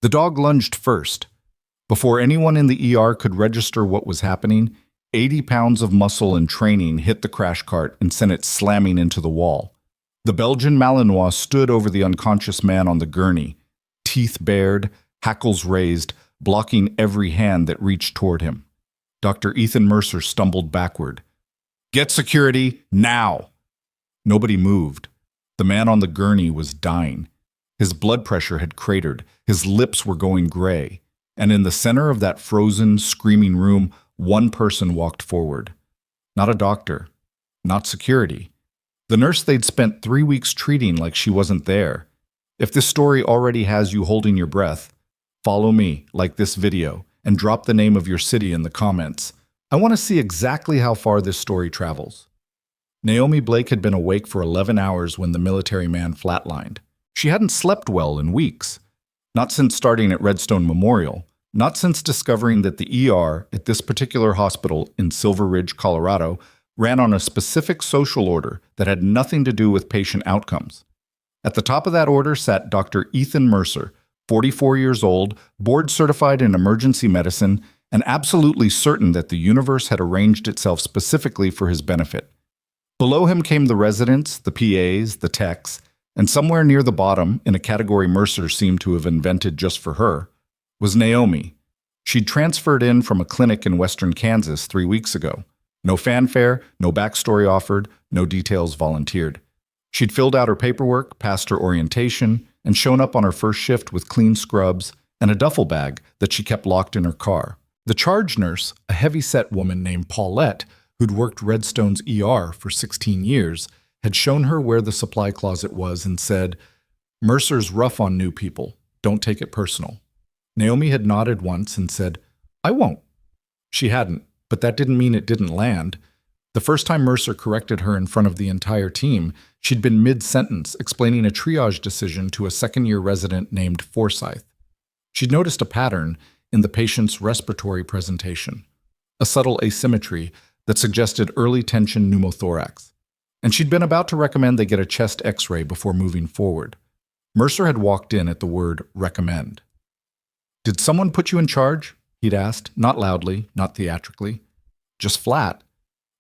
The dog lunged first. Before anyone in the ER could register what was happening, 80 pounds of muscle and training hit the crash cart and sent it slamming into the wall. The Belgian Malinois stood over the unconscious man on the gurney, teeth bared, hackles raised, blocking every hand that reached toward him. Dr. Ethan Mercer stumbled backward. "Get security, now!" Nobody moved. The man on the gurney was dying. His blood pressure had cratered, his lips were going gray, and in the center of that frozen, screaming room, one person walked forward. Not a doctor, not security. The nurse they'd spent 3 weeks treating like she wasn't there. If this story already has you holding your breath, follow me, like this video, and drop the name of your city in the comments. I want to see exactly how far this story travels. Naomi Blake had been awake for 11 hours when the military man flatlined. She hadn't slept well in weeks. Not since starting at Redstone Memorial. Not since discovering that the ER at this particular hospital in Silver Ridge, Colorado, ran on a specific social order that had nothing to do with patient outcomes. At the top of that order sat Dr. Ethan Mercer, 44 years old, board-certified in emergency medicine, and absolutely certain that the universe had arranged itself specifically for his benefit. Below him came the residents, the PAs, the techs, and somewhere near the bottom, in a category Mercer seemed to have invented just for her, was Naomi. She'd transferred in from a clinic in western Kansas 3 weeks ago. No fanfare, no backstory offered, no details volunteered. She'd filled out her paperwork, passed her orientation, and shown up on her first shift with clean scrubs and a duffel bag that she kept locked in her car. The charge nurse, a heavy-set woman named Paulette, who'd worked Redstone's ER for 16 years, had shown her where the supply closet was and said, "Mercer's rough on new people. Don't take it personal." Naomi had nodded once and said, "I won't." She hadn't, but that didn't mean it didn't land. The first time Mercer corrected her in front of the entire team, she'd been mid-sentence explaining a triage decision to a second-year resident named Forsyth. She'd noticed a pattern in the patient's respiratory presentation, a subtle asymmetry that suggested early tension pneumothorax. And she'd been about to recommend they get a chest x-ray before moving forward. Mercer had walked in at the word recommend. "Did someone put you in charge?" he'd asked, not loudly, not theatrically, just flat,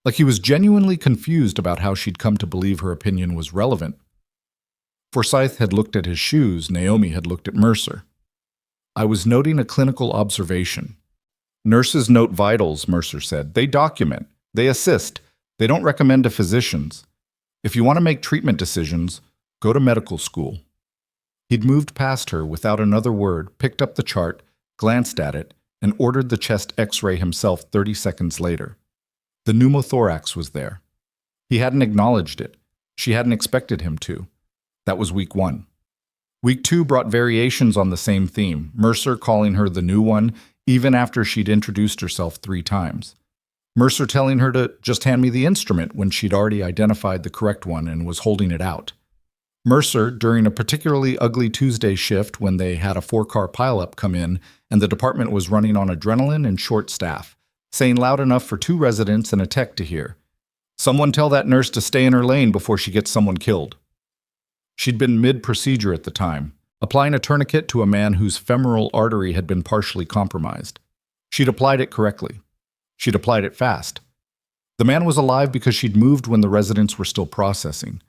like he was genuinely confused about how she'd come to believe her opinion was relevant. Forsyth had looked at his shoes, Naomi had looked at Mercer. "I was noting a clinical observation. Nurses note vitals," Mercer said. "They document, they assist, they don't recommend to physicians. If you want to make treatment decisions, go to medical school." He'd moved past her without another word, picked up the chart, glanced at it, and ordered the chest x-ray himself 30 seconds later. The pneumothorax was there. He hadn't acknowledged it. She hadn't expected him to. That was week 1. Week 2 brought variations on the same theme, Mercer calling her the new one, even after she'd introduced herself 3 times. Mercer telling her to just hand me the instrument when she'd already identified the correct one and was holding it out. Mercer, during a particularly ugly Tuesday shift when they had a 4-car pileup come in and the department was running on adrenaline and short staff, saying loud enough for 2 residents and a tech to hear, "Someone tell that nurse to stay in her lane before she gets someone killed." She'd been mid-procedure at the time, applying a tourniquet to a man whose femoral artery had been partially compromised. She'd applied it correctly. She'd applied it fast. The man was alive because she'd moved when the residents were still processing.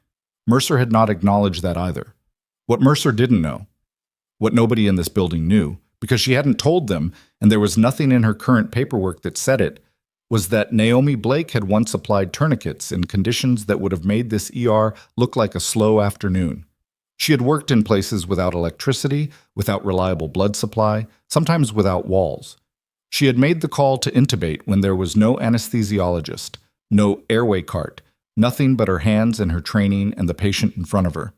Mercer had not acknowledged that either. What Mercer didn't know, what nobody in this building knew, because she hadn't told them and there was nothing in her current paperwork that said it, was that Naomi Blake had once applied tourniquets in conditions that would have made this ER look like a slow afternoon. She had worked in places without electricity, without reliable blood supply, sometimes without walls. She had made the call to intubate when there was no anesthesiologist, no airway cart, nothing but her hands and her training and the patient in front of her.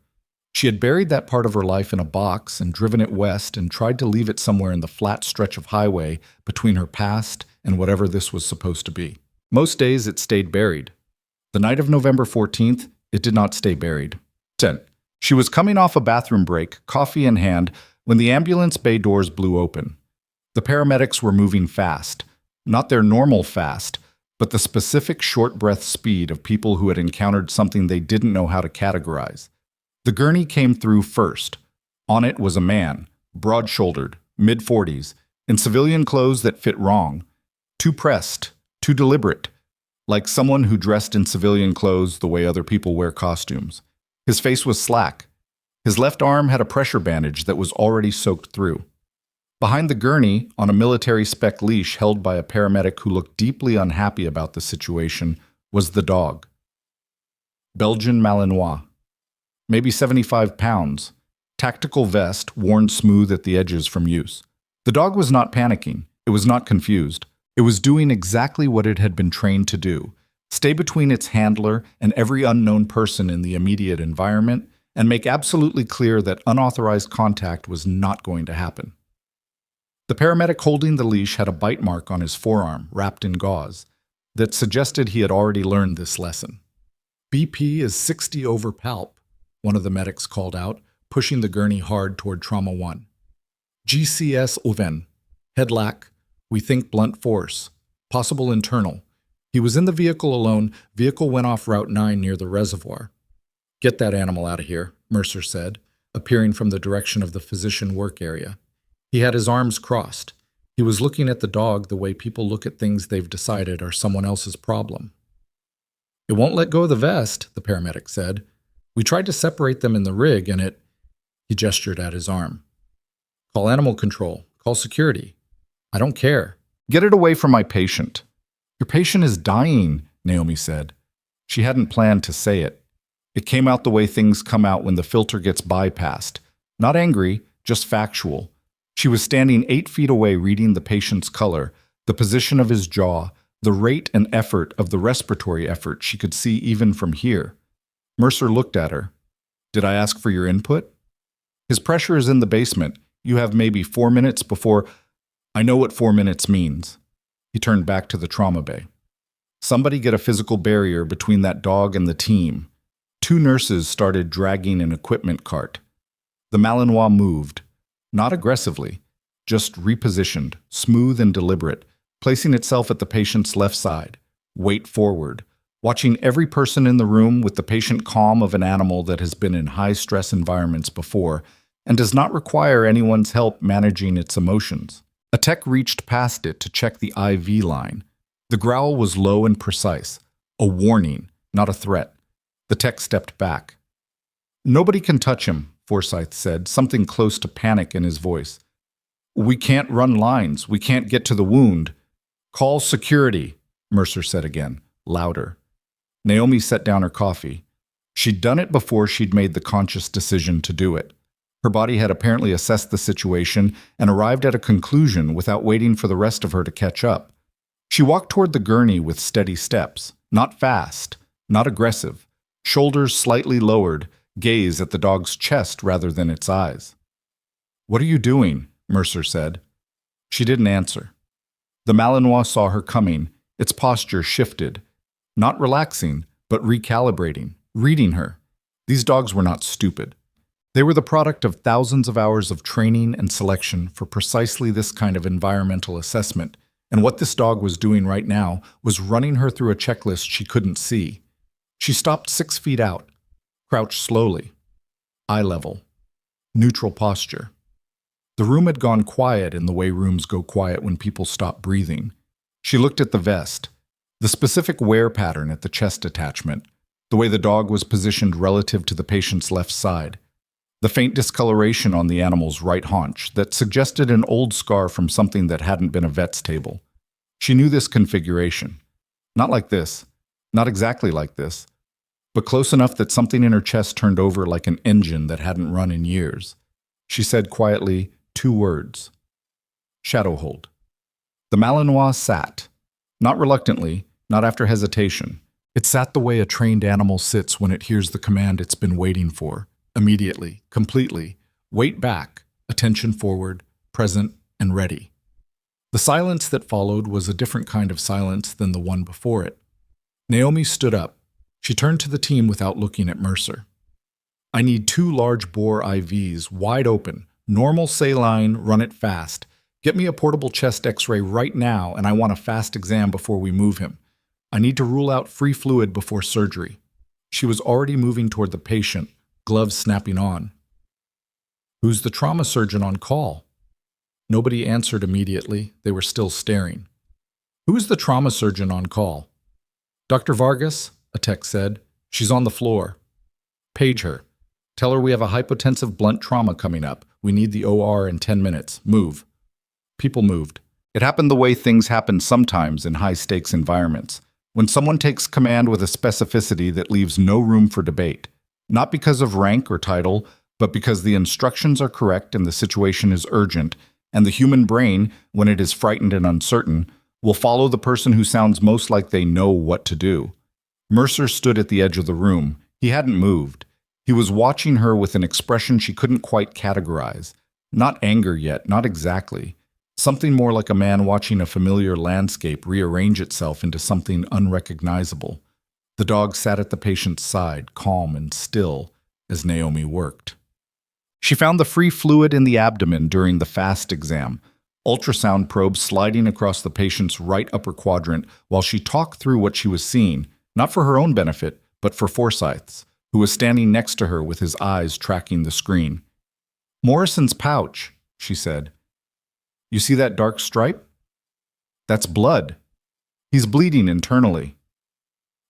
She had buried that part of her life in a box and driven it west and tried to leave it somewhere in the flat stretch of highway between her past and whatever this was supposed to be. Most days it stayed buried. The night of November 14th, it did not stay buried. 10. She was coming off a bathroom break, coffee in hand, when the ambulance bay doors blew open. The paramedics were moving fast. Not their normal fast, but the specific short-breath speed of people who had encountered something they didn't know how to categorize. The gurney came through first. On it was a man, broad-shouldered, mid-40s, in civilian clothes that fit wrong. Too pressed, too deliberate, like someone who dressed in civilian clothes the way other people wear costumes. His face was slack. His left arm had a pressure bandage that was already soaked through. Behind the gurney, on a military spec leash held by a paramedic who looked deeply unhappy about the situation, was the dog. Belgian Malinois. Maybe 75 pounds. Tactical vest, worn smooth at the edges from use. The dog was not panicking. It was not confused. It was doing exactly what it had been trained to do. Stay between its handler and every unknown person in the immediate environment and make absolutely clear that unauthorized contact was not going to happen. The paramedic holding the leash had a bite mark on his forearm, wrapped in gauze, that suggested he had already learned this lesson. BP is 60 over palp, one of the medics called out, pushing the gurney hard toward Trauma 1. GCS oven, head lack, we think blunt force, possible internal. He was in the vehicle alone. Vehicle went off Route 9 near the reservoir. Get that animal out of here, Mercer said, appearing from the direction of the physician work area. He had his arms crossed. He was looking at the dog the way people look at things they've decided are someone else's problem. It won't let go of the vest, the paramedic said. We tried to separate them in the rig and it... He gestured at his arm. Call animal control. Call security. I don't care. Get it away from my patient. Your patient is dying, Naomi said. She hadn't planned to say it. It came out the way things come out when the filter gets bypassed. Not angry, just factual. She was standing 8 feet away reading the patient's color, the position of his jaw, the rate and effort of the respiratory effort she could see even from here. Mercer looked at her. Did I ask for your input? His pressure is in the basement. You have maybe 4 minutes before... I know what 4 minutes means. He turned back to the trauma bay. Somebody get a physical barrier between that dog and the team. 2 nurses started dragging an equipment cart. The Malinois moved. Not aggressively, just repositioned, smooth and deliberate, placing itself at the patient's left side, weight forward, watching every person in the room with the patient calm of an animal that has been in high-stress environments before and does not require anyone's help managing its emotions. A tech reached past it to check the IV line. The growl was low and precise, a warning, not a threat. The tech stepped back. Nobody can touch him, Forsyth said, something close to panic in his voice. We can't run lines. We can't get to the wound. Call security, Mercer said again, louder. Naomi set down her coffee. She'd done it before she'd made the conscious decision to do it. Her body had apparently assessed the situation and arrived at a conclusion without waiting for the rest of her to catch up. She walked toward the gurney with steady steps, not fast, not aggressive, shoulders slightly lowered, gaze at the dog's chest rather than its eyes. What are you doing? Mercer said. She didn't answer. The Malinois saw her coming. Its posture shifted. Not relaxing, but recalibrating, reading her. These dogs were not stupid. They were the product of thousands of hours of training and selection for precisely this kind of environmental assessment, and what this dog was doing right now was running her through a checklist she couldn't see. She stopped 6 feet out, crouched slowly, eye level, neutral posture. The room had gone quiet in the way rooms go quiet when people stop breathing. She looked at the vest, the specific wear pattern at the chest attachment, the way the dog was positioned relative to the patient's left side, the faint discoloration on the animal's right haunch that suggested an old scar from something that hadn't been a vet's table. She knew this configuration. Not like this, not exactly like this, but close enough that something in her chest turned over like an engine that hadn't run in years. She said quietly 2 words. Shadow hold. The Malinois sat. Not reluctantly, not after hesitation. It sat the way a trained animal sits when it hears the command it's been waiting for. Immediately, completely, weight back, attention forward, present, and ready. The silence that followed was a different kind of silence than the one before it. Naomi stood up. She turned to the team without looking at Mercer. I need 2 large bore IVs, wide open, normal saline, run it fast. Get me a portable chest x-ray right now, and I want a fast exam before we move him. I need to rule out free fluid before surgery. She was already moving toward the patient, gloves snapping on. Who's the trauma surgeon on call? Nobody answered immediately. They were still staring. "Who is the trauma surgeon on call?" "Dr. Vargas," a tech said. "She's on the floor." "Page her. Tell her we have a hypotensive blunt trauma coming up. We need the OR in 10 minutes. Move." People moved. It happened the way things happen sometimes in high-stakes environments, when someone takes command with a specificity that leaves no room for debate, not because of rank or title, but because the instructions are correct and the situation is urgent, and the human brain, when it is frightened and uncertain, will follow the person who sounds most like they know what to do. Mercer stood at the edge of the room. He hadn't moved. He was watching her with an expression she couldn't quite categorize. Not anger yet, not exactly. Something more like a man watching a familiar landscape rearrange itself into something unrecognizable. The dog sat at the patient's side, calm and still, as Naomi worked. She found the free fluid in the abdomen during the FAST exam, ultrasound probe sliding across the patient's right upper quadrant while she talked through what she was seeing, not for her own benefit, but for Forsyth's, who was standing next to her with his eyes tracking the screen. "Morrison's pouch," she said. "You see that dark stripe? That's blood. He's bleeding internally."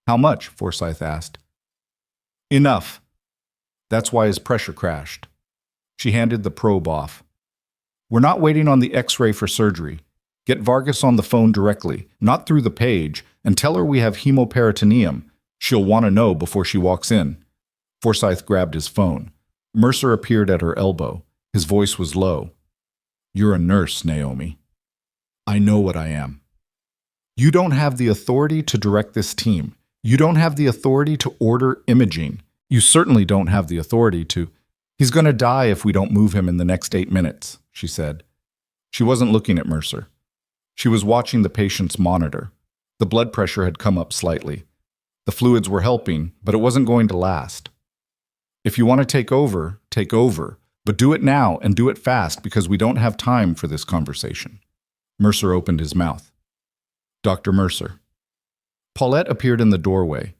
"How much?" Forsyth asked. "Enough. That's why his pressure crashed." She handed the probe off. "We're not waiting on the X-ray for surgery. Get Vargas on the phone directly, not through the page, and tell her we have hemoperitoneum. She'll want to know before she walks in." Forsyth grabbed his phone. Mercer appeared at her elbow. His voice was low. "You're a nurse, Naomi." "I know what I am." "You don't have the authority to direct this team. You don't have the authority to order imaging. You certainly don't have the authority to—" "He's going to die if we don't move him in the next 8 minutes," she said. She wasn't looking at Mercer. She was watching the patient's monitor. The blood pressure had come up slightly. The fluids were helping, but it wasn't going to last. "If you want to take over, but do it now and do it fast because we don't have time for this conversation." Mercer opened his mouth. "Dr. Mercer." Paulette appeared in the doorway.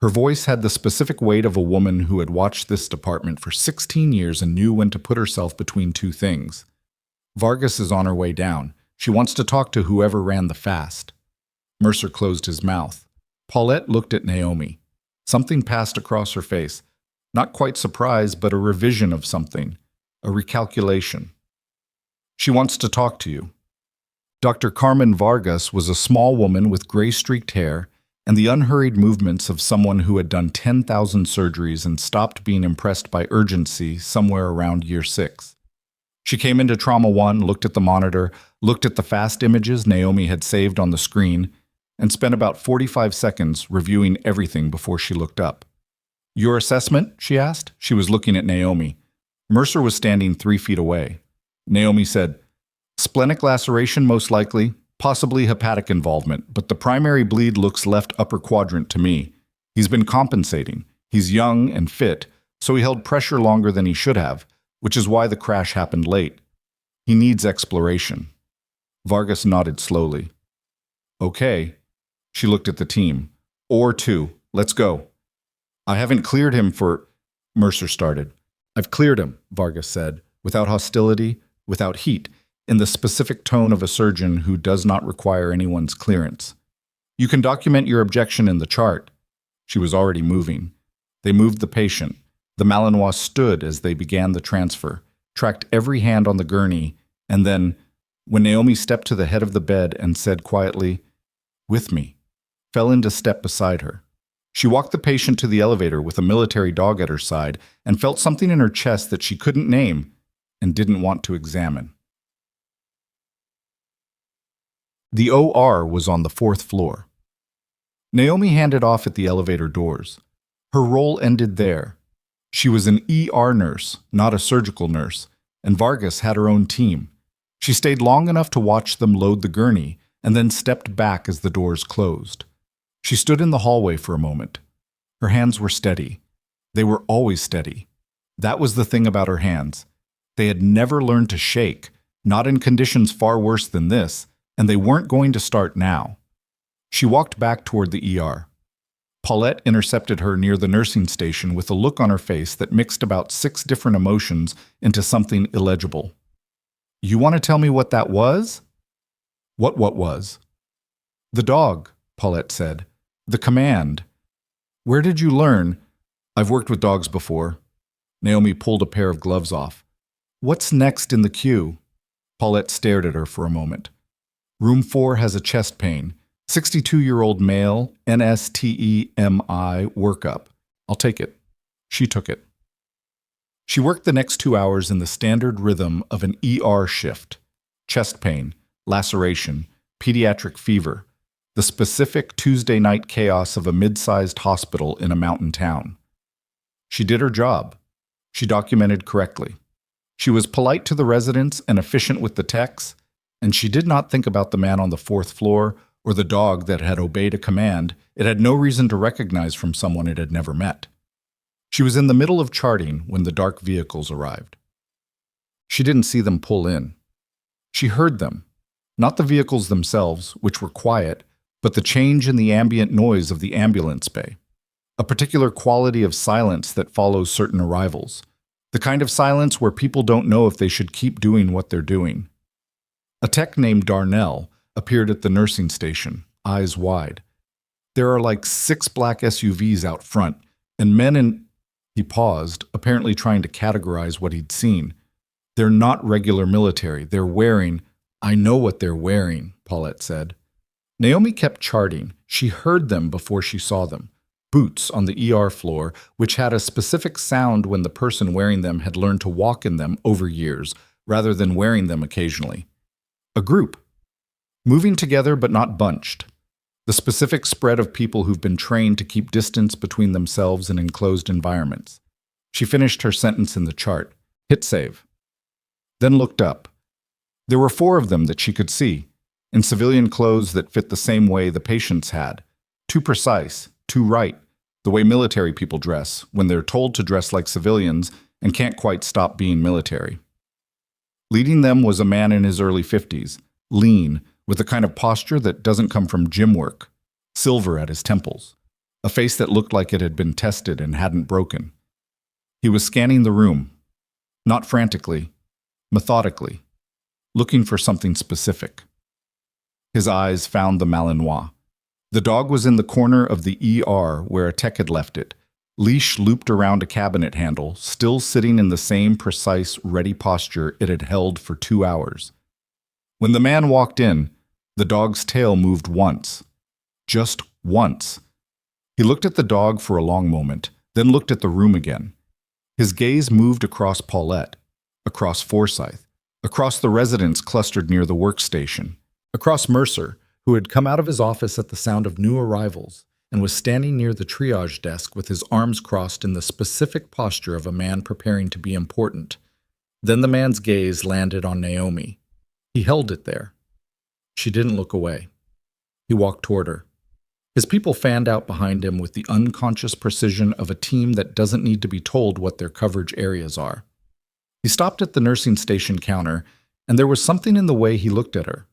Her voice had the specific weight of a woman who had watched this department for 16 years and knew when to put herself between two things. "Vargas is on her way down. She wants to talk to whoever ran the fast." Mercer closed his mouth. Paulette looked at Naomi. Something passed across her face. Not quite surprise, but a revision of something. A recalculation. "She wants to talk to you." Dr. Carmen Vargas was a small woman with gray-streaked hair and the unhurried movements of someone who had done 10,000 surgeries and stopped being impressed by urgency somewhere around year 6. She came into Trauma 1, looked at the monitor, looked at the fast images Naomi had saved on the screen, and spent about 45 seconds reviewing everything before she looked up. "Your assessment?" she asked. She was looking at Naomi. Mercer was standing 3 feet away. Naomi said, "Splenic laceration most likely, possibly hepatic involvement, but the primary bleed looks left upper quadrant to me. He's been compensating. He's young and fit, so he held pressure longer than he should have, which is why the crash happened late. He needs exploration." Vargas nodded slowly. "Okay." She looked at the team. "Or 2. Let's go." "I haven't cleared him for—" Mercer started. "I've cleared him," Vargas said, without hostility, without heat, in the specific tone of a surgeon who does not require anyone's clearance. "You can document your objection in the chart." She was already moving. They moved the patient. The Malinois stood as they began the transfer, tracked every hand on the gurney, and then, when Naomi stepped to the head of the bed and said quietly, "With me," fell into step beside her. She walked the patient to the elevator with a military dog at her side and felt something in her chest that she couldn't name and didn't want to examine. The OR was on the 4th floor. Naomi handed off at the elevator doors. Her role ended there. She was an ER nurse, not a surgical nurse, and Vargas had her own team. She stayed long enough to watch them load the gurney and then stepped back as the doors closed. She stood in the hallway for a moment. Her hands were steady. They were always steady. That was the thing about her hands. They had never learned to shake, not in conditions far worse than this, and they weren't going to start now. She walked back toward the ER. Paulette intercepted her near the nursing station with a look on her face that mixed about 6 different emotions into something illegible. You want to tell me what that was? What was? The dog, Paulette said. The command. Where did you learn? I've worked with dogs before. Naomi pulled a pair of gloves off. What's next in the queue? Paulette stared at her for a moment. Room 4 has a chest pain. 62-year-old male, NSTEMI workup. I'll take it. She took it. She worked the next 2 hours in the standard rhythm of an ER shift. Chest pain, laceration, pediatric fever, the specific Tuesday night chaos of a mid-sized hospital in a mountain town. She did her job. She documented correctly. She was polite to the residents and efficient with the techs, and she did not think about the man on the 4th floor or the dog that had obeyed a command it had no reason to recognize from someone it had never met. She was in the middle of charting when the dark vehicles arrived. She didn't see them pull in. She heard them, not the vehicles themselves, which were quiet, but the change in the ambient noise of the ambulance bay, a particular quality of silence that follows certain arrivals, the kind of silence where people don't know if they should keep doing what they're doing. A tech named Darnell appeared at the nursing station, eyes wide. There are like 6 black SUVs out front, and men in... He paused, apparently trying to categorize what he'd seen. They're not regular military. They're wearing... I know what they're wearing, Paulette said. Naomi kept charting. She heard them before she saw them. Boots on the ER floor, which had a specific sound when the person wearing them had learned to walk in them over years, rather than wearing them occasionally. A group. Moving together but not bunched. The specific spread of people who've been trained to keep distance between themselves in enclosed environments. She finished her sentence in the chart. Hit save. Then looked up. There were 4 of them that she could see, in civilian clothes that fit the same way the patients had. Too precise, too right, the way military people dress when they're told to dress like civilians and can't quite stop being military. Leading them was a man in his early 50s, lean, with the kind of posture that doesn't come from gym work, silver at his temples, a face that looked like it had been tested and hadn't broken. He was scanning the room, not frantically, methodically, looking for something specific. His eyes found the Malinois. The dog was in the corner of the ER where a tech had left it, leash looped around a cabinet handle, still sitting in the same precise, ready posture it had held for 2 hours. When the man walked in, the dog's tail moved once. Just once. He looked at the dog for a long moment, then looked at the room again. His gaze moved across Paulette, across Forsyth, across the residents clustered near the workstation, across Mercer, who had come out of his office at the sound of new arrivals and was standing near the triage desk with his arms crossed in the specific posture of a man preparing to be important. Then the man's gaze landed on Naomi. He held it there. She didn't look away. He walked toward her. His people fanned out behind him with the unconscious precision of a team that doesn't need to be told what their coverage areas are. He stopped at the nursing station counter, and there was something in the way he looked at her.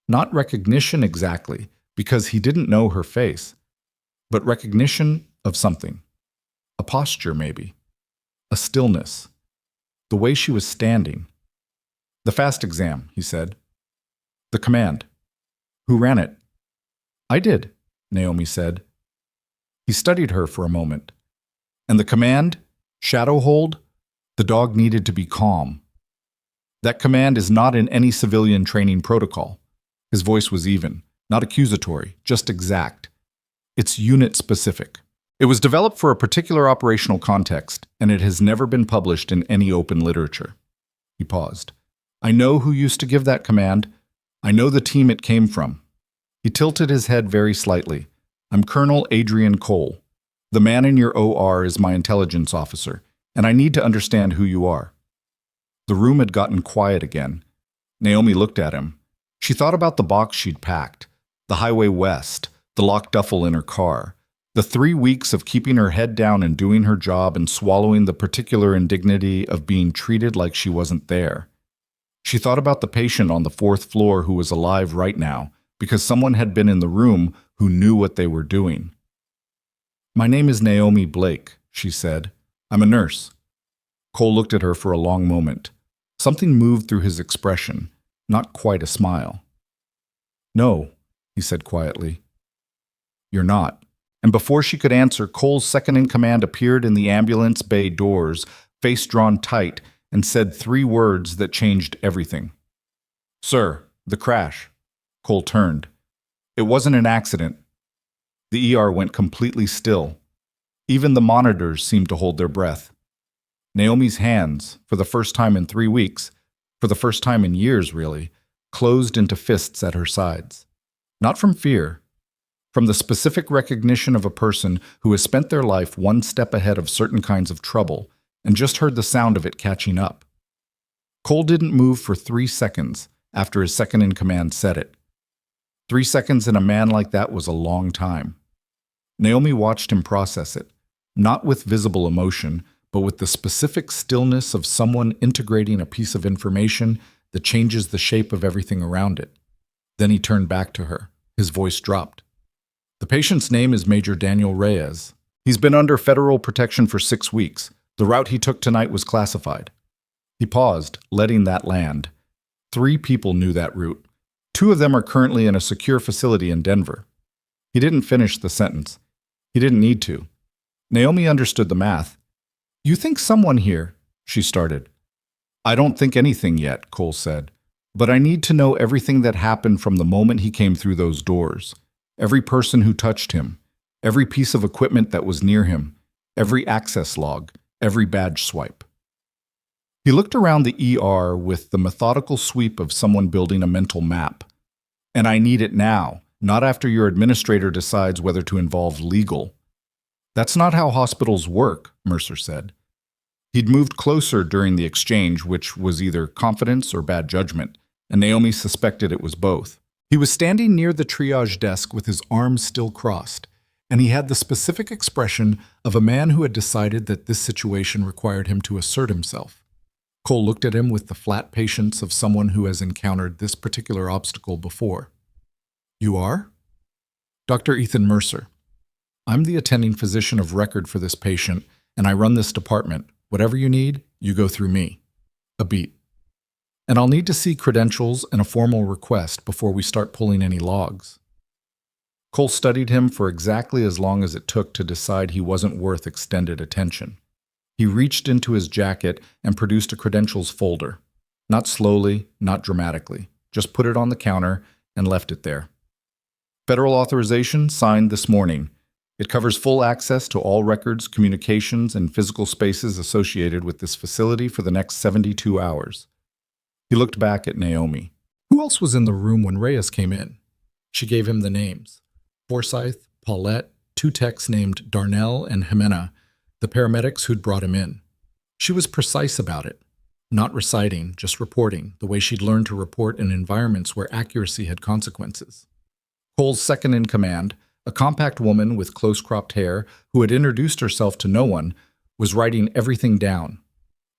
Not recognition exactly, because he didn't know her face, but recognition of something. A posture, maybe. A stillness. The way she was standing. The fast exam, he said. The command. Who ran it? I did, Naomi said. He studied her for a moment. And the command? Shadow hold? The dog needed to be calm. That command is not in any civilian training protocol. His voice was even, not accusatory, just exact. It's unit-specific. It was developed for a particular operational context, and it has never been published in any open literature. He paused. I know who used to give that command. I know the team it came from. He tilted his head very slightly. I'm Colonel Adrian Cole. The man in your OR is my intelligence officer, and I need to understand who you are. The room had gotten quiet again. Naomi looked at him. She thought about the box she'd packed, the Highway West, the locked duffel in her car, the 3 weeks of keeping her head down and doing her job and swallowing the particular indignity of being treated like she wasn't there. She thought about the patient on the 4th floor who was alive right now because someone had been in the room who knew what they were doing. My name is Naomi Blake, she said. I'm a nurse. Cole looked at her for a long moment. Something moved through his expression, not quite a smile. "No," he said quietly. "You're not." And before she could answer, Cole's second-in-command appeared in the ambulance bay doors, face drawn tight, and said 3 words that changed everything. "Sir, the crash." Cole turned. It wasn't an accident. The ER went completely still. Even the monitors seemed to hold their breath. Naomi's hands, for the first time in 3 weeks, for the first time in years really, closed into fists at her sides. Not from fear, from the specific recognition of a person who has spent their life one step ahead of certain kinds of trouble and just heard the sound of it catching up. Cole didn't move for 3 seconds after his second-in-command said it. 3 seconds in a man like that was a long time. Naomi watched him process it, not with visible emotion, but with the specific stillness of someone integrating a piece of information that changes the shape of everything around it. Then he turned back to her. His voice dropped. "The patient's name is Major Daniel Reyes. He's been under federal protection for 6 weeks. The route he took tonight was classified." He paused, letting that land. 3 people knew that route. 2 of them are currently in a secure facility in Denver. He didn't finish the sentence. He didn't need to. Naomi understood the math. "You think someone here," she started. "I don't think anything yet," Cole said. "But I need to know everything that happened from the moment he came through those doors. Every person who touched him, every piece of equipment that was near him, every access log, every badge swipe." He looked around the ER with the methodical sweep of someone building a mental map. "And I need it now, not after your administrator decides whether to involve legal." "That's not how hospitals work," Mercer said. He'd moved closer during the exchange, which was either confidence or bad judgment, and Naomi suspected it was both. He was standing near the triage desk with his arms still crossed, and he had the specific expression of a man who had decided that this situation required him to assert himself. Cole looked at him with the flat patience of someone who has encountered this particular obstacle before. "You are?" "Dr. Ethan Mercer. I'm the attending physician of record for this patient, and I run this department. Whatever you need, you go through me." A beat. "And I'll need to see credentials and a formal request before we start pulling any logs." Cole studied him for exactly as long as it took to decide he wasn't worth extended attention. He reached into his jacket and produced a credentials folder. Not slowly, not dramatically. Just put it on the counter and left it there. "Federal authorization signed this morning. It covers full access to all records, communications, and physical spaces associated with this facility for the next 72 hours. He looked back at Naomi. Who else was in the room when Reyes came in? She gave him the names. Forsyth, Paulette, 2 techs named Darnell and Jimena, the paramedics who'd brought him in. She was precise about it. Not reciting, just reporting, the way she'd learned to report in environments where accuracy had consequences. Cole's second-in-command, a compact woman with close-cropped hair who had introduced herself to no one, was writing everything down.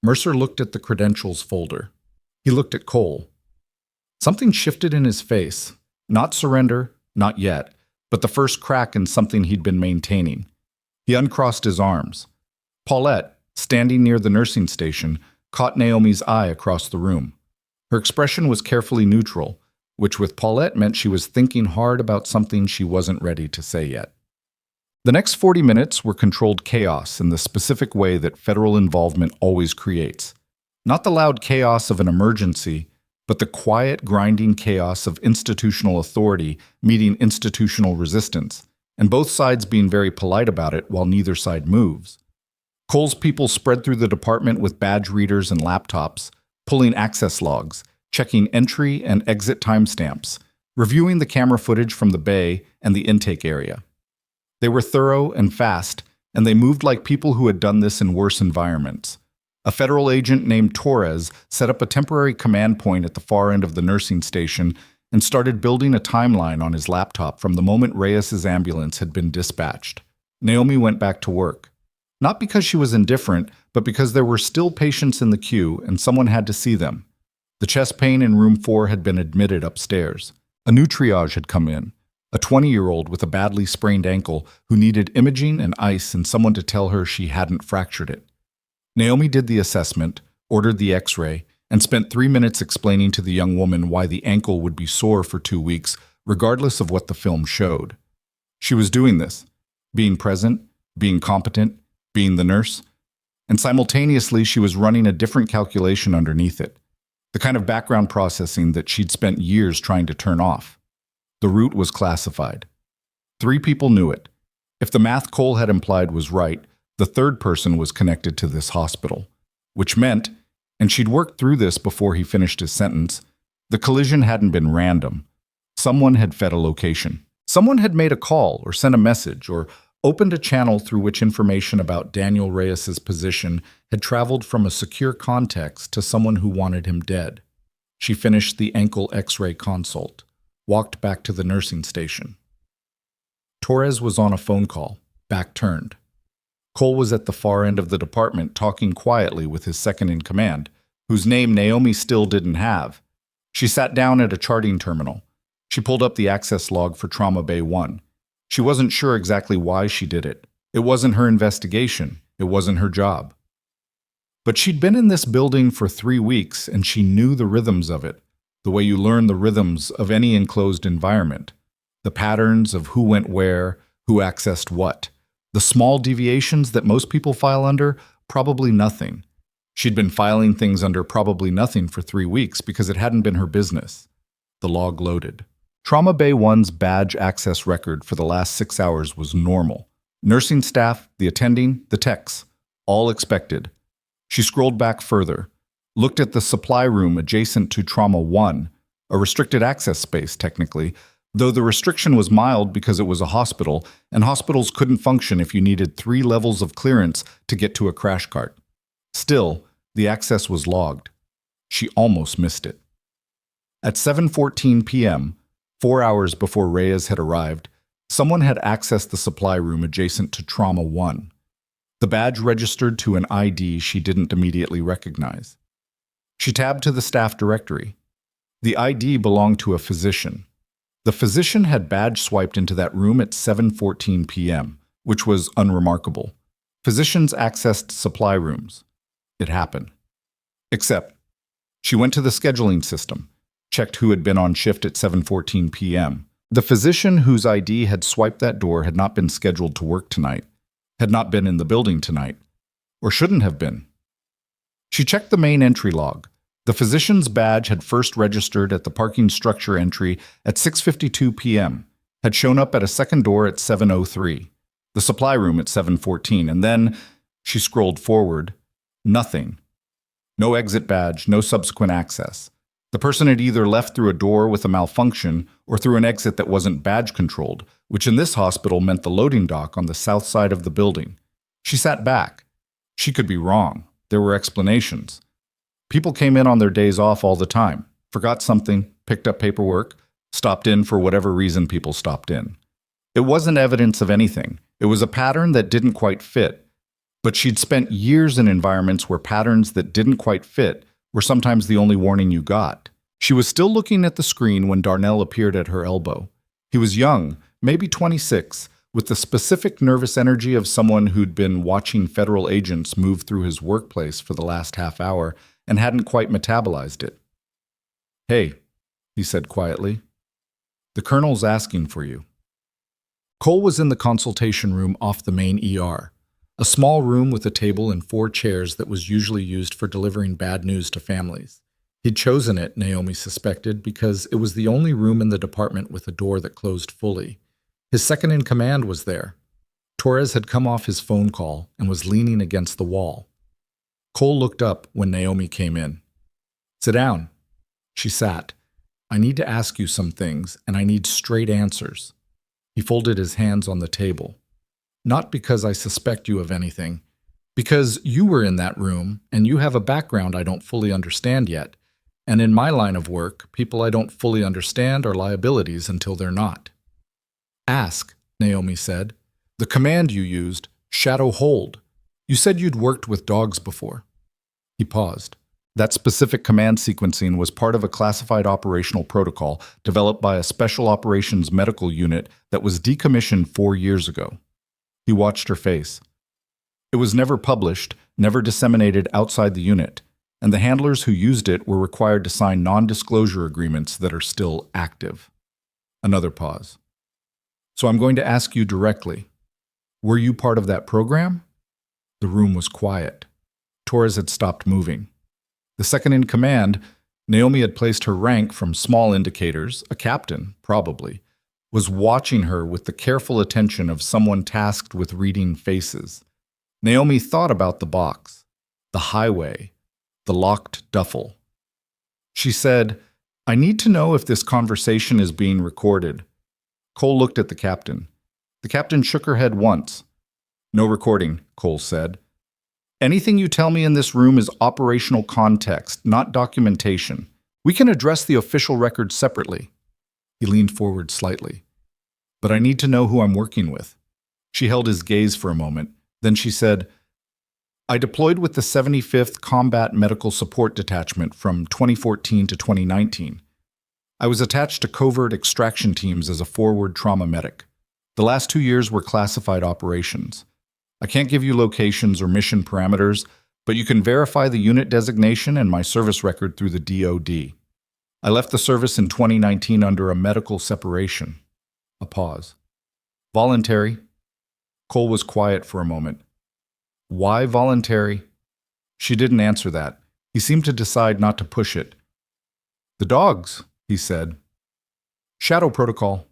Mercer looked at the credentials folder. He looked at Cole. Something shifted in his face. Not surrender, not yet, but the first crack in something he'd been maintaining. He uncrossed his arms. Paulette, standing near the nursing station, caught Naomi's eye across the room. Her expression was carefully neutral, which with Paulette meant she was thinking hard about something she wasn't ready to say yet. The next 40 minutes were controlled chaos in the specific way that federal involvement always creates. Not the loud chaos of an emergency, but the quiet, grinding chaos of institutional authority meeting institutional resistance, and both sides being very polite about it while neither side moves. Cole's people spread through the department with badge readers and laptops, pulling access logs, checking entry and exit timestamps, reviewing the camera footage from the bay and the intake area. They were thorough and fast, and they moved like people who had done this in worse environments. A federal agent named Torres set up a temporary command point at the far end of the nursing station and started building a timeline on his laptop from the moment Reyes's ambulance had been dispatched. Naomi went back to work. Not because she was indifferent, but because there were still patients in the queue and someone had to see them. The chest pain in room 4 had been admitted upstairs. A new triage had come in, a 20-year-old with a badly sprained ankle who needed imaging and ice and someone to tell her she hadn't fractured it. Naomi did the assessment, ordered the x-ray, and spent 3 minutes explaining to the young woman why the ankle would be sore for 2 weeks, regardless of what the film showed. She was doing this, being present, being competent, being the nurse, and simultaneously she was running a different calculation underneath it, the kind of background processing that she'd spent years trying to turn off. The route was classified. 3 people knew it. If the math Cole had implied was right, the third person was connected to this hospital, which meant, and she'd worked through this before he finished his sentence, the collision hadn't been random. Someone had fed a location. Someone had made a call or sent a message or opened a channel through which information about Daniel Reyes's position had traveled from a secure context to someone who wanted him dead. She finished the ankle X-ray consult, walked back to the nursing station. Torres was on a phone call, back turned. Cole was at the far end of the department talking quietly with his second-in-command, whose name Naomi still didn't have. She sat down at a charting terminal. She pulled up the access log for Trauma Bay 1. She wasn't sure exactly why she did it. It wasn't her investigation. It wasn't her job. But she'd been in this building for 3 weeks, and she knew the rhythms of it, the way you learn the rhythms of any enclosed environment, the patterns of who went where, who accessed what. The small deviations that most people file under, probably nothing. She'd been filing things under probably nothing for 3 weeks because it hadn't been her business. The log loaded. Trauma Bay 1's badge access record for the last 6 hours was normal. Nursing staff, the attending, the techs, all expected. She scrolled back further, looked at the supply room adjacent to Trauma 1, a restricted access space technically, though the restriction was mild because it was a hospital, and hospitals couldn't function if you needed 3 levels of clearance to get to a crash cart. Still, the access was logged. She almost missed it. At 7:14 p.m., 4 hours before Reyes had arrived, someone had accessed the supply room adjacent to Trauma 1. The badge registered to an ID she didn't immediately recognize. She tabbed to the staff directory. The ID belonged to a physician. The physician had badge swiped into that room at 7:14 p.m., which was unremarkable. Physicians accessed supply rooms. It happened. Except, she went to the scheduling system, checked who had been on shift at 7:14 p.m. The physician whose ID had swiped that door had not been scheduled to work tonight, had not been in the building tonight, or shouldn't have been. She checked the main entry log. The physician's badge had first registered at the parking structure entry at 6:52 p.m., had shown up at a second door at 7:03, the supply room at 7:14, and then, she scrolled forward, nothing. No exit badge, no subsequent access. The person had either left through a door with a malfunction or through an exit that wasn't badge controlled, which in this hospital meant the loading dock on the south side of the building. She sat back. She could be wrong. There were explanations. People came in on their days off all the time, forgot something, picked up paperwork, stopped in for whatever reason people stopped in. It wasn't evidence of anything. It was a pattern that didn't quite fit. But she'd spent years in environments where patterns that didn't quite fit were sometimes the only warning you got. She was still looking at the screen when Darnell appeared at her elbow. He was young, maybe 26, with the specific nervous energy of someone who'd been watching federal agents move through his workplace for the last half hour and hadn't quite metabolized it. "Hey," he said quietly. "The colonel's asking for you." Cole was in the consultation room off the main ER, a small room with a table and 4 chairs that was usually used for delivering bad news to families. He'd chosen it, Naomi suspected, because it was the only room in the department with a door that closed fully. His second-in-command was there. Torres had come off his phone call and was leaning against the wall. Cole looked up when Naomi came in. "Sit down." She sat. "I need to ask you some things, and I need straight answers." He folded his hands on the table. "Not because I suspect you of anything. Because you were in that room, and you have a background I don't fully understand yet. And in my line of work, people I don't fully understand are liabilities until they're not." "Ask," Naomi said. "The command you used, Shadow Hold. You said you'd worked with dogs before." He paused. That specific command sequencing was part of a classified operational protocol developed by a special operations medical unit that was decommissioned 4 years ago. He watched her face. It was never published, never disseminated outside the unit. and the handlers who used it were required to sign non-disclosure agreements that are still active. Another pause. So I'm going to ask you directly, were you part of that program? The room was quiet. Torres had stopped moving. The second in command, Naomi had placed her rank from small indicators, a captain, probably, was watching her with the careful attention of someone tasked with reading faces. Naomi thought about the box, the highway, the locked duffel. She said, I need to know if this conversation is being recorded. Cole looked at the captain. The captain shook her head once. No recording, Cole said. Anything you tell me in this room is operational context, not documentation. We can address the official record separately. He leaned forward slightly. But I need to know who I'm working with. She held his gaze for a moment. Then she said, I deployed with the 75th Combat Medical Support Detachment from 2014 to 2019. I was attached to covert extraction teams as a forward trauma medic. The last 2 years were classified operations. I can't give you locations or mission parameters, but you can verify the unit designation and my service record through the DoD. I left the service in 2019 under a medical separation. A pause. Voluntary. Cole was quiet for a moment. Why voluntary? She didn't answer that. He seemed to decide not to push it. The dogs, he said. Shadow protocol.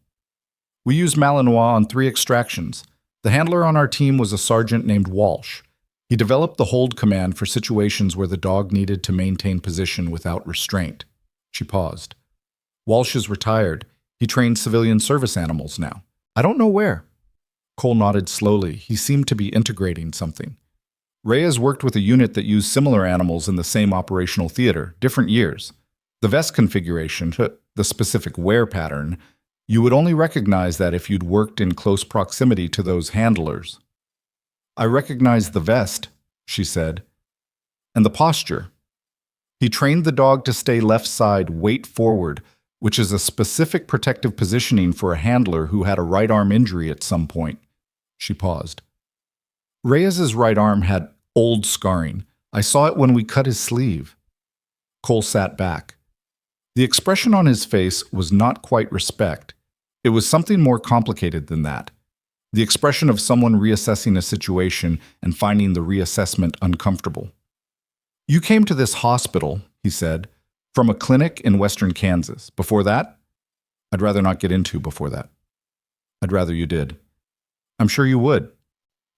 We used Malinois on 3 extractions. The handler on our team was a sergeant named Walsh. He developed the hold command for situations where the dog needed to maintain position without restraint. She paused. Walsh is retired. He trains civilian service animals now. I don't know where. Cole nodded slowly. He seemed to be integrating something. Reyes worked with a unit that used similar animals in the same operational theater, different years. The vest configuration, the specific wear pattern, you would only recognize that if you'd worked in close proximity to those handlers. I recognize the vest, she said, and the posture. He trained the dog to stay left side, weight forward, which is a specific protective positioning for a handler who had a right arm injury at some point. She paused. Reyes's right arm had old scarring. I saw it when we cut his sleeve. Cole sat back. The expression on his face was not quite respect. It was something more complicated than that. The expression of someone reassessing a situation and finding the reassessment uncomfortable. You came to this hospital, he said, from a clinic in western Kansas. Before that? I'd rather not get into before that. I'd rather you did. I'm sure you would.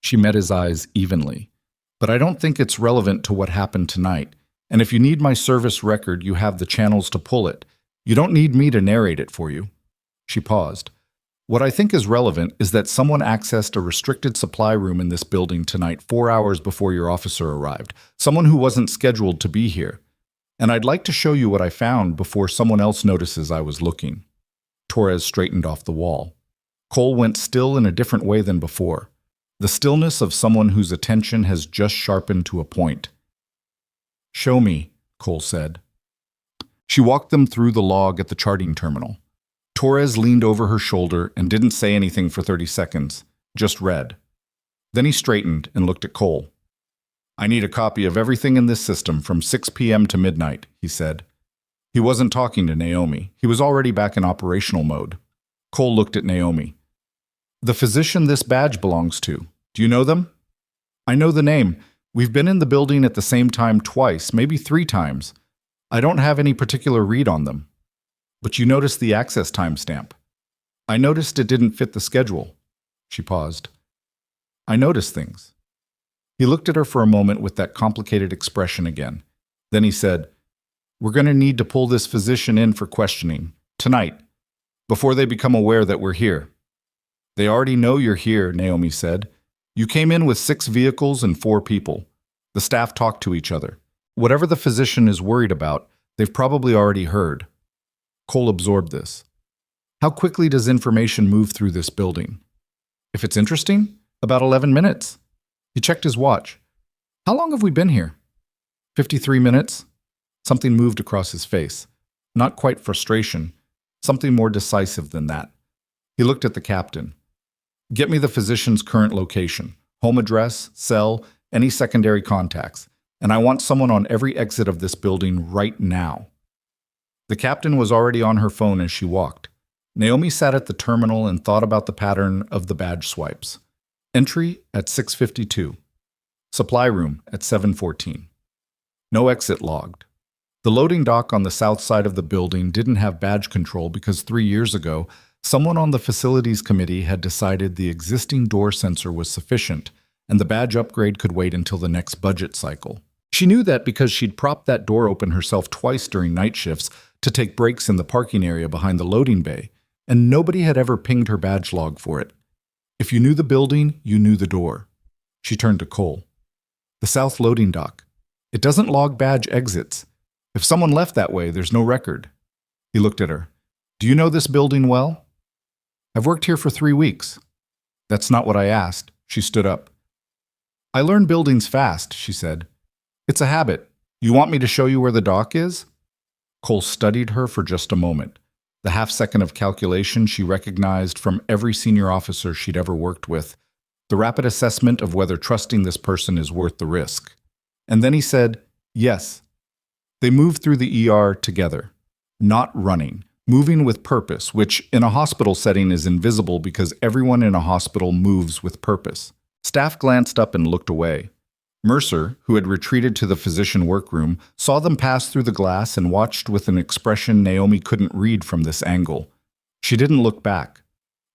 She met his eyes evenly. But I don't think it's relevant to what happened tonight. And if you need my service record, you have the channels to pull it. You don't need me to narrate it for you. She paused. What I think is relevant is that someone accessed a restricted supply room in this building tonight 4 hours before your officer arrived. Someone who wasn't scheduled to be here. And I'd like to show you what I found before someone else notices I was looking. Torres straightened off the wall. Cole went still in a different way than before. The stillness of someone whose attention has just sharpened to a point. Show me, Cole said. She walked them through the log at the charting terminal. Torres leaned over her shoulder and didn't say anything for 30 seconds, just read. Then he straightened and looked at Cole. I need a copy of everything in this system from 6 p.m. to midnight, he said. He wasn't talking to Naomi. He was already back in operational mode. Cole looked at Naomi. The physician this badge belongs to. Do you know them? I know the name. We've been in the building at the same time twice, maybe 3 times. I don't have any particular read on them. But you noticed the access timestamp. I noticed it didn't fit the schedule. She paused. I noticed things. He looked at her for a moment with that complicated expression again. Then he said, We're going to need to pull this physician in for questioning, tonight, before they become aware that we're here. They already know you're here, Naomi said. You came in with 6 vehicles and 4 people. The staff talked to each other. Whatever the physician is worried about, they've probably already heard. Cole absorbed this. How quickly does information move through this building? If it's interesting, about 11 minutes. He checked his watch. How long have we been here? 53 minutes. Something moved across his face. Not quite frustration. Something more decisive than that. He looked at the captain. Get me the physician's current location, home address, cell, any secondary contacts. and I want someone on every exit of this building right now." The captain was already on her phone as she walked. Naomi sat at the terminal and thought about the pattern of the badge swipes. Entry at 6:52. Supply room at 7:14. No exit logged. The loading dock on the south side of the building didn't have badge control because 3 years ago, someone on the facilities committee had decided the existing door sensor was sufficient and the badge upgrade could wait until the next budget cycle. She knew that because she'd propped that door open herself twice during night shifts to take breaks in the parking area behind the loading bay, and nobody had ever pinged her badge log for it. If you knew the building, you knew the door. She turned to Cole. "The south loading dock. It doesn't log badge exits. If someone left that way, there's no record." He looked at her. "Do you know this building well?" "I've worked here for 3 weeks." "That's not what I asked." She stood up. "I learn buildings fast," she said. "It's a habit. You want me to show you where the dock is?" Cole studied her for just a moment. The half-second of calculation she recognized from every senior officer she'd ever worked with. The rapid assessment of whether trusting this person is worth the risk. And then he said, "Yes." They moved through the ER together. Not running. Moving with purpose, which in a hospital setting is invisible because everyone in a hospital moves with purpose. Staff glanced up and looked away. Mercer, who had retreated to the physician workroom, saw them pass through the glass and watched with an expression Naomi couldn't read from this angle. She didn't look back.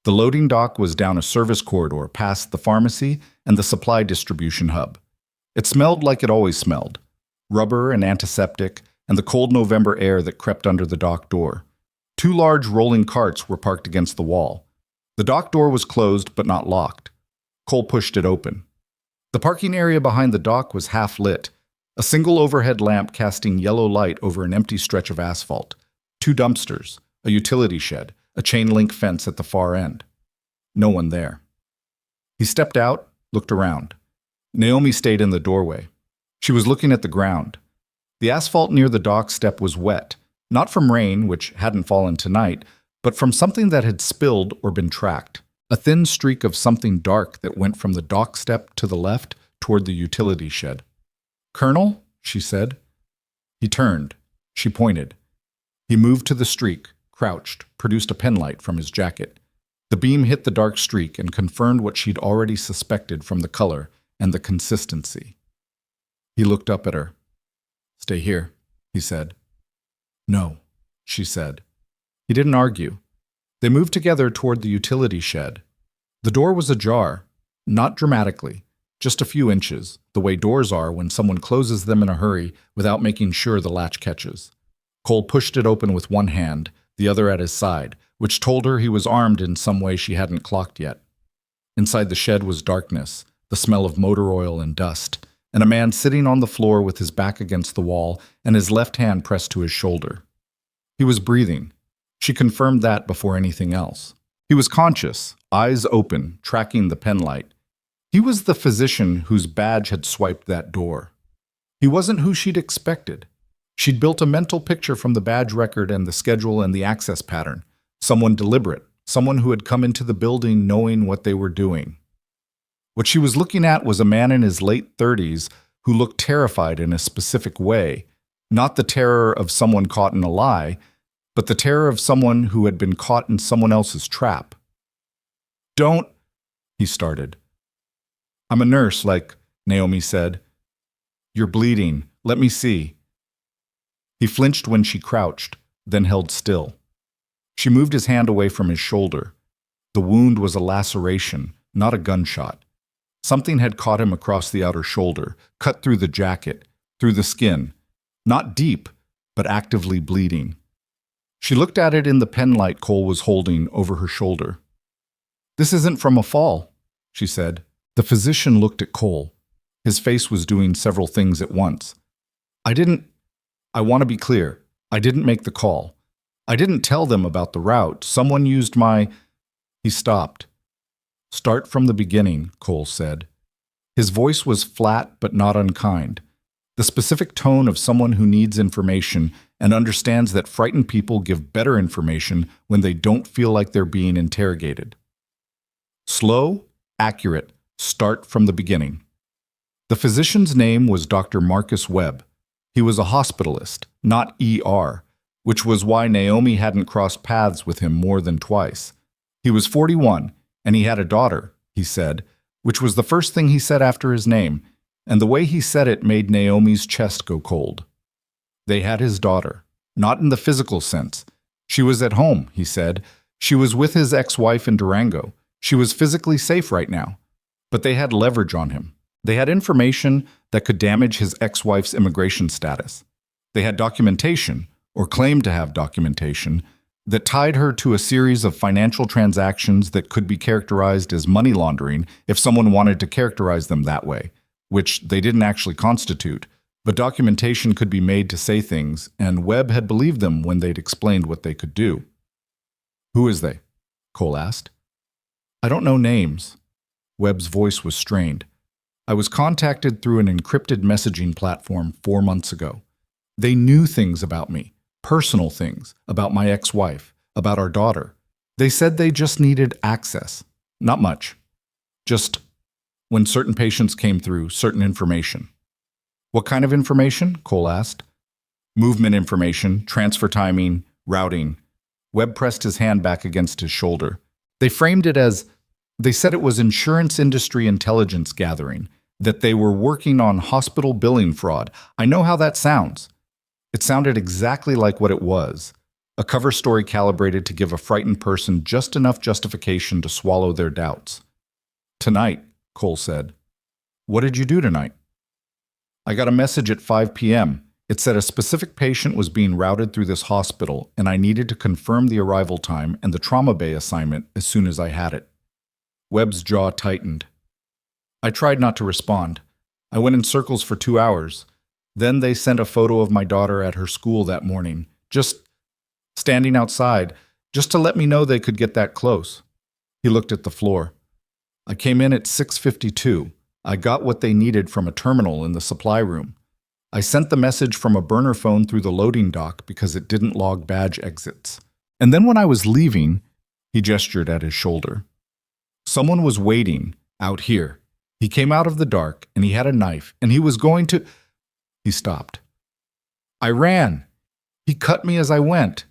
The loading dock was down a service corridor past the pharmacy and the supply distribution hub. It smelled like it always smelled. Rubber and antiseptic, and the cold November air that crept under the dock door. 2 large rolling carts were parked against the wall. The dock door was closed but not locked. Cole pushed it open. The parking area behind the dock was half lit, a single overhead lamp casting yellow light over an empty stretch of asphalt, 2 dumpsters, a utility shed, a chain-link fence at the far end. No one there. He stepped out, looked around. Naomi stayed in the doorway. She was looking at the ground. The asphalt near the dock step was wet, not from rain, which hadn't fallen tonight, but from something that had spilled or been tracked. A thin streak of something dark that went from the dock step to the left toward the utility shed. "Colonel?" she said. He turned. She pointed. He moved to the streak, crouched, produced a penlight from his jacket. The beam hit the dark streak and confirmed what she'd already suspected from the color and the consistency. He looked up at her. "Stay here," he said. "No," she said. He didn't argue. They moved together toward the utility shed. The door was ajar, not dramatically, just a few inches, the way doors are when someone closes them in a hurry without making sure the latch catches. Cole pushed it open with one hand, the other at his side, which told her he was armed in some way she hadn't clocked yet. Inside the shed was darkness, the smell of motor oil and dust, and a man sitting on the floor with his back against the wall and his left hand pressed to his shoulder. He was breathing. She confirmed that before anything else. He was conscious, eyes open, tracking the penlight. He was the physician whose badge had swiped that door. He wasn't who she'd expected. She'd built a mental picture from the badge record and the schedule and the access pattern. Someone deliberate, someone who had come into the building knowing what they were doing. What she was looking at was a man in his late 30s who looked terrified in a specific way, not the terror of someone caught in a lie, but the terror of someone who had been caught in someone else's trap. "Don't," he started. "I'm a nurse, like," Naomi said. "You're bleeding. Let me see." He flinched when she crouched, then held still. She moved his hand away from his shoulder. The wound was a laceration, not a gunshot. Something had caught him across the outer shoulder, cut through the jacket, through the skin. Not deep, but actively bleeding. She looked at it in the penlight Cole was holding over her shoulder. "This isn't from a fall," she said. The physician looked at Cole. His face was doing several things at once. I want to be clear. I didn't make the call. I didn't tell them about the route. Someone used my..." He stopped. "Start from the beginning," Cole said. His voice was flat but not unkind. The specific tone of someone who needs information and understands that frightened people give better information when they don't feel like they're being interrogated. Slow, accurate, start from the beginning. The physician's name was Dr. Marcus Webb. He was a hospitalist, not ER, which was why Naomi hadn't crossed paths with him more than twice. He was 41, and he had a daughter, he said, which was the first thing he said after his name, and the way he said it made Naomi's chest go cold. They had his daughter, not in the physical sense. She was at home, he said. She was with his ex-wife in Durango. She was physically safe right now. But they had leverage on him. They had information that could damage his ex-wife's immigration status. They had documentation, or claimed to have documentation, that tied her to a series of financial transactions that could be characterized as money laundering if someone wanted to characterize them that way, which they didn't actually constitute, but documentation could be made to say things, and Webb had believed them when they'd explained what they could do. "Who is they?" Cole asked. "I don't know names." Webb's voice was strained. "I was contacted through an encrypted messaging platform 4 months ago. They knew things about me, personal things, about my ex-wife, about our daughter. They said they just needed access. Not much. Just when certain patients came through, certain information." "What kind of information?" Cole asked. "Movement information, transfer timing, routing." Webb pressed his hand back against his shoulder. They framed it as, they said it was insurance industry intelligence gathering, that they were working on hospital billing fraud. I know how that sounds. It sounded exactly like what it was. A cover story calibrated to give a frightened person just enough justification to swallow their doubts. "Tonight," Cole said. "What did you do tonight?" "I got a message at 5 p.m. It said a specific patient was being routed through this hospital, and I needed to confirm the arrival time and the trauma bay assignment as soon as I had it." Webb's jaw tightened. "I tried not to respond. I went in circles for 2 hours. Then they sent a photo of my daughter at her school that morning, just standing outside, just to let me know they could get that close." He looked at the floor. "I came in at 6:52. I got what they needed from a terminal in the supply room. I sent the message from a burner phone through the loading dock because it didn't log badge exits. And then when I was leaving," he gestured at his shoulder, "someone was waiting out here. He came out of the dark, and he had a knife, and he was going to—" He stopped. "I ran. He cut me as I went."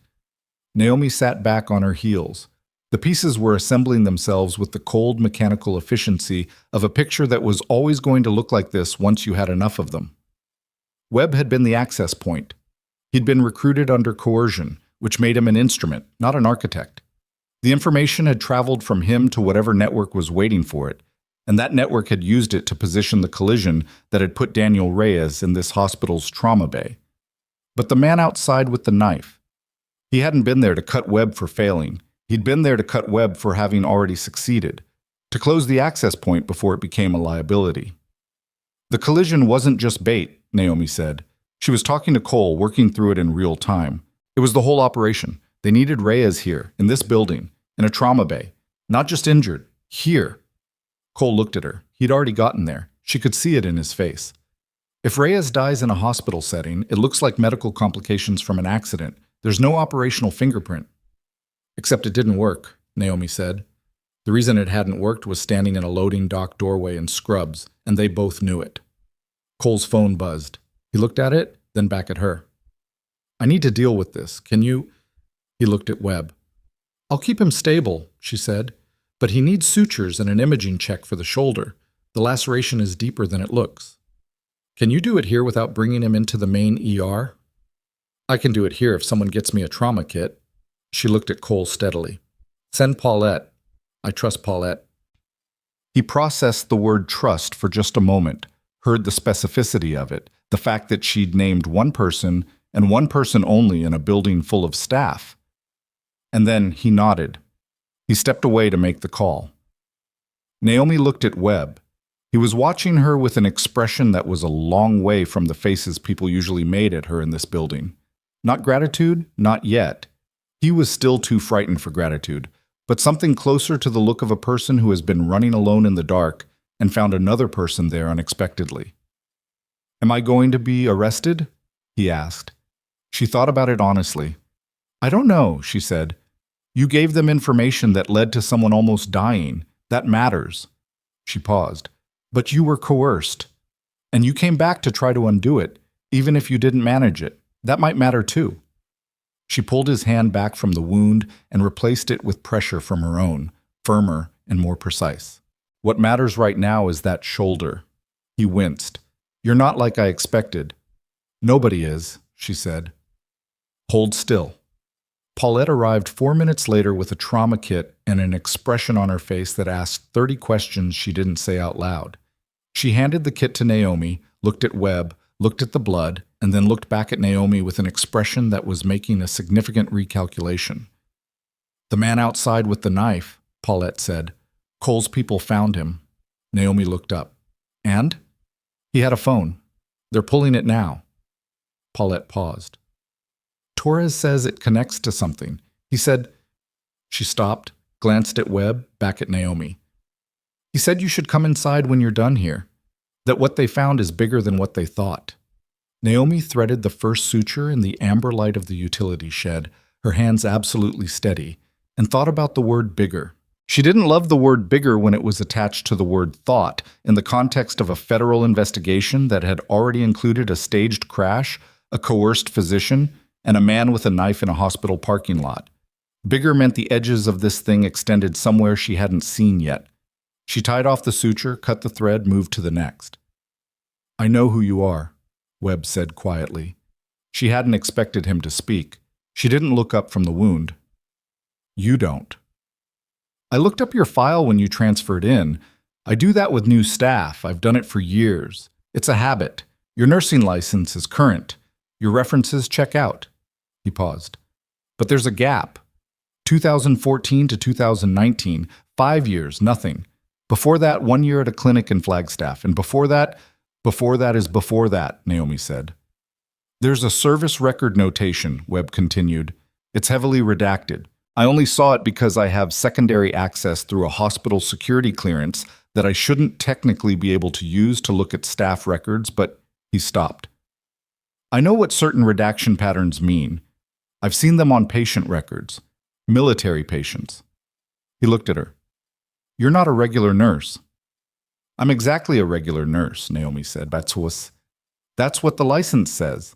Naomi sat back on her heels. The pieces were assembling themselves with the cold mechanical efficiency of a picture that was always going to look like this once you had enough of them. Webb had been the access point. He'd been recruited under coercion, which made him an instrument, not an architect. The information had traveled from him to whatever network was waiting for it, and that network had used it to position the collision that had put Daniel Reyes in this hospital's trauma bay. But the man outside with the knife, he hadn't been there to cut Webb for failing. He'd been there to cut Webb for having already succeeded, to close the access point before it became a liability. "The collision wasn't just bait," Naomi said. She was talking to Cole, working through it in real time. "It was the whole operation. They needed Reyes here, in this building, in a trauma bay. Not just injured. Here." Cole looked at her. He'd already gotten there. She could see it in his face. "If Reyes dies in a hospital setting, it looks like medical complications from an accident. There's no operational fingerprint." "Except it didn't work," Naomi said. "The reason it hadn't worked was standing in a loading dock doorway in scrubs, and they both knew it." Cole's phone buzzed. He looked at it, then back at her. "I need to deal with this. Can you—" He looked at Webb. "I'll keep him stable," she said, "but he needs sutures and an imaging check for the shoulder. The laceration is deeper than it looks. Can you do it here without bringing him into the main ER?" "I can do it here if someone gets me a trauma kit." She looked at Cole steadily. "Send Paulette. I trust Paulette." He processed the word trust for just a moment, heard the specificity of it, the fact that she'd named one person and one person only in a building full of staff. And then he nodded. He stepped away to make the call. Naomi looked at Webb. He was watching her with an expression that was a long way from the faces people usually made at her in this building. Not gratitude, not yet. He was still too frightened for gratitude, but something closer to the look of a person who has been running alone in the dark and found another person there unexpectedly. "Am I going to be arrested?" he asked. She thought about it honestly. "I don't know," she said. "You gave them information that led to someone almost dying. That matters." She paused. "But you were coerced." And you came back to try to undo it, even if you didn't manage it. That might matter too. She pulled his hand back from the wound and replaced it with pressure from her own, firmer and more precise. What matters right now is that shoulder. He winced. You're not like I expected. Nobody is, she said. Hold still. Paulette arrived 4 minutes later with a trauma kit and an expression on her face that asked 30 questions she didn't say out loud. She handed the kit to Naomi, looked at Webb, looked at the blood, and then looked back at Naomi with an expression that was making a significant recalculation. The man outside with the knife, Paulette said. Cole's people found him. Naomi looked up. And? He had a phone. They're pulling it now. Paulette paused. Torres says it connects to something. He said... She stopped, glanced at Webb, back at Naomi. He said you should come inside when you're done here, that what they found is bigger than what they thought. Naomi threaded the first suture in the amber light of the utility shed, her hands absolutely steady, and thought about the word bigger. She didn't love the word bigger when it was attached to the word thought in the context of a federal investigation that had already included a staged crash, a coerced physician, and a man with a knife in a hospital parking lot. Bigger meant the edges of this thing extended somewhere she hadn't seen yet. She tied off the suture, cut the thread, moved to the next. I know who you are, Webb said quietly. She hadn't expected him to speak. She didn't look up from the wound. You don't. I looked up your file when you transferred in. I do that with new staff. I've done it for years. It's a habit. Your nursing license is current. Your references check out. He paused. But there's a gap. 2014 to 2019, 5 years, nothing. Before that, 1 year at a clinic in Flagstaff. And before that is before that, Naomi said. There's a service record notation, Webb continued. It's heavily redacted. I only saw it because I have secondary access through a hospital security clearance that I shouldn't technically be able to use to look at staff records, but he stopped. I know what certain redaction patterns mean. I've seen them on patient records, military patients. He looked at her. You're not a regular nurse. I'm exactly a regular nurse, Naomi said. That's what the license says.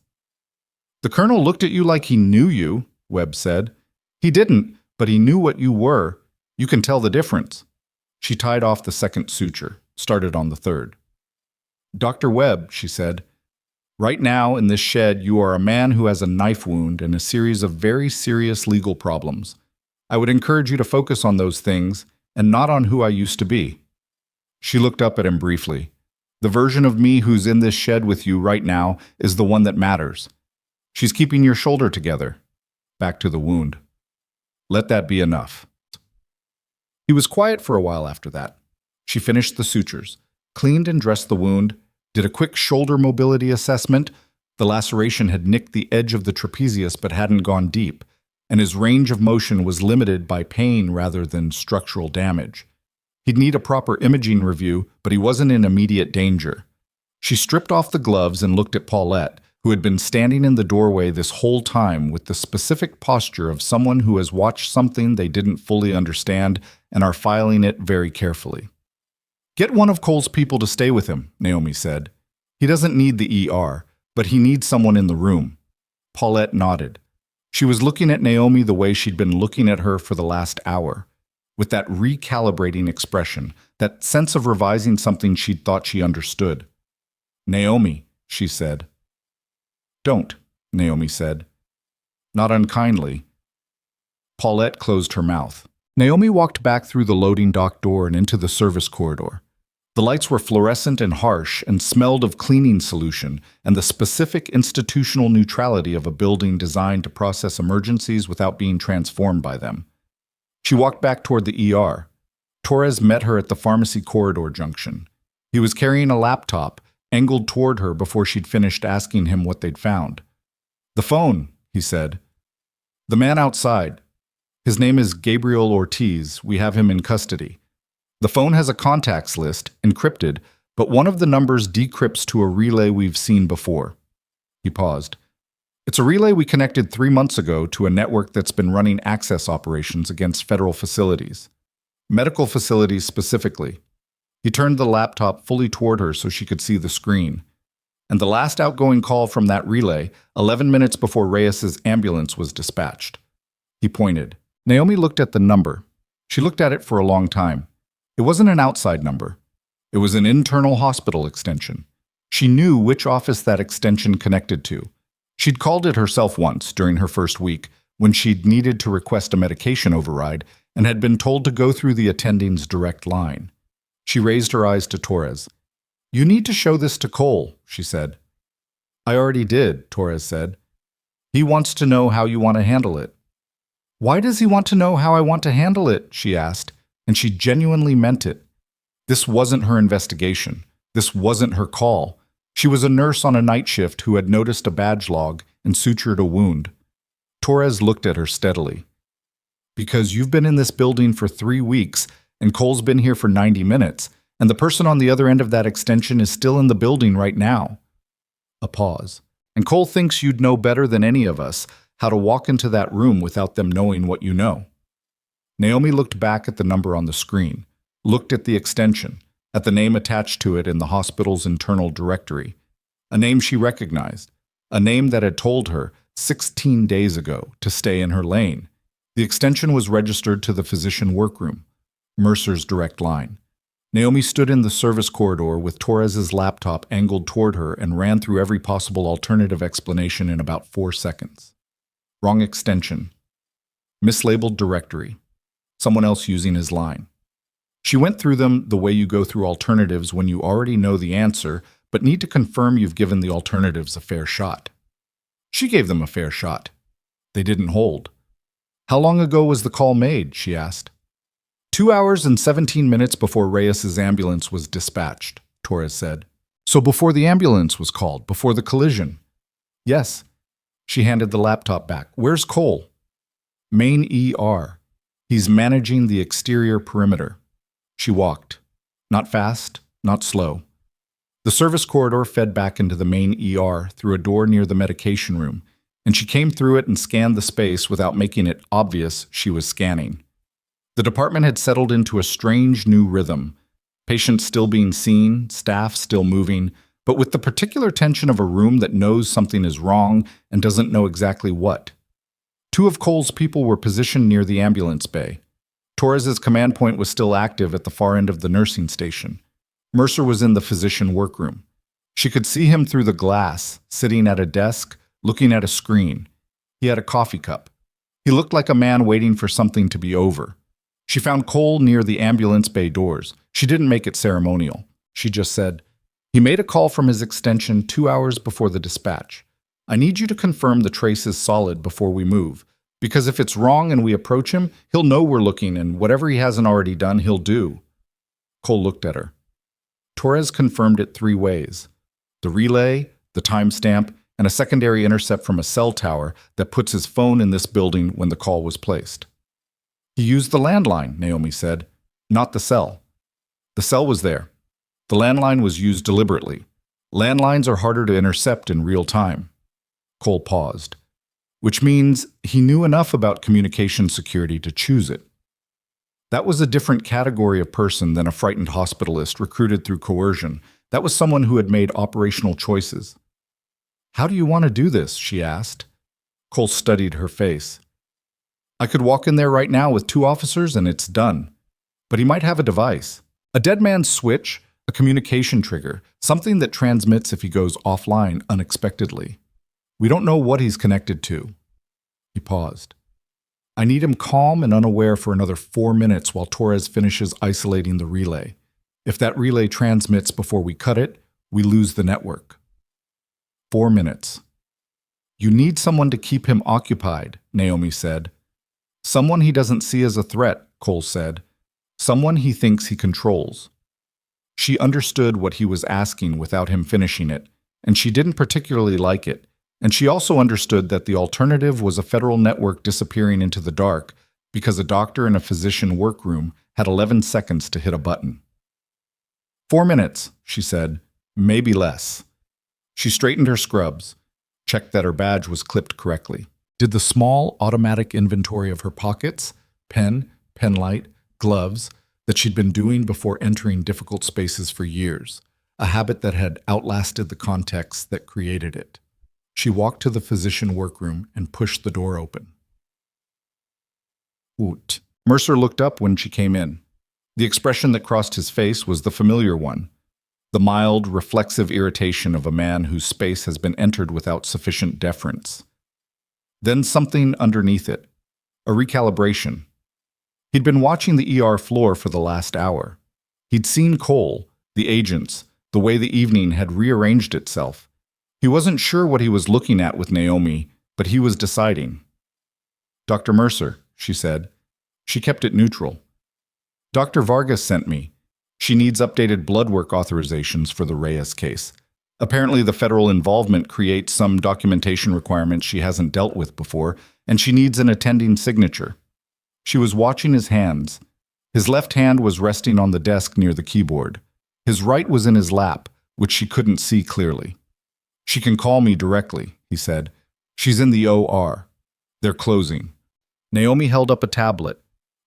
The colonel looked at you like he knew you, Webb said. He didn't, but he knew what you were. You can tell the difference. She tied off the second suture, started on the third. Dr. Webb, she said, right now in this shed you are a man who has a knife wound and a series of very serious legal problems. I would encourage you to focus on those things and not on who I used to be. She looked up at him briefly. The version of me who's in this shed with you right now is the one that matters. She's keeping your shoulder together. Back to the wound. Let that be enough. He was quiet for a while after that. She finished the sutures, cleaned and dressed the wound, did a quick shoulder mobility assessment. The laceration had nicked the edge of the trapezius but hadn't gone deep, and his range of motion was limited by pain rather than structural damage. He'd need a proper imaging review, but he wasn't in immediate danger. She stripped off the gloves and looked at Paulette, who had been standing in the doorway this whole time with the specific posture of someone who has watched something they didn't fully understand and are filing it very carefully. Get one of Cole's people to stay with him, Naomi said. He doesn't need the ER, but he needs someone in the room. Paulette nodded. She was looking at Naomi the way she'd been looking at her for the last hour, with that recalibrating expression, that sense of revising something she'd thought she understood. Naomi, she said. Don't, Naomi said. Not unkindly. Paulette closed her mouth. Naomi walked back through the loading dock door and into the service corridor. The lights were fluorescent and harsh and smelled of cleaning solution and the specific institutional neutrality of a building designed to process emergencies without being transformed by them. She walked back toward the ER. Torres met her at the pharmacy corridor junction. He was carrying a laptop, angled toward her before she'd finished asking him what they'd found. The phone, he said. The man outside. His name is Gabriel Ortiz. We have him in custody. The phone has a contacts list, encrypted, but one of the numbers decrypts to a relay we've seen before. He paused. It's a relay we connected 3 months ago to a network that's been running access operations against federal facilities. Medical facilities specifically. He turned the laptop fully toward her so she could see the screen. And the last outgoing call from that relay, 11 minutes before Reyes's ambulance was dispatched. He pointed. Naomi looked at the number. She looked at it for a long time. It wasn't an outside number. It was an internal hospital extension. She knew which office that extension connected to. She'd called it herself once during her first week when she'd needed to request a medication override and had been told to go through the attending's direct line. She raised her eyes to Torres. "You need to show this to Cole," she said. "I already did," Torres said. "He wants to know how you want to handle it." "Why does he want to know how I want to handle it?" she asked, and she genuinely meant it. This wasn't her investigation. This wasn't her call. She was a nurse on a night shift who had noticed a badge log and sutured a wound. Torres looked at her steadily. "Because you've been in this building for 3 weeks, and Cole's been here for 90 minutes, and the person on the other end of that extension is still in the building right now." A pause. "And Cole thinks you'd know better than any of us how to walk into that room without them knowing what you know." Naomi looked back at the number on the screen, looked at the extension, at the name attached to it in the hospital's internal directory, a name she recognized, a name that had told her 16 days ago to stay in her lane. The extension was registered to the physician workroom, Mercer's direct line. Naomi stood in the service corridor with Torres's laptop angled toward her and ran through every possible alternative explanation in about 4 seconds. Wrong extension. Mislabeled directory. Someone else using his line. She went through them the way you go through alternatives when you already know the answer, but need to confirm you've given the alternatives a fair shot. She gave them a fair shot. They didn't hold. "How long ago was the call made?" she asked. 2 hours and 17 minutes before Reyes's ambulance was dispatched, Torres said. "So before the ambulance was called, before the collision?" "Yes." She handed the laptop back. "Where's Cole?" "Main ER. He's managing the exterior perimeter." She walked. Not fast, not slow. The service corridor fed back into the main ER through a door near the medication room, and she came through it and scanned the space without making it obvious she was scanning. The department had settled into a strange new rhythm, patients still being seen, staff still moving, but with the particular tension of a room that knows something is wrong and doesn't know exactly what. 2 of Cole's people were positioned near the ambulance bay. Torres's command point was still active at the far end of the nursing station. Mercer was in the physician workroom. She could see him through the glass, sitting at a desk, looking at a screen. He had a coffee cup. He looked like a man waiting for something to be over. She found Cole near the ambulance bay doors. She didn't make it ceremonial. She just said, "He made a call from his extension 2 hours before the dispatch. I need you to confirm the trace is solid before we move. Because if it's wrong and we approach him, he'll know we're looking, and whatever he hasn't already done, he'll do." Cole looked at her. Torres confirmed it 3 ways. The relay, the timestamp, and a secondary intercept from a cell tower that puts his phone in this building when the call was placed. "He used the landline," Naomi said, "not the cell." "The cell was there. The landline was used deliberately. Landlines are harder to intercept in real time." Cole paused. "Which means he knew enough about communication security to choose it." That was a different category of person than a frightened hospitalist recruited through coercion. That was someone who had made operational choices. "How do you want to do this?" she asked. Cole studied her face. "I could walk in there right now with 2 officers and it's done. But he might have a device. A dead man's switch, a communication trigger, something that transmits if he goes offline unexpectedly. We don't know what he's connected to." He paused. "I need him calm and unaware for another 4 minutes while Torres finishes isolating the relay. If that relay transmits before we cut it, we lose the network." 4 minutes. "You need someone to keep him occupied," Naomi said. "Someone he doesn't see as a threat," Cole said. "Someone he thinks he controls." She understood what he was asking without him finishing it, and she didn't particularly like it. And she also understood that the alternative was a federal network disappearing into the dark because a doctor in a physician workroom had 11 seconds to hit a button. 4 minutes, she said, maybe less. She straightened her scrubs, checked that her badge was clipped correctly, did the small automatic inventory of her pockets, pen light, gloves, that she'd been doing before entering difficult spaces for years, a habit that had outlasted the context that created it. She walked to the physician workroom and pushed the door open. Oot. Mercer looked up when she came in. The expression that crossed his face was the familiar one, the mild, reflexive irritation of a man whose space has been entered without sufficient deference. Then something underneath it, a recalibration. He'd been watching the ER floor for the last hour. He'd seen Cole, the agents, the way the evening had rearranged itself. He wasn't sure what he was looking at with Naomi, but he was deciding. "Dr. Mercer," she said. She kept it neutral. "Dr. Vargas sent me. She needs updated blood work authorizations for the Reyes case. Apparently the federal involvement creates some documentation requirements she hasn't dealt with before, and she needs an attending signature." She was watching his hands. His left hand was resting on the desk near the keyboard. His right was in his lap, which she couldn't see clearly. "She can call me directly," he said. "She's in the OR. They're closing." Naomi held up a tablet.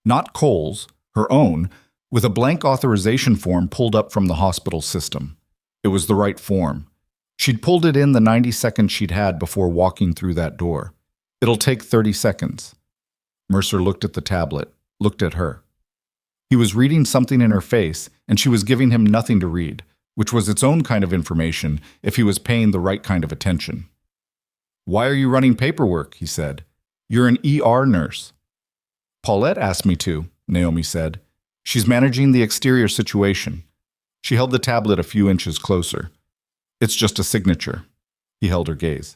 Not Cole's, her own, with a blank authorization form pulled up from the hospital system. It was the right form. She'd pulled it in the 90 seconds she'd had before walking through that door. "It'll take 30 seconds. Mercer looked at the tablet, looked at her. He was reading something in her face, and she was giving him nothing to read, which was its own kind of information if he was paying the right kind of attention. "Why are you running paperwork?" he said. "You're an ER nurse." "Paulette asked me to," Naomi said. "She's managing the exterior situation." She held the tablet a few inches closer. "It's just a signature." He held her gaze.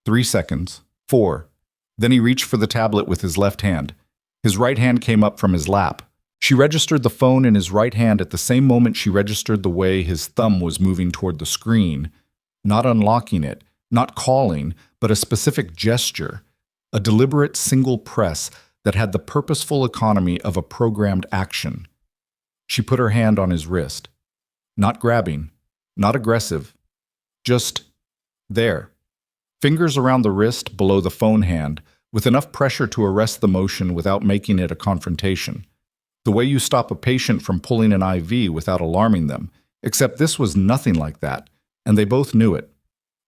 3 seconds. 4. Then he reached for the tablet with his left hand. His right hand came up from his lap. She registered the phone in his right hand at the same moment she registered the way his thumb was moving toward the screen, not unlocking it, not calling, but a specific gesture, a deliberate single press that had the purposeful economy of a programmed action. She put her hand on his wrist. Not grabbing, not aggressive, just there. Fingers around the wrist below the phone hand, with enough pressure to arrest the motion without making it a confrontation. The way you stop a patient from pulling an IV without alarming them, except this was nothing like that, and they both knew it.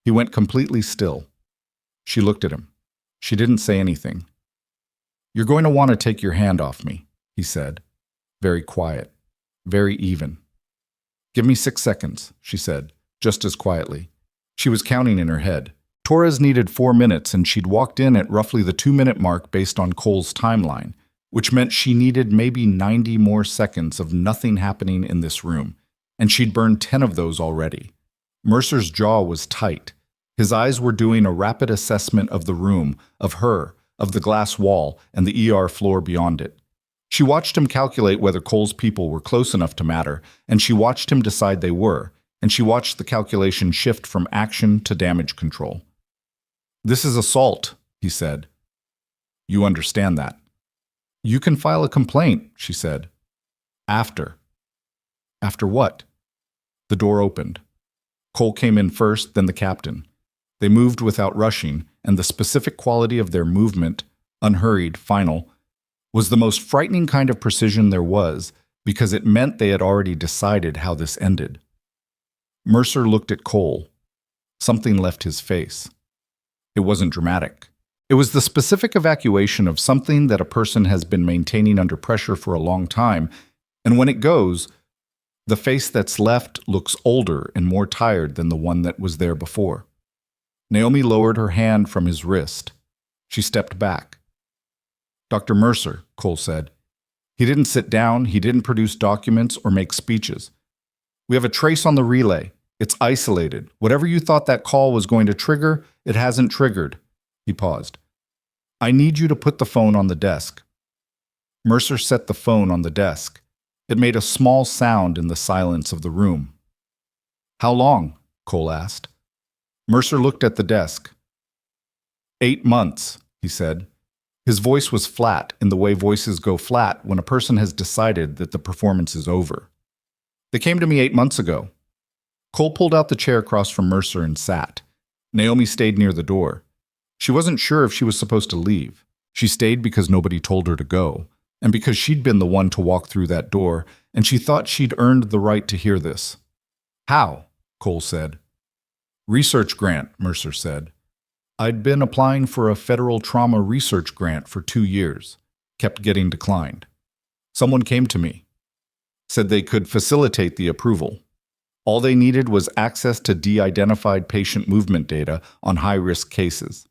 He went completely still. She looked at him. She didn't say anything. "You're going to want to take your hand off me," he said. Very quiet, very even. "Give me 6 seconds," she said, just as quietly. She was counting in her head. Torres needed 4 minutes, and she'd walked in at roughly the 2-minute mark based on Cole's timeline, which meant she needed maybe 90 more seconds of nothing happening in this room, and she'd burned 10 of those already. Mercer's jaw was tight. His eyes were doing a rapid assessment of the room, of her, of the glass wall, and the ER floor beyond it. She watched him calculate whether Cole's people were close enough to matter, and she watched him decide they were, and she watched the calculation shift from action to damage control. "This is assault," he said. "You understand that." "You can file a complaint," she said. "After." "After what?" The door opened. Cole came in first, then the captain. They moved without rushing, and the specific quality of their movement, unhurried, final, was the most frightening kind of precision there was, because it meant they had already decided how this ended. Mercer looked at Cole. Something left his face. It wasn't dramatic. It was the specific evacuation of something that a person has been maintaining under pressure for a long time, and when it goes, the face that's left looks older and more tired than the one that was there before. Naomi lowered her hand from his wrist. She stepped back. "Dr. Mercer," Cole said. He didn't sit down, he didn't produce documents or make speeches. "We have a trace on the relay. It's isolated. Whatever you thought that call was going to trigger, it hasn't triggered." He paused. "I need you to put the phone on the desk." Mercer set the phone on the desk. It made a small sound in the silence of the room. "How long?" Cole asked. Mercer looked at the desk. 8 months, he said. His voice was flat in the way voices go flat when a person has decided that the performance is over. "They came to me 8 months ago." Cole pulled out the chair across from Mercer and sat. Naomi stayed near the door. She wasn't sure if she was supposed to leave. She stayed because nobody told her to go. and because she'd been the one to walk through that door, and she thought she'd earned the right to hear this. How? Cole said. Research grant, Mercer said. I'd been applying for a federal trauma research grant for 2 years, kept getting declined. Someone came to me, said they could facilitate the approval. All they needed was access to de-identified patient movement data on high-risk cases.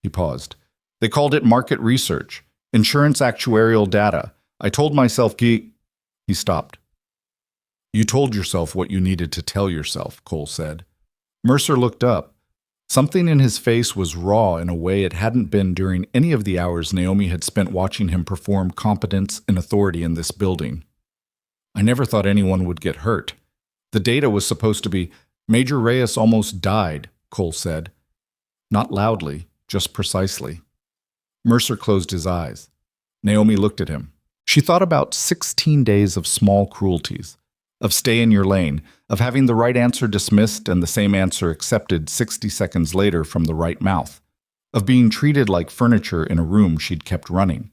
He paused. They called it market research, insurance actuarial data. I told myself, He stopped. You told yourself what you needed to tell yourself, Cole said. Mercer looked up. Something in his face was raw in a way it hadn't been during any of the hours Naomi had spent watching him perform competence and authority in this building. I never thought anyone would get hurt. The data was supposed to be, Major Reyes almost died, Cole said. Not loudly, just precisely. Mercer closed his eyes. Naomi looked at him. She thought about 16 days of small cruelties, of stay in your lane, of having the right answer dismissed and the same answer accepted 60 seconds later from the right mouth, of being treated like furniture in a room she'd kept running.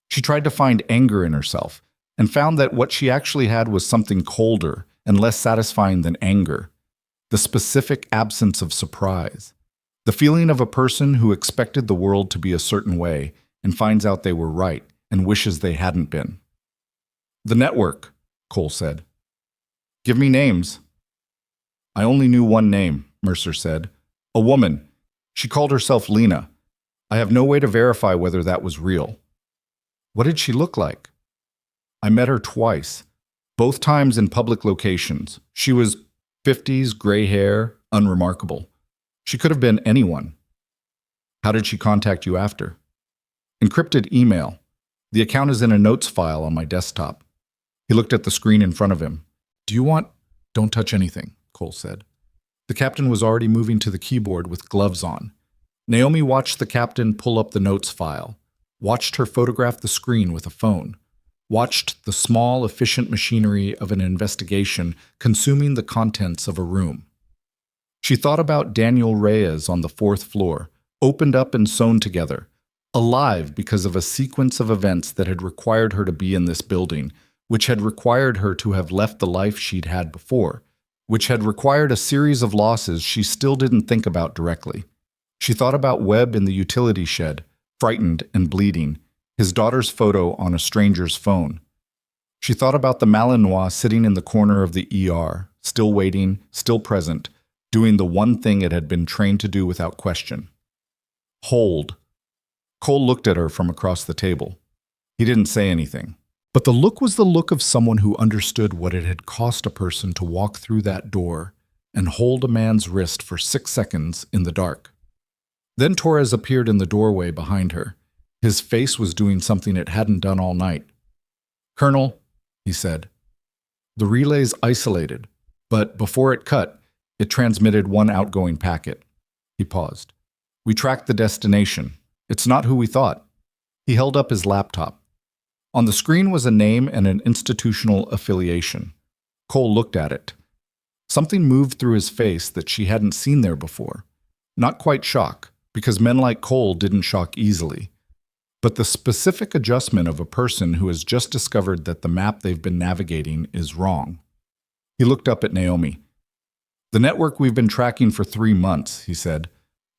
She tried to find anger in herself, and found that what she actually had was something colder and less satisfying than anger, the specific absence of surprise, the feeling of a person who expected the world to be a certain way and finds out they were right and wishes they hadn't been. The network, Cole said. Give me names. I only knew one name, Mercer said. A woman. She called herself Lena. I have no way to verify whether that was real. What did she look like? I met her twice, both times in public locations. She was 50s, gray hair, unremarkable. She could have been anyone. How did she contact you after? Encrypted email. The account is in a notes file on my desktop. He looked at the screen in front of him. Do you want? Don't touch anything, Cole said. The captain was already moving to the keyboard with gloves on. Naomi watched the captain pull up the notes file, watched her photograph the screen with a phone, watched the small, efficient machinery of an investigation consuming the contents of a room. She thought about Daniel Reyes on the 4th floor, opened up and sewn together, alive because of a sequence of events that had required her to be in this building, which had required her to have left the life she'd had before, which had required a series of losses she still didn't think about directly. She thought about Webb in the utility shed, frightened and bleeding, his daughter's photo on a stranger's phone. She thought about the Malinois sitting in the corner of the ER, still waiting, still present, doing the one thing it had been trained to do without question. Hold. Cole looked at her from across the table. He didn't say anything. But the look was the look of someone who understood what it had cost a person to walk through that door and hold a man's wrist for 6 seconds in the dark. Then Torres appeared in the doorway behind her. His face was doing something it hadn't done all night. Colonel, he said. The relay's isolated, but before it cut, it transmitted one outgoing packet. He paused. We tracked the destination. It's not who we thought. He held up his laptop. On the screen was a name and an institutional affiliation. Cole looked at it. Something moved through his face that she hadn't seen there before. Not quite shock, because men like Cole didn't shock easily, but the specific adjustment of a person who has just discovered that the map they've been navigating is wrong. He looked up at Naomi. The network we've been tracking for 3 months, he said.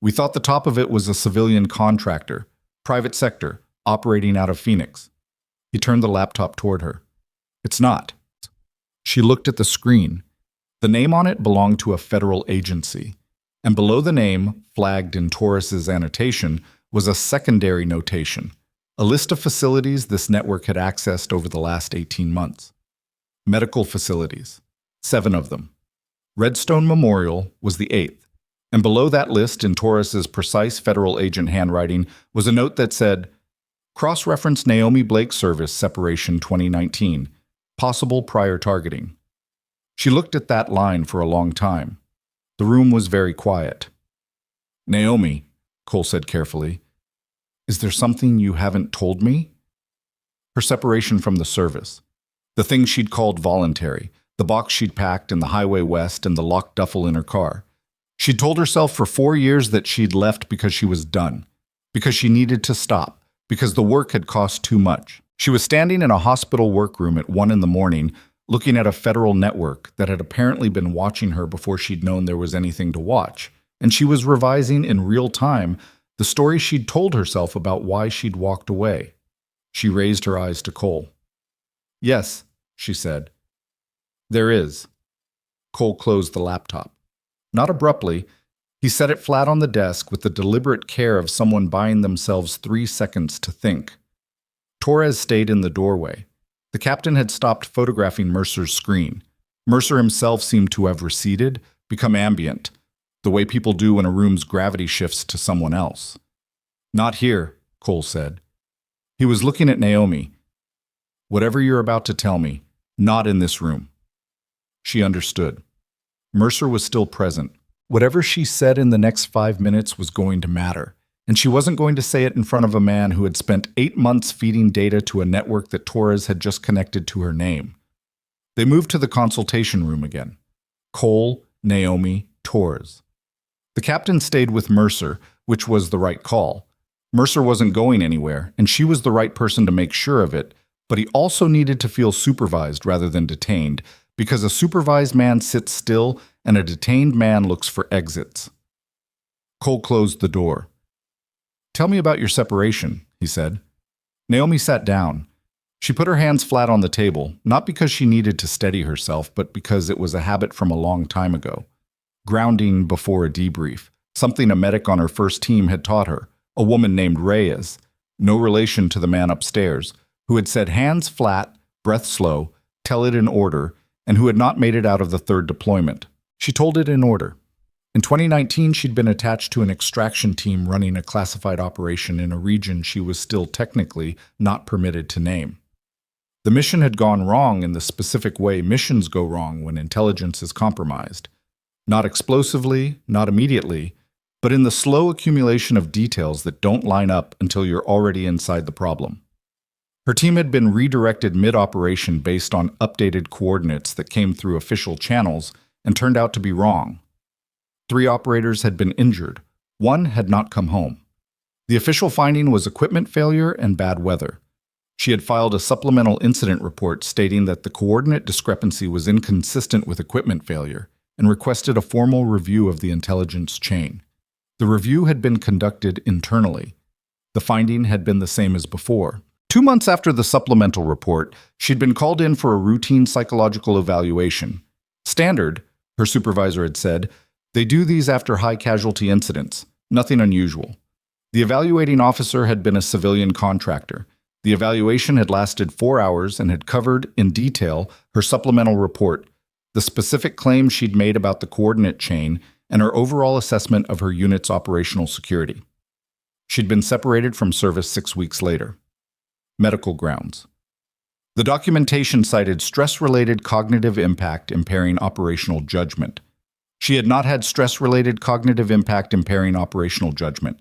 We thought the top of it was a civilian contractor, private sector, operating out of Phoenix. He turned the laptop toward her. It's not. She looked at the screen. The name on it belonged to a federal agency, and below the name, flagged in Torres's annotation, was a secondary notation, a list of facilities this network had accessed over the last 18 months. Medical facilities, 7 of them. Redstone Memorial was the 8th, and below that list in Torres's precise federal agent handwriting was a note that said, Cross-reference Naomi Blake Service Separation 2019, possible prior targeting. She looked at that line for a long time. The room was very quiet. Naomi, Cole said carefully, is there something you haven't told me? Her separation from the service, the thing she'd called voluntary, the box she'd packed in the Highway West and the locked duffel in her car. She'd told herself for 4 years that she'd left because she was done, because she needed to stop, because the work had cost too much. She was standing in a hospital workroom at 1 in the morning, looking at a federal network that had apparently been watching her before she'd known there was anything to watch, and she was revising in real time the story she'd told herself about why she'd walked away. She raised her eyes to Cole. "Yes," she said. "There is." Cole closed the laptop. Not abruptly, he set it flat on the desk with the deliberate care of someone buying themselves 3 seconds to think. Torres stayed in the doorway. The captain had stopped photographing Mercer's screen. Mercer himself seemed to have receded, become ambient, the way people do when a room's gravity shifts to someone else. "Not here," Cole said. He was looking at Naomi. "Whatever you're about to tell me, not in this room." She understood. Mercer was still present. Whatever she said in the next 5 minutes was going to matter, and she wasn't going to say it in front of a man who had spent 8 months feeding data to a network that Torres had just connected to her name. They moved to the consultation room again. Cole, Naomi, Torres. The captain stayed with Mercer, which was the right call. Mercer wasn't going anywhere, and she was the right person to make sure of it, but he also needed to feel supervised rather than detained, because a supervised man sits still and a detained man looks for exits. Cole closed the door. "Tell me about your separation," he said. Naomi sat down. She put her hands flat on the table, not because she needed to steady herself, but because it was a habit from a long time ago. Grounding before a debrief, something a medic on her first team had taught her, a woman named Reyes, no relation to the man upstairs, who had said hands flat, breath slow, tell it in order, and who had not made it out of the 3rd deployment. She told it in order. In 2019, she'd been attached to an extraction team running a classified operation in a region she was still technically not permitted to name. The mission had gone wrong in the specific way missions go wrong when intelligence is compromised. Not explosively, not immediately, but in the slow accumulation of details that don't line up until you're already inside the problem. Her team had been redirected mid-operation based on updated coordinates that came through official channels and turned out to be wrong. 3 operators had been injured. 1 had not come home. The official finding was equipment failure and bad weather. She had filed a supplemental incident report stating that the coordinate discrepancy was inconsistent with equipment failure and requested a formal review of the intelligence chain. The review had been conducted internally. The finding had been the same as before. 2 months after the supplemental report, she'd been called in for a routine psychological evaluation. Standard, her supervisor had said, they do these after high-casualty incidents. Nothing unusual. The evaluating officer had been a civilian contractor. The evaluation had lasted 4 hours and had covered, in detail, her supplemental report, the specific claims she'd made about the coordinate chain, and her overall assessment of her unit's operational security. She'd been separated from service 6 weeks later. Medical grounds. The documentation cited stress-related cognitive impact impairing operational judgment. She had not had stress-related cognitive impact impairing operational judgment.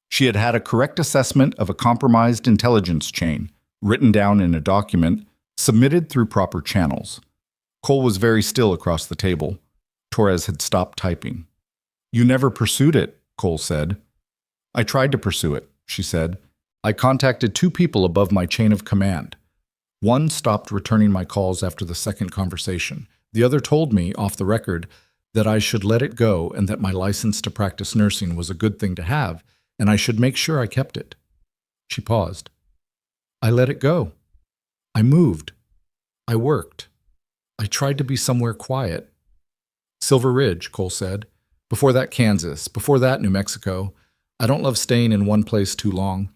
She had had a correct assessment of a compromised intelligence chain, written down in a document, submitted through proper channels. Cole was very still across the table. Torres had stopped typing. "You never pursued it," Cole said. "I tried to pursue it," she said. "I contacted 2 people above my chain of command. 1 stopped returning my calls after the 2nd conversation. The other told me, off the record, that I should let it go and that my license to practice nursing was a good thing to have, and I should make sure I kept it." She paused. "I let it go. I moved. I worked. I tried to be somewhere quiet." "Silver Ridge," Cole said. "Before that, Kansas. Before that, New Mexico. I don't love staying in one place too long."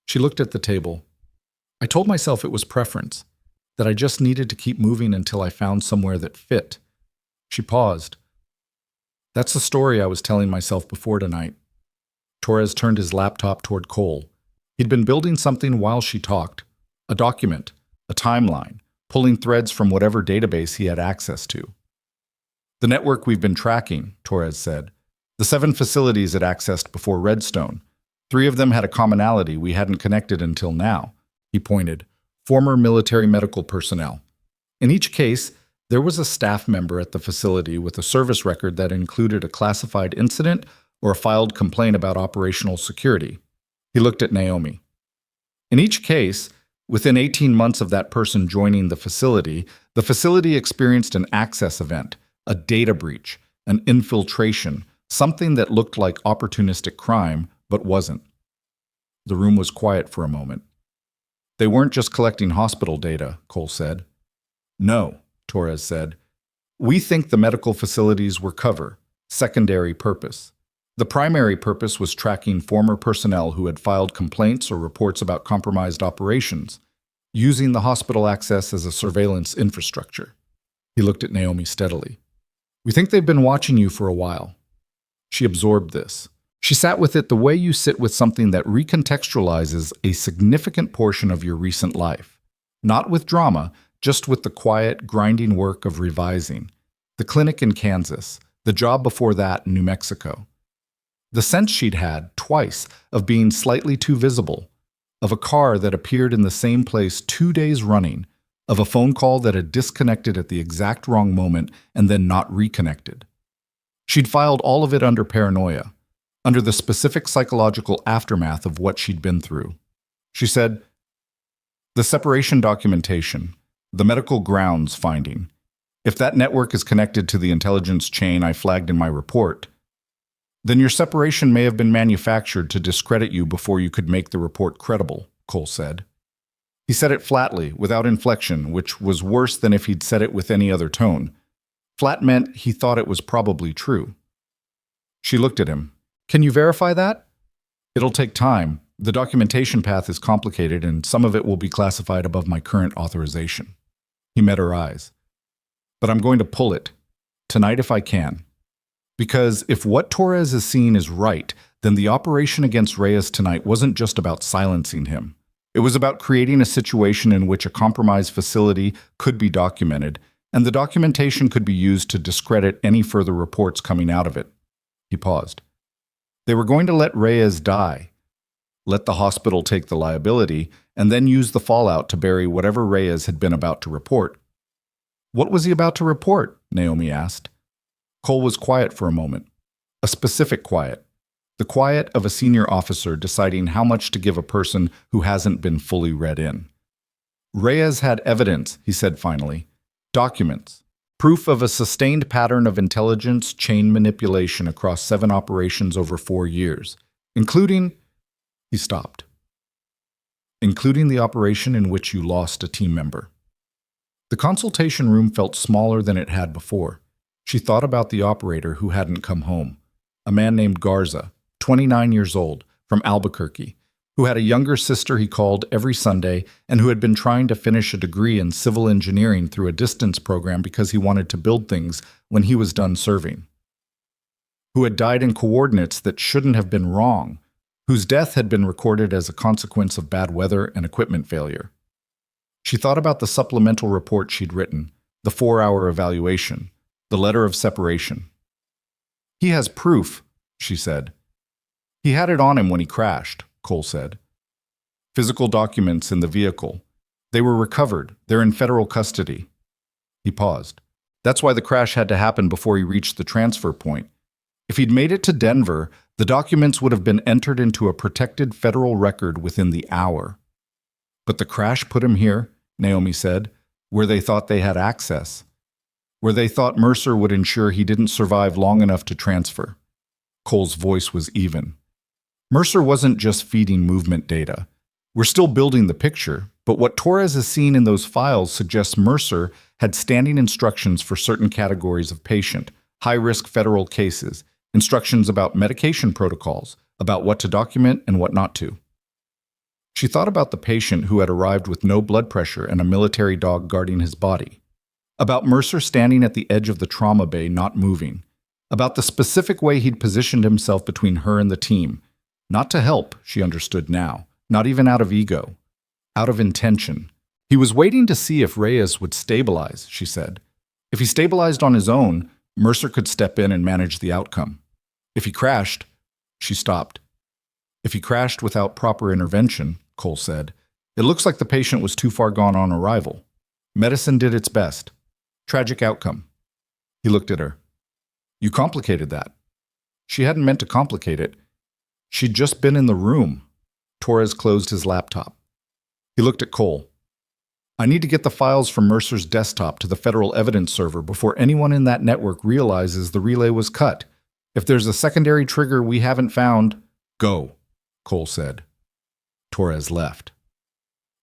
She looked at the table. "I told myself it was preference, that I just needed to keep moving until I found somewhere that fit." She paused. "That's the story I was telling myself before tonight." Torres turned his laptop toward Cole. He'd been building something while she talked. A document, a timeline, pulling threads from whatever database he had access to. "The network we've been tracking," Torres said. "The 7 facilities it accessed before Redstone. 3 of them had a commonality we hadn't connected until now." He pointed. "Former military medical personnel. In each case, there was a staff member at the facility with a service record that included a classified incident or a filed complaint about operational security." He looked at Naomi. "In each case, Within 18 months of that person joining the facility experienced an access event, a data breach, an infiltration, something that looked like opportunistic crime, but wasn't. The room was quiet for a moment. They weren't just collecting hospital data, Cole said. No, Torres said. We think the medical facilities were cover, secondary purpose. The primary purpose was tracking former personnel who had filed complaints or reports about compromised operations, using the hospital access as a surveillance infrastructure. He looked at Naomi steadily. We think they've been watching you for a while. She absorbed this. She sat with it the way you sit with something that recontextualizes a significant portion of your recent life. Not with drama, just with the quiet, grinding work of revising. The clinic in Kansas, the job before that in New Mexico. The sense she'd had, twice, of being slightly too visible, of a car that appeared in the same place 2 days running, of a phone call that had disconnected at the exact wrong moment and then not reconnected. She'd filed all of it under paranoia, under the specific psychological aftermath of what she'd been through. She said, the separation documentation, the medical grounds finding, if that network is connected to the intelligence chain I flagged in my report, then your separation may have been manufactured to discredit you before you could make the report credible, Cole said. He said it flatly, without inflection, which was worse than if he'd said it with any other tone. Flat meant he thought it was probably true. She looked at him. Can you verify that? It'll take time. The documentation path is complicated, and some of it will be classified above my current authorization. He met her eyes. But I'm going to pull it. Tonight if I can. Because if what Torres is seeing is right, then the operation against Reyes tonight wasn't just about silencing him. It was about creating a situation in which a compromised facility could be documented, and the documentation could be used to discredit any further reports coming out of it. He paused. They were going to let Reyes die, let the hospital take the liability, and then use the fallout to bury whatever Reyes had been about to report. What was he about to report? Naomi asked. Cole was quiet for a moment. A specific quiet. The quiet of a senior officer deciding how much to give a person who hasn't been fully read in. Reyes had evidence, he said finally. Documents. Proof of a sustained pattern of intelligence chain manipulation across 7 operations over 4 years, including... He stopped. Including the operation in which you lost a team member. The consultation room felt smaller than it had before. She thought about the operator who hadn't come home, a man named Garza, 29 years old, from Albuquerque, who had a younger sister he called every Sunday and who had been trying to finish a degree in civil engineering through a distance program because he wanted to build things when he was done serving, who had died in coordinates that shouldn't have been wrong, whose death had been recorded as a consequence of bad weather and equipment failure. She thought about the supplemental report she'd written, the 4-hour evaluation, the letter of separation. He has proof, she said. He had it on him when he crashed, Cole said. Physical documents in the vehicle. They were recovered. They're in federal custody. He paused. That's why the crash had to happen before he reached the transfer point. If he'd made it to Denver, the documents would have been entered into a protected federal record within the hour. But the crash put him here, Naomi said, where they thought they had access, where they thought Mercer would ensure he didn't survive long enough to transfer. Cole's voice was even. Mercer wasn't just feeding movement data. We're still building the picture, but what Torres has seen in those files suggests Mercer had standing instructions for certain categories of patient, high-risk federal cases, instructions about medication protocols, about what to document and what not to. She thought about the patient who had arrived with no blood pressure and a military dog guarding his body, about Mercer standing at the edge of the trauma bay not moving, about the specific way he'd positioned himself between her and the team, not to help, she understood now, not even out of ego, out of intention. He was waiting to see if Reyes would stabilize, she said. If he stabilized on his own, Mercer could step in and manage the outcome. If he crashed, she stopped. If he crashed without proper intervention, Cole said, it looks like the patient was too far gone on arrival. Medicine did its best. Tragic outcome. He looked at her. You complicated that. She hadn't meant to complicate it. She'd just been in the room. Torres closed his laptop. He looked at Cole. I need to get the files from Mercer's desktop to the federal evidence server before anyone in that network realizes the relay was cut. If there's a secondary trigger we haven't found, go, Cole said. Torres left.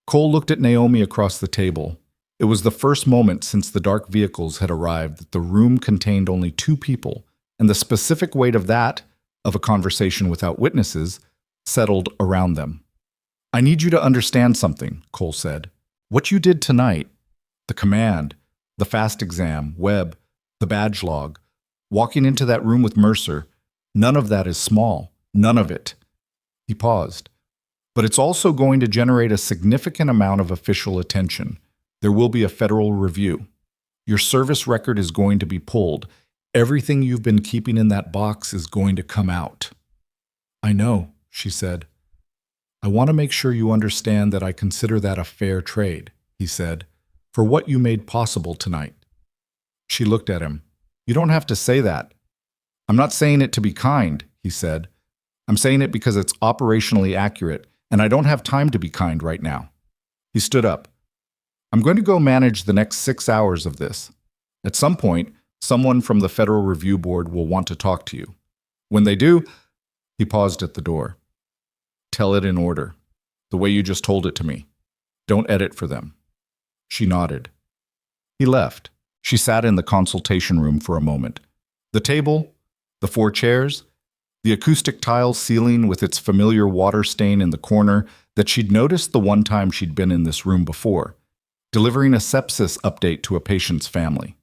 Cole looked at Naomi across the table. It was the first moment since the dark vehicles had arrived that the room contained only two people, and the specific weight of that, of a conversation without witnesses, settled around them. I need you to understand something, Cole said. What you did tonight, the command, the fast exam, Webb, the badge log, walking into that room with Mercer, none of that is small. None of it. He paused. But it's also going to generate a significant amount of official attention. There will be a federal review. Your service record is going to be pulled. Everything you've been keeping in that box is going to come out. I know, she said. I want to make sure you understand that I consider that a fair trade, he said, for what you made possible tonight. She looked at him. You don't have to say that. I'm not saying it to be kind, he said. I'm saying it because it's operationally accurate, and I don't have time to be kind right now. He stood up. I'm going to go manage the next 6 hours of this. At some point, someone from the Federal Review Board will want to talk to you. When they do, he paused at the door. Tell it in order, the way you just told it to me. Don't edit for them. She nodded. He left. She sat in the consultation room for a moment. The table, the 4 chairs, the acoustic tile ceiling with its familiar water stain in the corner that she'd noticed the one time she'd been in this room before, delivering a sepsis update to a patient's family.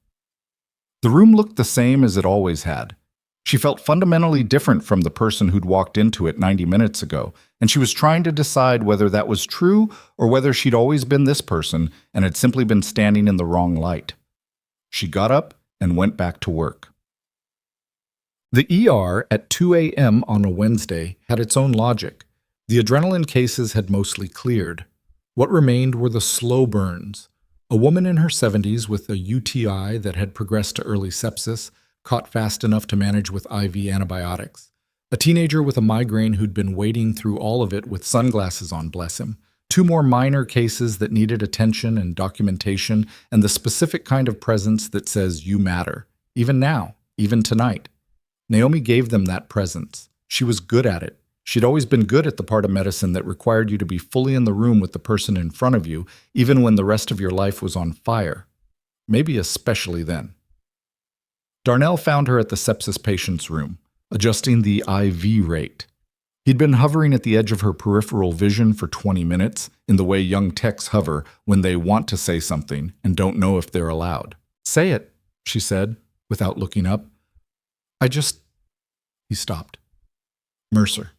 The room looked the same as it always had. She felt fundamentally different from the person who'd walked into it 90 minutes ago, and she was trying to decide whether that was true or whether she'd always been this person and had simply been standing in the wrong light. She got up and went back to work. The ER at 2 a.m. on a Wednesday had its own logic. The adrenaline cases had mostly cleared. What remained were the slow burns. A woman in her 70s with a UTI that had progressed to early sepsis, caught fast enough to manage with IV antibiotics. A teenager with a migraine who'd been wading through all of it with sunglasses on, bless him. 2 more minor cases that needed attention and documentation and the specific kind of presence that says you matter. Even now, even tonight. Naomi gave them that presence. She was good at it. She'd always been good at the part of medicine that required you to be fully in the room with the person in front of you, even when the rest of your life was on fire. Maybe especially then. Darnell found her at the sepsis patient's room, adjusting the IV rate. He'd been hovering at the edge of her peripheral vision for 20 minutes, in the way young techs hover when they want to say something and don't know if they're allowed. Say it, she said, without looking up. He stopped. Mercer.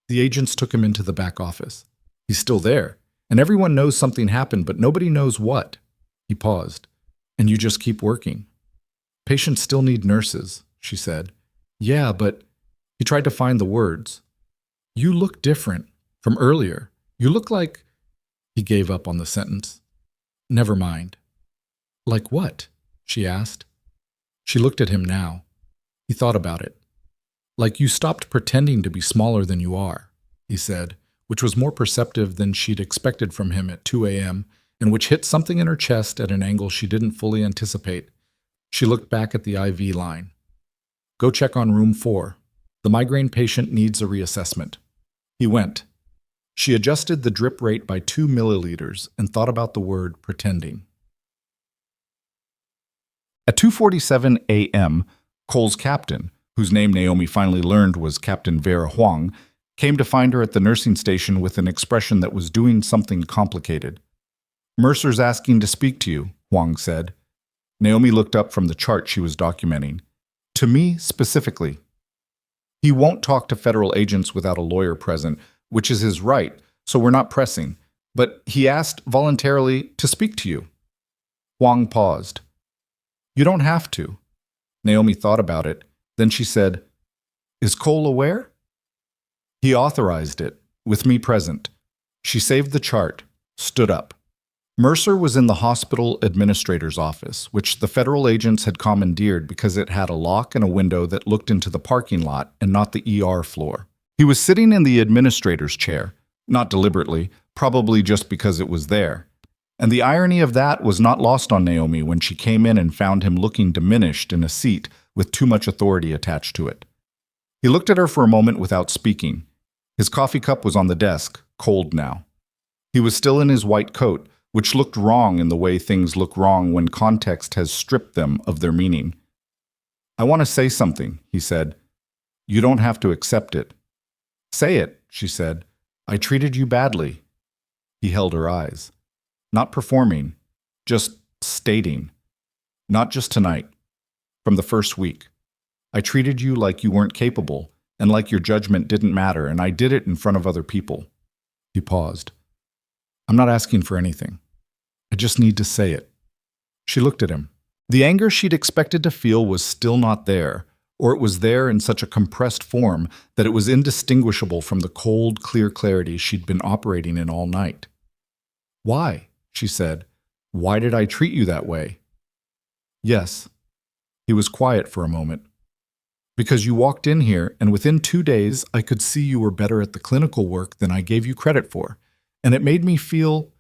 The agents took him into the back office. He's still there, and everyone knows something happened, but nobody knows what. He paused. And you just keep working. Patients still need nurses, she said. Yeah, but he tried to find the words. You look different from earlier. You look like... He gave up on the sentence. Never mind. Like what? She asked. She looked at him now. He thought about it. Like you stopped pretending to be smaller than you are, he said, which was more perceptive than she'd expected from him at 2 a.m., and which hit something in her chest at an angle she didn't fully anticipate. She looked back at the IV line. Go check on room 4. The migraine patient needs a reassessment. He went. She adjusted the drip rate by 2 milliliters and thought about the word pretending. At 2:47 a.m., Cole's captain, whose name Naomi finally learned was Captain Vera Huang, came to find her at the nursing station with an expression that was doing something complicated. Mercer's asking to speak to you, Huang said. Naomi looked up from the chart she was documenting. To me, specifically. He won't talk to federal agents without a lawyer present, which is his right, so we're not pressing. But he asked voluntarily to speak to you. Huang paused. You don't have to. Naomi thought about it. Then she said, Is Cole aware? He authorized it, with me present. She saved the chart, stood up. Mercer was in the hospital administrator's office, which the federal agents had commandeered because it had a lock and a window that looked into the parking lot and not the ER floor. He was sitting in the administrator's chair, not deliberately, probably just because it was there. And the irony of that was not lost on Naomi when she came in and found him looking diminished in a seat with too much authority attached to it. He looked at her for a moment without speaking. His coffee cup was on the desk, cold now. He was still in his white coat, which looked wrong in the way things look wrong when context has stripped them of their meaning. "I want to say something," he said. "You don't have to accept it." "Say it," she said. "I treated you badly." He held her eyes. Not performing, just stating. Not just tonight. From the first week. I treated you like you weren't capable, and like your judgment didn't matter, and I did it in front of other people. He paused. "I'm not asking for anything. I just need to say it." She looked at him. The anger she'd expected to feel was still not there, or it was there in such a compressed form that it was indistinguishable from the cold, clear clarity she'd been operating in all night. "Why?" she said. "Why did I treat you that way?" "Yes." He was quiet for a moment. "Because you walked in here, and within 2 days I could see you were better at the clinical work than I gave you credit for, and it made me feel—"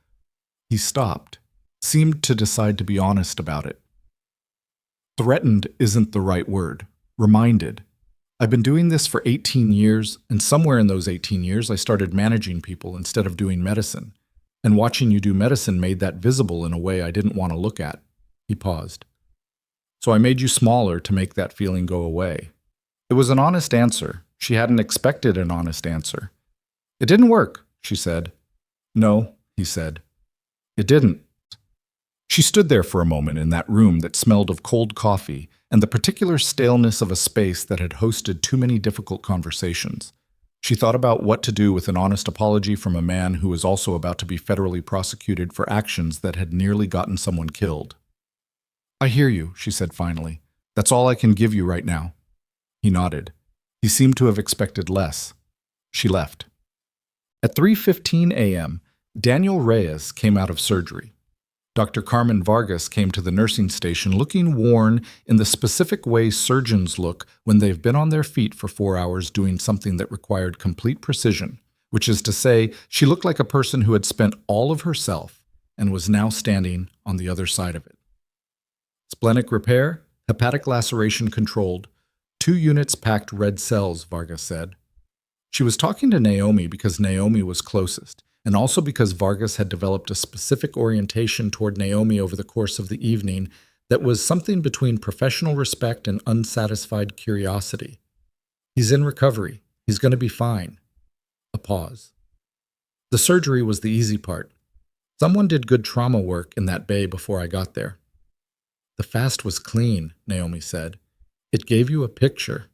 He stopped, seemed to decide to be honest about it. "Threatened isn't the right word. Reminded. I've been doing this for 18 years, and somewhere in those 18 years I started managing people instead of doing medicine. And watching you do medicine made that visible in a way I didn't want to look at." He paused. "So I made you smaller to make that feeling go away." It was an honest answer. She hadn't expected an honest answer. "It didn't work," she said. "No," he said. "It didn't." She stood there for a moment in that room that smelled of cold coffee and the particular staleness of a space that had hosted too many difficult conversations. She thought about what to do with an honest apology from a man who was also about to be federally prosecuted for actions that had nearly gotten someone killed. "I hear you," she said finally. "That's all I can give you right now." He nodded. He seemed to have expected less. She left. At 3:15 a.m., Daniel Reyes came out of surgery. Dr. Carmen Vargas came to the nursing station looking worn in the specific way surgeons look when they've been on their feet for 4 hours doing something that required complete precision, which is to say, she looked like a person who had spent all of herself and was now standing on the other side of it. Splenic repair, hepatic laceration controlled, 2 units packed red cells, Vargas said. She was talking to Naomi because Naomi was closest, and also because Vargas had developed a specific orientation toward Naomi over the course of the evening that was something between professional respect and unsatisfied curiosity. "He's in recovery. He's going to be fine." A pause. "The surgery was the easy part. Someone did good trauma work in that bay before I got there." "The fast was clean," Naomi said. "It gave you a picture."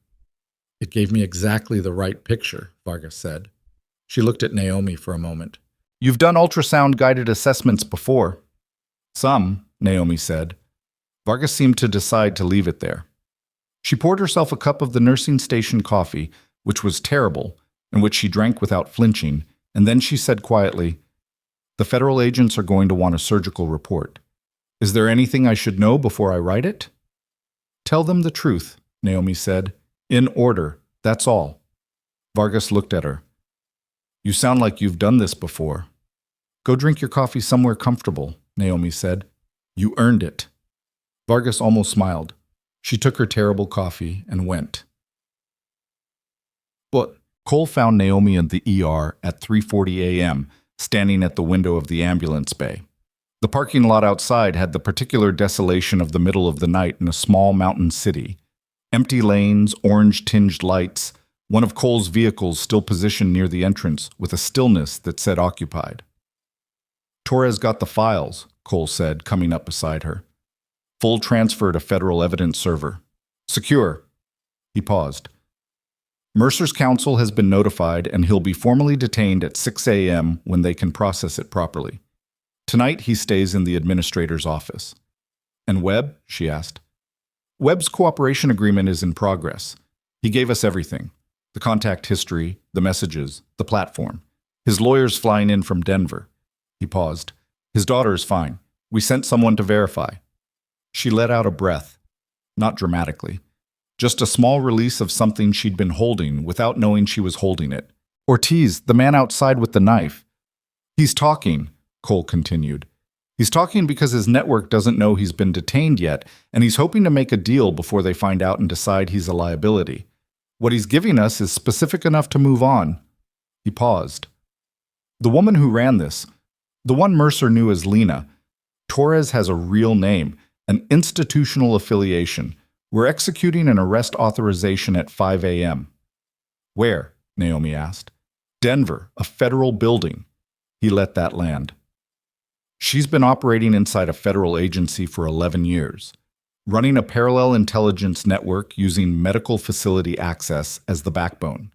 "It gave me exactly the right picture," Vargas said. She looked at Naomi for a moment. "You've done ultrasound-guided assessments before." "Some," Naomi said. Vargas seemed to decide to leave it there. She poured herself a cup of the nursing station coffee, which was terrible, and which she drank without flinching, and then she said quietly, "The federal agents are going to want a surgical report. Is there anything I should know before I write it?" "Tell them the truth," Naomi said. "In order, that's all." Vargas looked at her. "You sound like you've done this before." "Go drink your coffee somewhere comfortable," Naomi said. "You earned it." Vargas almost smiled. She took her terrible coffee and went. But Cole found Naomi in the ER at 3:40 a.m., standing at the window of the ambulance bay. The parking lot outside had the particular desolation of the middle of the night in a small mountain city. Empty lanes, orange-tinged lights, one of Cole's vehicles still positioned near the entrance with a stillness that said occupied. "Torres got the files," Cole said, coming up beside her. "Full transfer to federal evidence server. Secure." He paused. "Mercer's counsel has been notified and he'll be formally detained at 6 a.m. when they can process it properly. Tonight he stays in the administrator's office." "And Webb?" she asked. "Webb's cooperation agreement is in progress. He gave us everything. The contact history, the messages, the platform. His lawyer's flying in from Denver." He paused. "His daughter is fine. We sent someone to verify." She let out a breath. Not dramatically. Just a small release of something she'd been holding without knowing she was holding it. "Ortiz, the man outside with the knife. He's talking, Cole continued. He's talking because his network doesn't know he's been detained yet, and he's hoping to make a deal before they find out and decide he's a liability. What he's giving us is specific enough to move on. He paused. The woman who ran this, the one Mercer knew as Lena, Torres has a real name, an institutional affiliation. We're executing an arrest authorization at 5 a.m. Where? Naomi asked. Denver, a federal building. He let that land. She's been operating inside a federal agency for 11 years, running a parallel intelligence network using medical facility access as the backbone.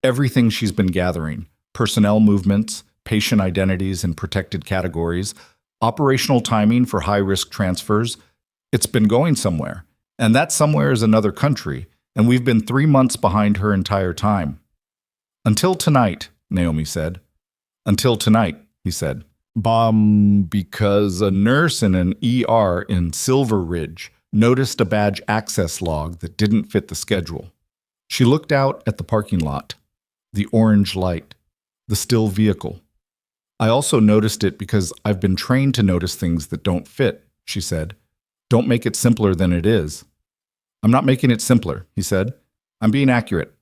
Everything she's been gathering, personnel movements, patient identities in protected categories, operational timing for high-risk transfers, it's been going somewhere. And that somewhere is another country, and we've been 3 months behind her entire time. Until tonight, Naomi said. Until tonight, he said. Because a nurse in an ER in Silver Ridge noticed a badge access log that didn't fit the schedule. She looked out at the parking lot, the orange light, the still vehicle. I also noticed it because I've been trained to notice things that don't fit, she said. Don't make it simpler than it is. I'm not making it simpler, he said. I'm being accurate.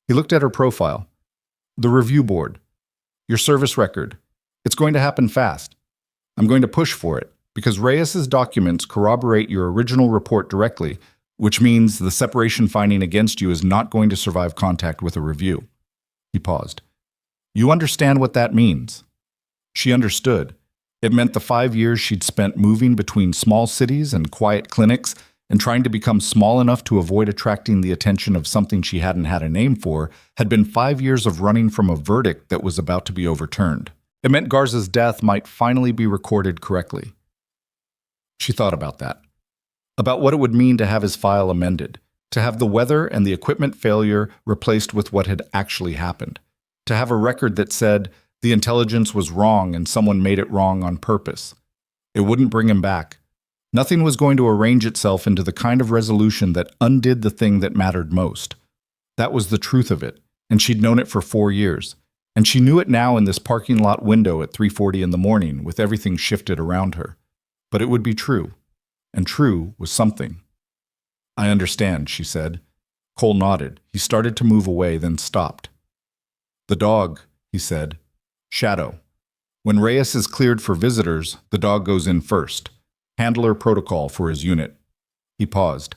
He looked at her profile. The review board. Your service record. It's going to happen fast. I'm going to push for it, because Reyes's documents corroborate your original report directly, which means the separation finding against you is not going to survive contact with a review. He paused. You understand what that means? She understood. It meant the 5 years she'd spent moving between small cities and quiet clinics and trying to become small enough to avoid attracting the attention of something she hadn't had a name for had been 5 years of running from a verdict that was about to be overturned. It meant Garza's death might finally be recorded correctly. She thought about that. About what it would mean to have his file amended, to have the weather and the equipment failure replaced with what had actually happened, to have a record that said the intelligence was wrong and someone made it wrong on purpose. It wouldn't bring him back. Nothing was going to arrange itself into the kind of resolution that undid the thing that mattered most. That was the truth of it, and she'd known it for 4 years. And she knew it now in this parking lot window at 3:40 in the morning with everything shifted around her. But it would be true, and true was something. I understand, she said. Cole nodded. He started to move away, then stopped. The dog, he said. Shadow. When Reyes is cleared for visitors, the dog goes in first. Handler protocol for his unit. He paused.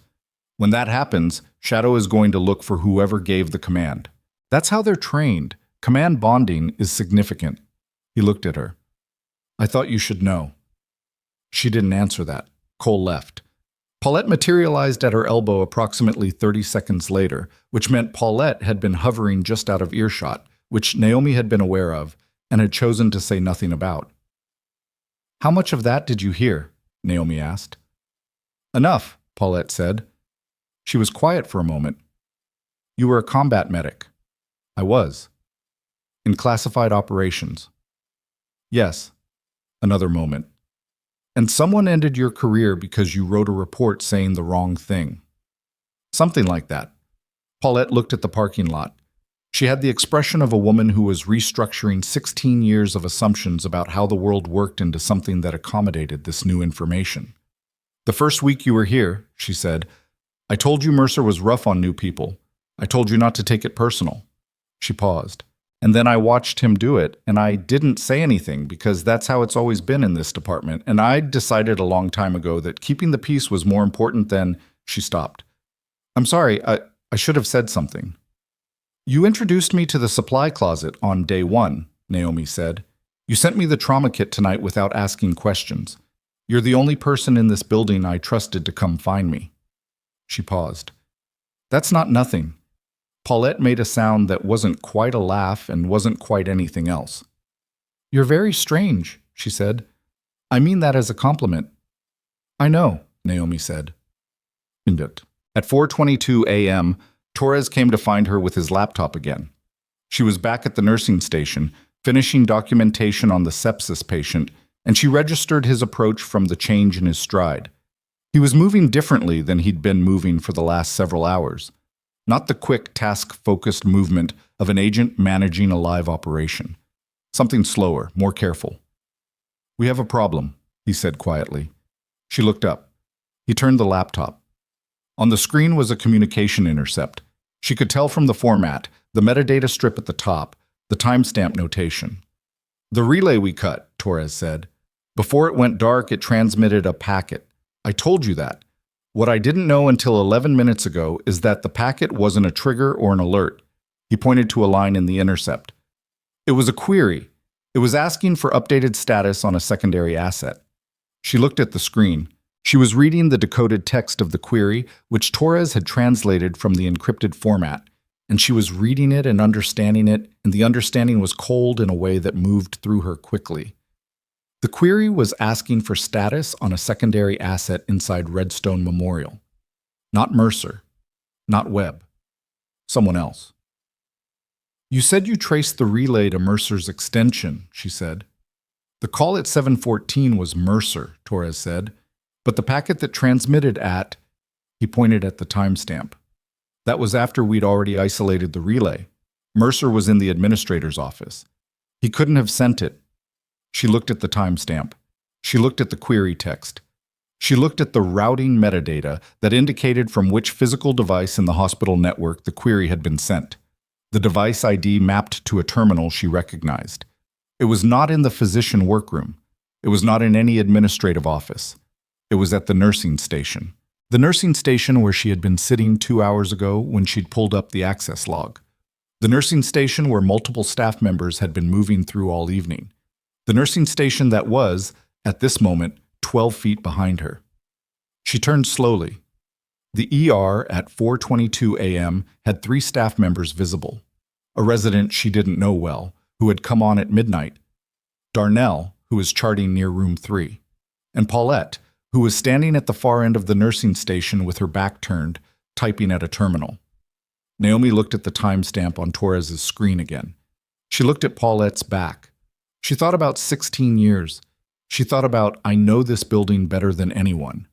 When that happens, Shadow is going to look for whoever gave the command. That's how they're trained. Command bonding is significant. He looked at her. I thought you should know. She didn't answer that. Cole left. Paulette materialized at her elbow approximately 30 seconds later, which meant Paulette had been hovering just out of earshot, which Naomi had been aware of and had chosen to say nothing about. How much of that did you hear? Naomi asked. Enough, Paulette said. She was quiet for a moment. You were a combat medic. I was. In classified operations. Yes. Another moment. And someone ended your career because you wrote a report saying the wrong thing. Something like that. Paulette looked at the parking lot. She had the expression of a woman who was restructuring 16 years of assumptions about how the world worked into something that accommodated this new information. The first week you were here, she said, I told you Mercer was rough on new people. I told you not to take it personal. She paused. And then I watched him do it, and I didn't say anything because that's how it's always been in this department, and I decided a long time ago that keeping the peace was more important than… She stopped. I'm sorry, I should have said something. You introduced me to the supply closet on day 1, Naomi said. You sent me the trauma kit tonight without asking questions. You're the only person in this building I trusted to come find me. She paused. That's not nothing. Paulette made a sound that wasn't quite a laugh and wasn't quite anything else. You're very strange, she said. I mean that as a compliment. I know, Naomi said. At 4:22 a.m., Torres came to find her with his laptop again. She was back at the nursing station, finishing documentation on the sepsis patient, and she registered his approach from the change in his stride. He was moving differently than he'd been moving for the last several hours. Not the quick, task-focused movement of an agent managing a live operation. Something slower, more careful. "We have a problem," he said quietly. She looked up. He turned the laptop. On the screen was a communication intercept. She could tell from the format, the metadata strip at the top, the timestamp notation. "The relay we cut," Torres said. "Before it went dark, it transmitted a packet. I told you that. What I didn't know until 11 minutes ago is that the packet wasn't a trigger or an alert." He pointed to a line in the intercept. "It was a query. It was asking for updated status on a secondary asset." She looked at the screen. She was reading the decoded text of the query, which Torres had translated from the encrypted format, and she was reading it and the understanding was cold in a way that moved through her quickly. The query was asking for status on a secondary asset inside Redstone Memorial. Not Mercer. Not Webb. Someone else. "You said you traced the relay to Mercer's extension," she said. "The call at 7:14 was Mercer," Torres said, "but the packet that transmitted at—" He pointed at the timestamp. "That was after we'd already isolated the relay. Mercer was in the administrator's office. He couldn't have sent it." She looked at the timestamp. She looked at the query text. She looked at the routing metadata that indicated from which physical device in the hospital network the query had been sent. The device ID mapped to a terminal she recognized. It was not in the physician workroom. It was not in any administrative office. It was at the nursing station. The nursing station where she had been sitting 2 hours ago when she'd pulled up the access log. The nursing station where multiple staff members had been moving through all evening. The nursing station that was, at this moment, 12 feet behind her. She turned slowly. The ER at 4:22 a.m. had 3 staff members visible. A resident she didn't know well, who had come on at midnight. Darnell, who was charting near room 3. And Paulette, who was standing at the far end of the nursing station with her back turned, typing at a terminal. Naomi looked at the timestamp on Torres's screen again. She looked at Paulette's back. She thought about 16 years. She thought about, "I know this building better than anyone."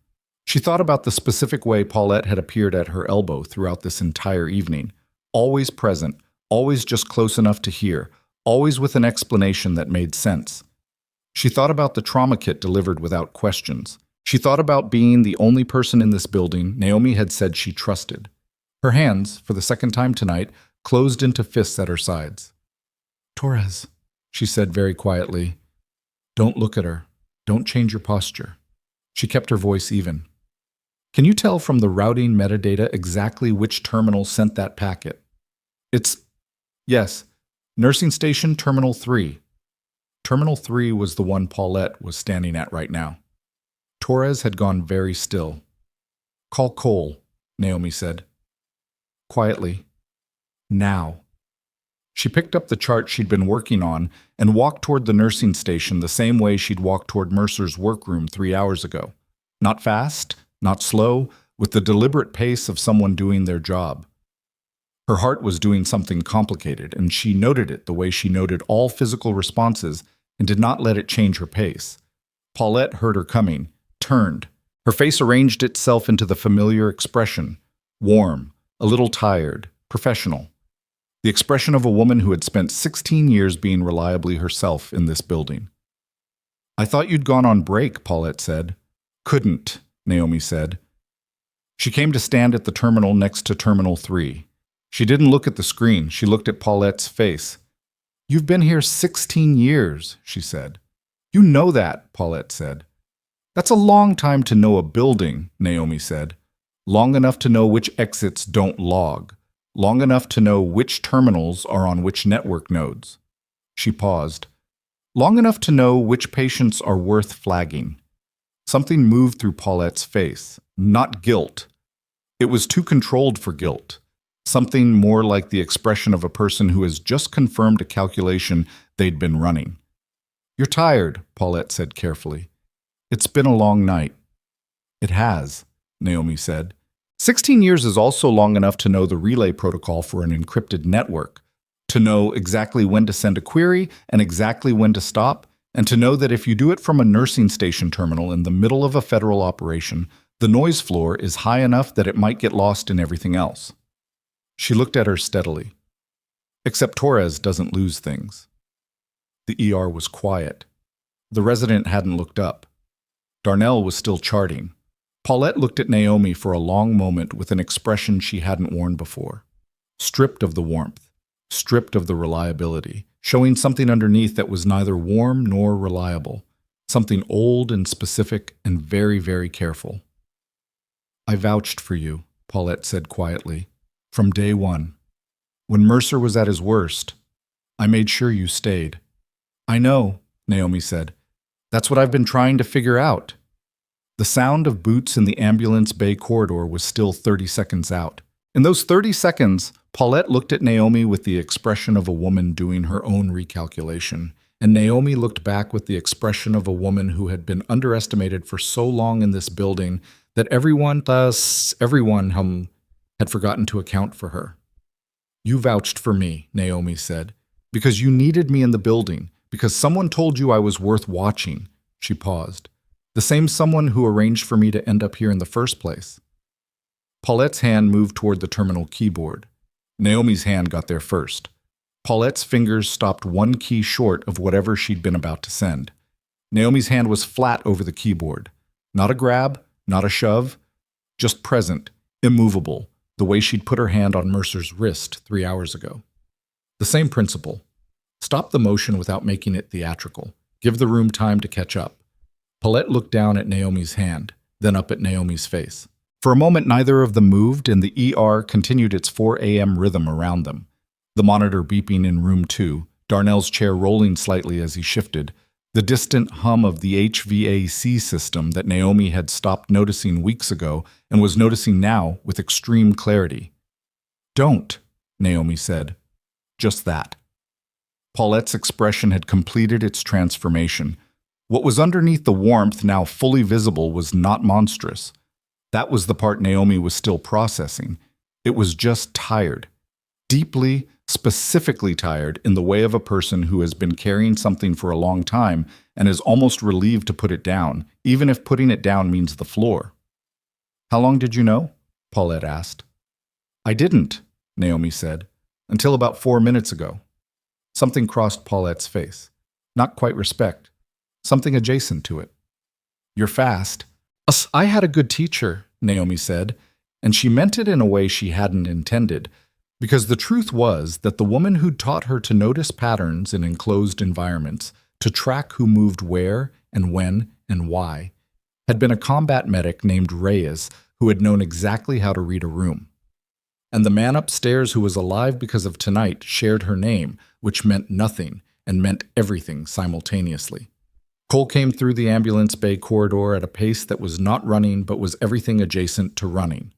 She thought about the specific way Paulette had appeared at her elbow throughout this entire evening, always present, always just close enough to hear, always with an explanation that made sense. She thought about the trauma kit delivered without questions. She thought about being the only person in this building Naomi had said she trusted. Her hands, for the second time tonight, closed into fists at her sides. "Torres," she said very quietly. "Don't look at her. Don't change your posture." She kept her voice even. "Can you tell from the routing metadata exactly which terminal sent that packet?" Yes, Nursing Station Terminal 3. Terminal 3 was the one Paulette was standing at right now. Torres had gone very still. "Call Cole," Naomi said. Quietly. "Now." She picked up the chart she'd been working on and walked toward the nursing station the same way she'd walked toward Mercer's workroom 3 hours ago. Not fast, not slow, with the deliberate pace of someone doing their job. Her heart was doing something complicated, and she noted it the way she noted all physical responses and did not let it change her pace. Paulette heard her coming, turned. Her face arranged itself into the familiar expression, warm, a little tired, professional. The expression of a woman who had spent 16 years being reliably herself in this building. "I thought you'd gone on break," Paulette said. "Couldn't," Naomi said. She came to stand at the terminal next to Terminal 3. She didn't look at the screen. She looked at Paulette's face. "You've been here 16 years, she said. "You know that," Paulette said. "That's a long time to know a building," Naomi said. "Long enough to know which exits don't log. Long enough to know which terminals are on which network nodes." She paused. "Long enough to know which patients are worth flagging." Something moved through Paulette's face. Not guilt. It was too controlled for guilt. Something more like the expression of a person who has just confirmed a calculation they'd been running. "You're tired," Paulette said carefully. "It's been a long night." "It has," Naomi said. 16 years is also long enough to know the relay protocol for an encrypted network, to know exactly when to send a query and exactly when to stop, and to know that if you do it from a nursing station terminal in the middle of a federal operation, the noise floor is high enough that it might get lost in everything else. She looked at her steadily. "Except Torres doesn't lose things." The ER was quiet. The resident hadn't looked up. Darnell was still charting. Paulette looked at Naomi for a long moment with an expression she hadn't worn before. Stripped of the warmth, stripped of the reliability, showing something underneath that was neither warm nor reliable, something old and specific and very, very careful. "I vouched for you," Paulette said quietly, "from day one. When Mercer was at his worst, I made sure you stayed." "I know," Naomi said. "That's what I've been trying to figure out." The sound of boots in the ambulance bay corridor was still 30 seconds out. In those 30 seconds, Paulette looked at Naomi with the expression of a woman doing her own recalculation, and Naomi looked back with the expression of a woman who had been underestimated for so long in this building that everyone had forgotten to account for her. "You vouched for me," Naomi said, "because you needed me in the building, because someone told you I was worth watching." She paused. "The same someone who arranged for me to end up here in the first place." Paulette's hand moved toward the terminal keyboard. Naomi's hand got there first. Paulette's fingers stopped one key short of whatever she'd been about to send. Naomi's hand was flat over the keyboard. Not a grab, not a shove, just present, immovable, the way she'd put her hand on Mercer's wrist 3 hours ago. The same principle. Stop the motion without making it theatrical. Give the room time to catch up. Paulette looked down at Naomi's hand, then up at Naomi's face. For a moment, neither of them moved, and the ER continued its 4 a.m. rhythm around them. The monitor beeping in room 2, Darnell's chair rolling slightly as he shifted, the distant hum of the HVAC system that Naomi had stopped noticing weeks ago and was noticing now with extreme clarity. "Don't," Naomi said. Just that. Paulette's expression had completed its transformation. What was underneath the warmth, now fully visible, was not monstrous. That was the part Naomi was still processing. It was just tired. Deeply, specifically tired in the way of a person who has been carrying something for a long time and is almost relieved to put it down, even if putting it down means the floor. "How long did you know?" Paulette asked. "I didn't," Naomi said, "until about 4 minutes ago." Something crossed Paulette's face. Not quite respect. Something adjacent to it. "You're fast." "I had a good teacher," Naomi said, and she meant it in a way she hadn't intended, because the truth was that the woman who'd taught her to notice patterns in enclosed environments, to track who moved where and when and why, had been a combat medic named Reyes who had known exactly how to read a room. And the man upstairs who was alive because of tonight shared her name, which meant nothing and meant everything simultaneously. Cole came through the ambulance bay corridor at a pace that was not running but was everything adjacent to running.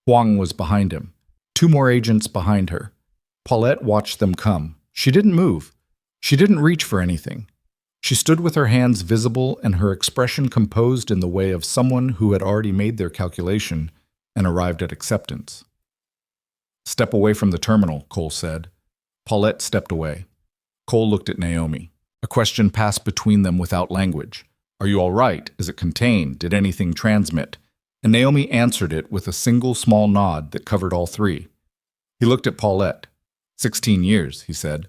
Huang was behind him. 2 more agents behind her. Paulette watched them come. She didn't move. She didn't reach for anything. She stood with her hands visible and her expression composed in the way of someone who had already made their calculation and arrived at acceptance. "Step away from the terminal," Cole said. Paulette stepped away. Cole looked at Naomi. A question passed between them without language. "Are you all right? Is it contained? Did anything transmit?" And Naomi answered it with a single small nod that covered all 3. He looked at Paulette. 16 years, he said.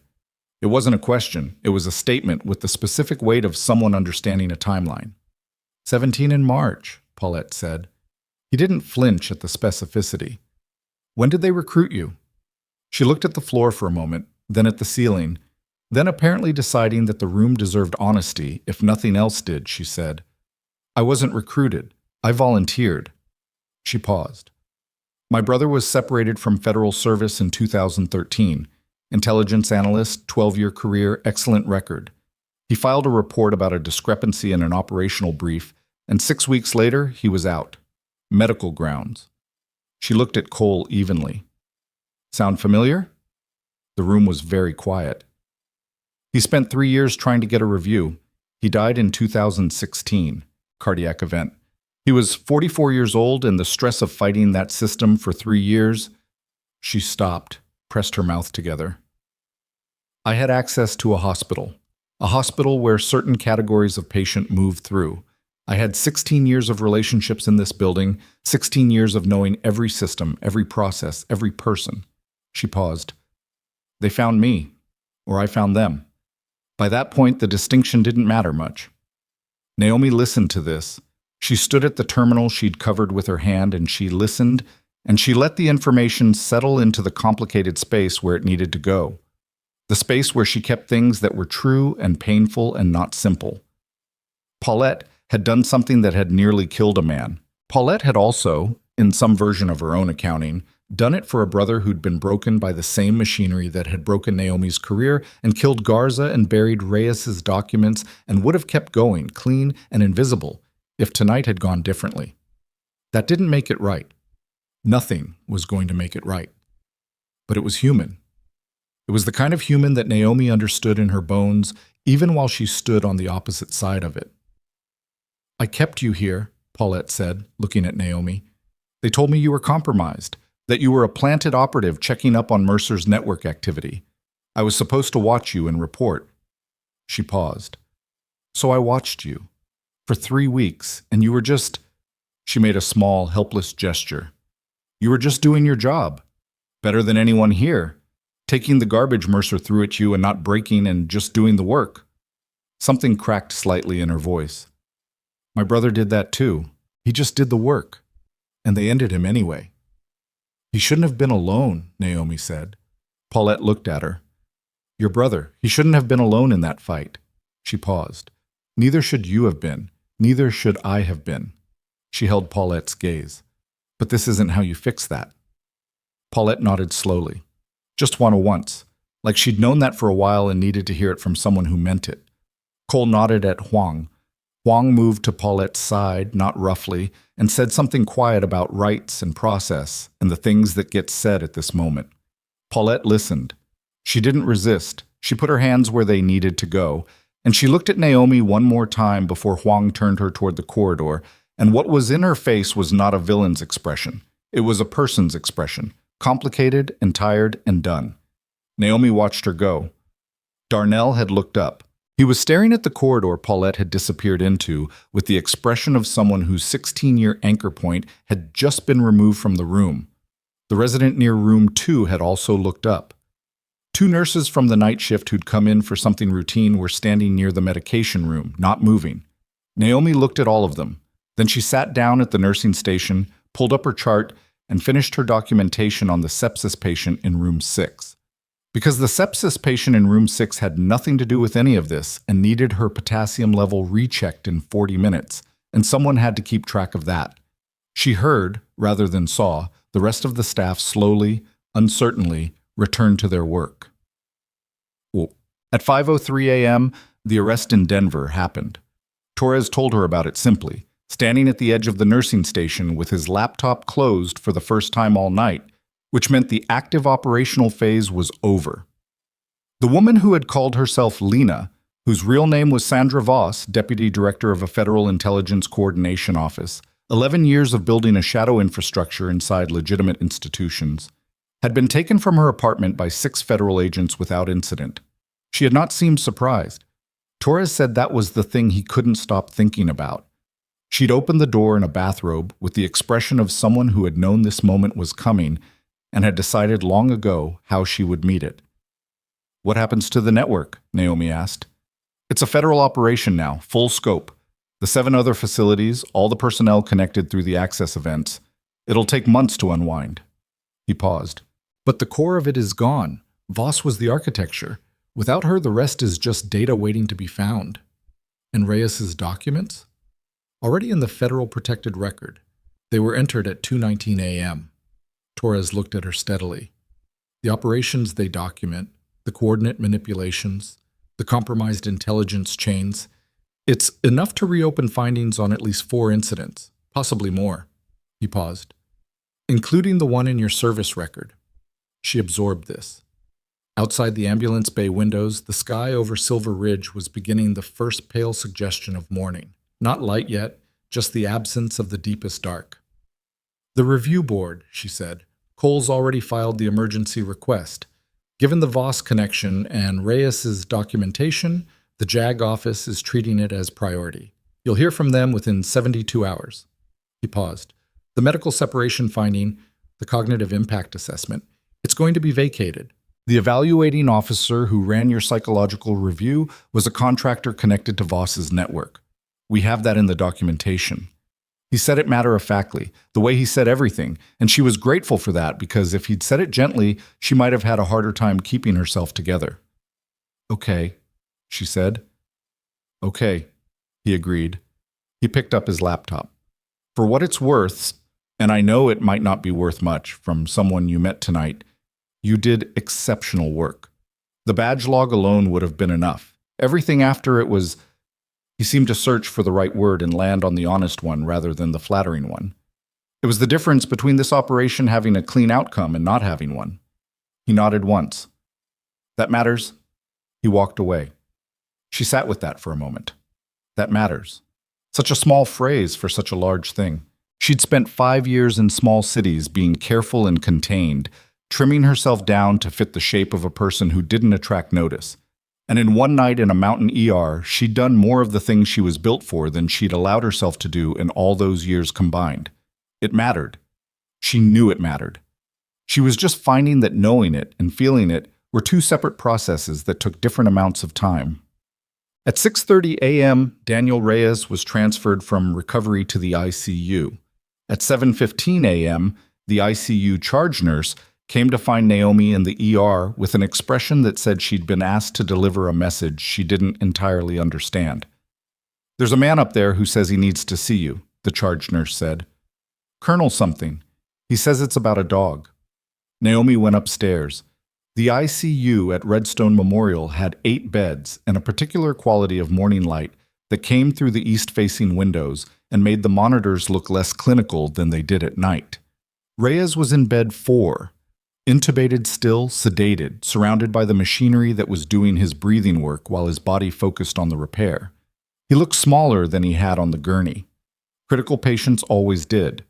It wasn't a question. It was a statement with the specific weight of someone understanding a timeline. 17 in March, Paulette said. He didn't flinch at the specificity. "When did they recruit you?" She looked at the floor for a moment, then at the ceiling, then apparently deciding that the room deserved honesty, if nothing else did, she said, "I wasn't recruited. I volunteered." She paused. "My brother was separated from federal service in 2013. Intelligence analyst, 12-year career, excellent record. He filed a report about a discrepancy in an operational brief, and 6 weeks later, he was out. Medical grounds." She looked at Cole evenly. "Sound familiar?" The room was very quiet. "He spent 3 years trying to get a review. He died in 2016, cardiac event. He was 44 years old, and the stress of fighting that system for 3 years..." She stopped, pressed her mouth together. "I had access to a hospital where certain categories of patient move through. I had 16 years of relationships in this building, 16 years of knowing every system, every process, every person." She paused. "They found me, or I found them. By that point, the distinction didn't matter much. Naomi listened to this. She stood at the terminal she'd covered with her hand, and she listened, and she let the information settle into the complicated space where it needed to go. The space where she kept things that were true and painful and not simple. Paulette had done something that had nearly killed a man. Paulette had also, in some version of her own accounting, done it for a brother who'd been broken by the same machinery that had broken Naomi's career and killed Garza and buried Reyes's documents and would have kept going, clean and invisible, if tonight had gone differently. That didn't make it right. Nothing was going to make it right. But it was human. It was the kind of human that Naomi understood in her bones, even while she stood on the opposite side of it. "I kept you here," Paulette said, looking at Naomi. "They told me you were compromised, that you were a planted operative checking up on Mercer's network activity. I was supposed to watch you and report." She paused. "So I watched you. For 3 weeks, and you were just—" She made a small, helpless gesture. "You were just doing your job. Better than anyone here. Taking the garbage Mercer threw at you and not breaking and just doing the work." Something cracked slightly in her voice. "My brother did that too. He just did the work. And they ended him anyway." "He shouldn't have been alone," Naomi said. Paulette looked at her. "Your brother, he shouldn't have been alone in that fight." She paused. "Neither should you have been. Neither should I have been." She held Paulette's gaze. "But this isn't how you fix that." Paulette nodded slowly. Just once, like she'd known that for a while and needed to hear it from someone who meant it. Cole nodded at Huang. Huang moved to Paulette's side, not roughly, and said something quiet about rights and process and the things that get said at this moment. Paulette listened. She didn't resist. She put her hands where they needed to go, and she looked at Naomi one more time before Huang turned her toward the corridor, and what was in her face was not a villain's expression. It was a person's expression, complicated and tired and done. Naomi watched her go. Darnell had looked up. He was staring at the corridor Paulette had disappeared into with the expression of someone whose 16-year anchor point had just been removed from the room. The resident near room 2 had also looked up. 2 nurses from the night shift who'd come in for something routine were standing near the medication room, not moving. Naomi looked at all of them. Then she sat down at the nursing station, pulled up her chart, and finished her documentation on the sepsis patient in room 6. Because the sepsis patient in room 6 had nothing to do with any of this and needed her potassium level rechecked in 40 minutes, and someone had to keep track of that. She heard, rather than saw, the rest of the staff slowly, uncertainly, return to their work. At 5:03 a.m., the arrest in Denver happened. Torres told her about it simply, standing at the edge of the nursing station with his laptop closed for the first time all night, which meant the active operational phase was over. The woman who had called herself Lena, whose real name was Sandra Voss, Deputy Director of a Federal Intelligence Coordination Office, 11 years of building a shadow infrastructure inside legitimate institutions, had been taken from her apartment by 6 federal agents without incident. She had not seemed surprised. Torres said that was the thing he couldn't stop thinking about. She'd opened the door in a bathrobe with the expression of someone who had known this moment was coming and had decided long ago how she would meet it. "What happens to the network?" Naomi asked. "It's a federal operation now, full scope. The 7 other facilities, all the personnel connected through the access events. It'll take months to unwind." He paused. "But the core of it is gone. Voss was the architecture. Without her, the rest is just data waiting to be found." "And Reyes's documents?" "Already in the federal protected record. They were entered at 2:19 a.m. Torres looked at her steadily. "The operations they document, the coordinate manipulations, the compromised intelligence chains, it's enough to reopen findings on at least 4 incidents, possibly more." He paused. "Including the one in your service record." She absorbed this. Outside the ambulance bay windows, the sky over Silver Ridge was beginning the first pale suggestion of morning. Not light yet, just the absence of the deepest dark. "The review board," she said. "Cole's already filed the emergency request. Given the Voss connection and Reyes's documentation, the JAG office is treating it as priority. You'll hear from them within 72 hours. He paused. "The medical separation finding, the cognitive impact assessment, it's going to be vacated. The evaluating officer who ran your psychological review was a contractor connected to Voss's network. We have that in the documentation. He said it matter-of-factly, the way he said everything, and she was grateful for that because if he'd said it gently, she might have had a harder time keeping herself together. Okay, she said. Okay, he agreed. He picked up his laptop. For what it's worth, and I know it might not be worth much from someone you met tonight, you did exceptional work. The badge log alone would have been enough. Everything after it was... He seemed to search for the right word and land on the honest one rather than the flattering one. It was the difference between this operation having a clean outcome and not having one. He nodded once. That matters? He walked away. She sat with that for a moment. That matters. Such a small phrase for such a large thing. She'd spent 5 years in small cities being careful and contained, trimming herself down to fit the shape of a person who didn't attract notice. And in one night in a mountain ER, she'd done more of the things she was built for than she'd allowed herself to do in all those years combined. It mattered. She knew it mattered. She was just finding that knowing it and feeling it were two separate processes that took different amounts of time. At 6:30 a.m., Daniel Reyes was transferred from recovery to the ICU. At 7:15 a.m., the ICU charge nurse came to find Naomi in the ER with an expression that said she'd been asked to deliver a message she didn't entirely understand. There's a man up there who says he needs to see you, the charge nurse said. Colonel something. He says it's about a dog. Naomi went upstairs. The ICU at Redstone Memorial had 8 beds and a particular quality of morning light that came through the east-facing windows and made the monitors look less clinical than they did at night. Reyes was in bed 4. Intubated still, sedated, surrounded by the machinery that was doing his breathing work while his body focused on the repair. He looked smaller than he had on the gurney. Critical patients always did.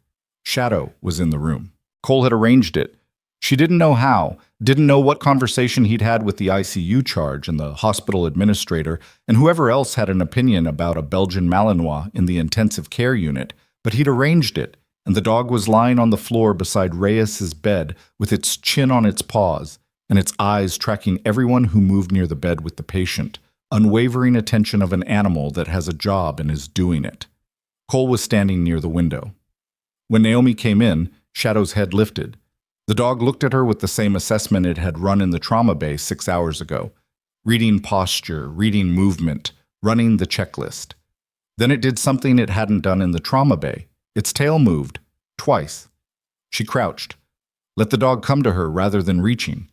Shadow was in the room. Cole had arranged it. She didn't know how, didn't know what conversation he'd had with the ICU charge and the hospital administrator and whoever else had an opinion about a Belgian Malinois in the intensive care unit, but he'd arranged it. And the dog was lying on the floor beside Reyes's bed with its chin on its paws and its eyes tracking everyone who moved near the bed with the patient, unwavering attention of an animal that has a job and is doing it. Cole was standing near the window. When Naomi came in, Shadow's head lifted. The dog looked at her with the same assessment it had run in the trauma bay 6 hours ago, reading posture, reading movement, running the checklist. Then it did something it hadn't done in the trauma bay. Its tail moved, twice. She crouched. Let the dog come to her rather than reaching.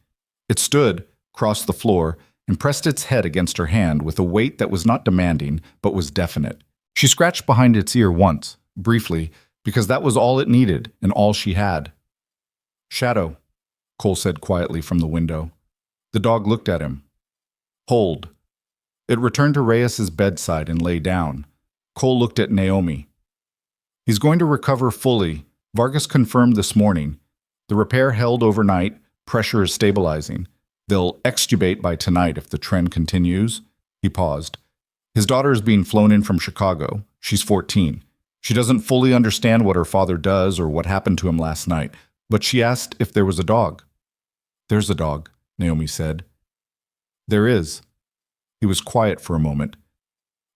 It stood, crossed the floor, and pressed its head against her hand with a weight that was not demanding, but was definite. She scratched behind its ear once, briefly, because that was all it needed and all she had. Shadow, Cole said quietly from the window. The dog looked at him. Hold. It returned to Reyes's bedside and lay down. Cole looked at Naomi. He's going to recover fully. Vargas confirmed this morning. The repair held overnight. Pressure is stabilizing. They'll extubate by tonight if the trend continues. He paused. His daughter is being flown in from Chicago. She's 14. She doesn't fully understand what her father does or what happened to him last night, but she asked if there was a dog. There's a dog, Naomi said. There is. He was quiet for a moment.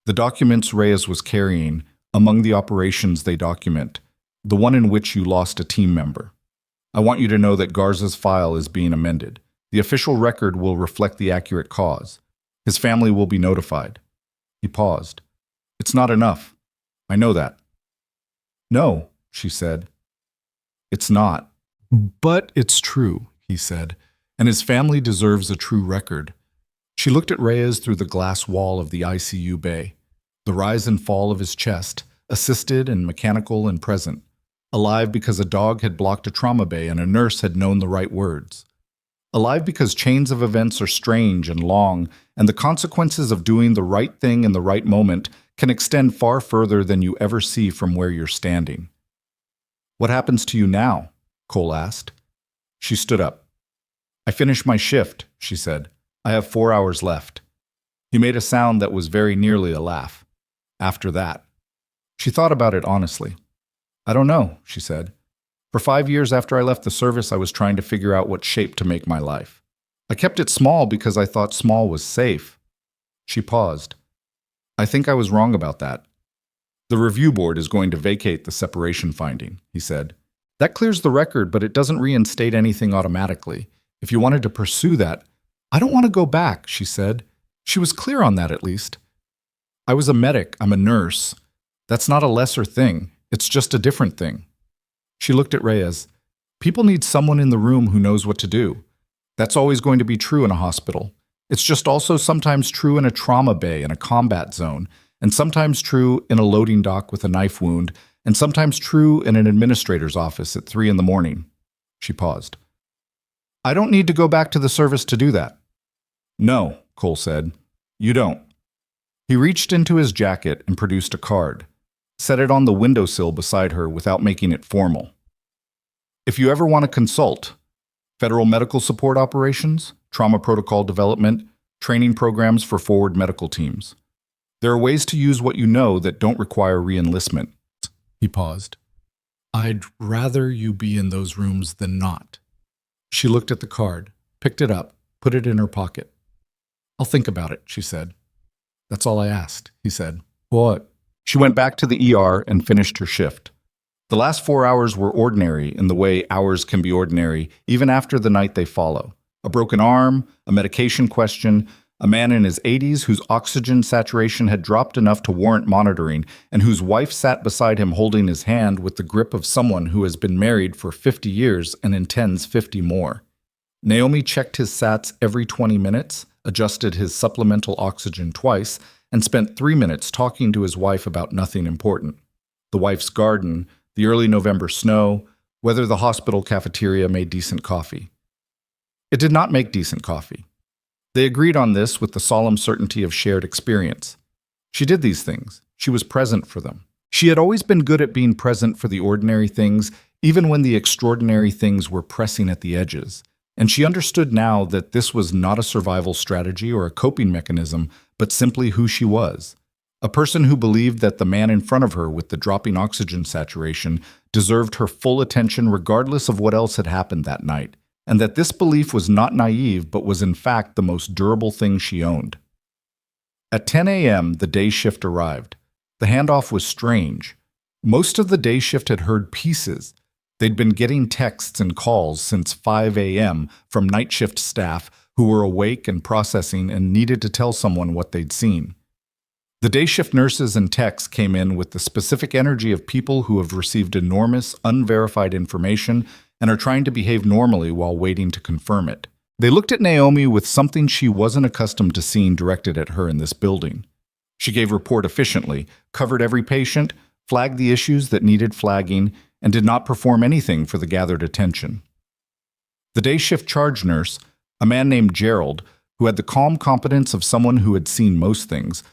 The documents Reyes was carrying, among the operations they document, the one in which you lost a team member. I want you to know that Garza's file is being amended. The official record will reflect the accurate cause. His family will be notified. He paused. It's not enough. I know that. No, she said. It's not. But it's true, he said, and his family deserves a true record. She looked at Reyes through the glass wall of the ICU bay. The rise and fall of his chest, assisted and mechanical and present, alive because a dog had blocked a trauma bay and a nurse had known the right words. Alive because chains of events are strange and long, and the consequences of doing the right thing in the right moment can extend far further than you ever see from where you're standing. What happens to you now? Cole asked. She stood up. I finished my shift, she said. I have 4 hours left. He made a sound that was very nearly a laugh. After that. She thought about it honestly. I don't know, she said. For 5 years after I left the service, I was trying to figure out what shape to make my life. I kept it small because I thought small was safe. She paused. I think I was wrong about that. The review board is going to vacate the separation finding, he said. That clears the record, but it doesn't reinstate anything automatically. If you wanted to pursue that, I don't want to go back, she said. She was clear on that, at least. I was a medic. I'm a nurse. That's not a lesser thing. It's just a different thing. She looked at Reyes. People need someone in the room who knows what to do. That's always going to be true in a hospital. It's just also sometimes true in a trauma bay in a combat zone, and sometimes true in a loading dock with a knife wound, and sometimes true in an administrator's office at 3 in the morning. She paused. I don't need to go back to the service to do that. No, Cole said. You don't. He reached into his jacket and produced a card, set it on the windowsill beside her without making it formal. If you ever want to consult, Federal Medical Support Operations, Trauma Protocol Development, training programs for forward medical teams. There are ways to use what you know that don't require re-enlistment. He paused. I'd rather you be in those rooms than not. She looked at the card, picked it up, put it in her pocket. I'll think about it, she said. That's all I asked, he said. What? She went back to the ER and finished her shift. The last 4 hours were ordinary in the way hours can be ordinary even after the night they follow. A broken arm, a medication question, a man in his 80s whose oxygen saturation had dropped enough to warrant monitoring and whose wife sat beside him holding his hand with the grip of someone who has been married for 50 years and intends 50 more. Naomi checked his sats every 20 minutes, adjusted his supplemental oxygen twice, and spent 3 minutes talking to his wife about nothing important. The wife's garden, the early November snow, whether the hospital cafeteria made decent coffee. It did not make decent coffee. They agreed on this with the solemn certainty of shared experience. She did these things. She was present for them. She had always been good at being present for the ordinary things, even when the extraordinary things were pressing at the edges. And she understood now that this was not a survival strategy or a coping mechanism, but simply who she was. A person who believed that the man in front of her with the dropping oxygen saturation deserved her full attention regardless of what else had happened that night, and that this belief was not naive but was in fact the most durable thing she owned. At 10 a.m., the day shift arrived. The handoff was strange. Most of the day shift had heard pieces. They'd been getting texts and calls since 5 a.m. from night shift staff who were awake and processing and needed to tell someone what they'd seen. The day shift nurses and techs came in with the specific energy of people who have received enormous, unverified information and are trying to behave normally while waiting to confirm it. They looked at Naomi with something she wasn't accustomed to seeing directed at her in this building. She gave report efficiently, covered every patient, flagged the issues that needed flagging, and did not perform anything for the gathered attention. The day shift charge nurse, a man named Gerald, who had the calm competence of someone who had seen most things,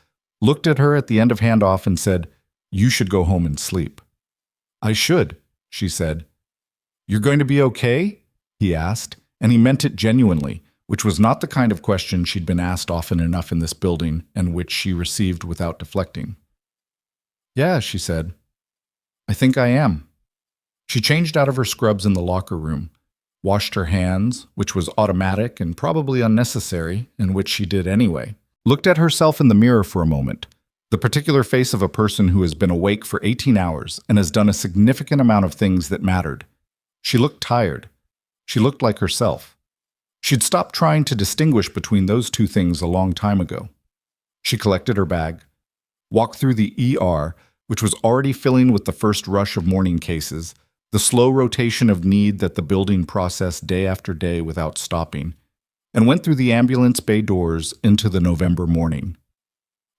looked at her at the end of handoff and said, "You should go home and sleep." "I should," she said. "You're going to be okay?" he asked, and he meant it genuinely, which was not the kind of question she'd been asked often enough in this building and which she received without deflecting. "Yeah," she said. "I think I am." She changed out of her scrubs in the locker room, washed her hands, which was automatic and probably unnecessary, and which she did anyway. Looked at herself in the mirror for a moment, the particular face of a person who has been awake for 18 hours and has done a significant amount of things that mattered. She looked tired. She looked like herself. She'd stopped trying to distinguish between those two things a long time ago. She collected her bag, walked through the ER, which was already filling with the first rush of morning cases, the slow rotation of need that the building processed day after day without stopping, and went through the ambulance bay doors into the November morning.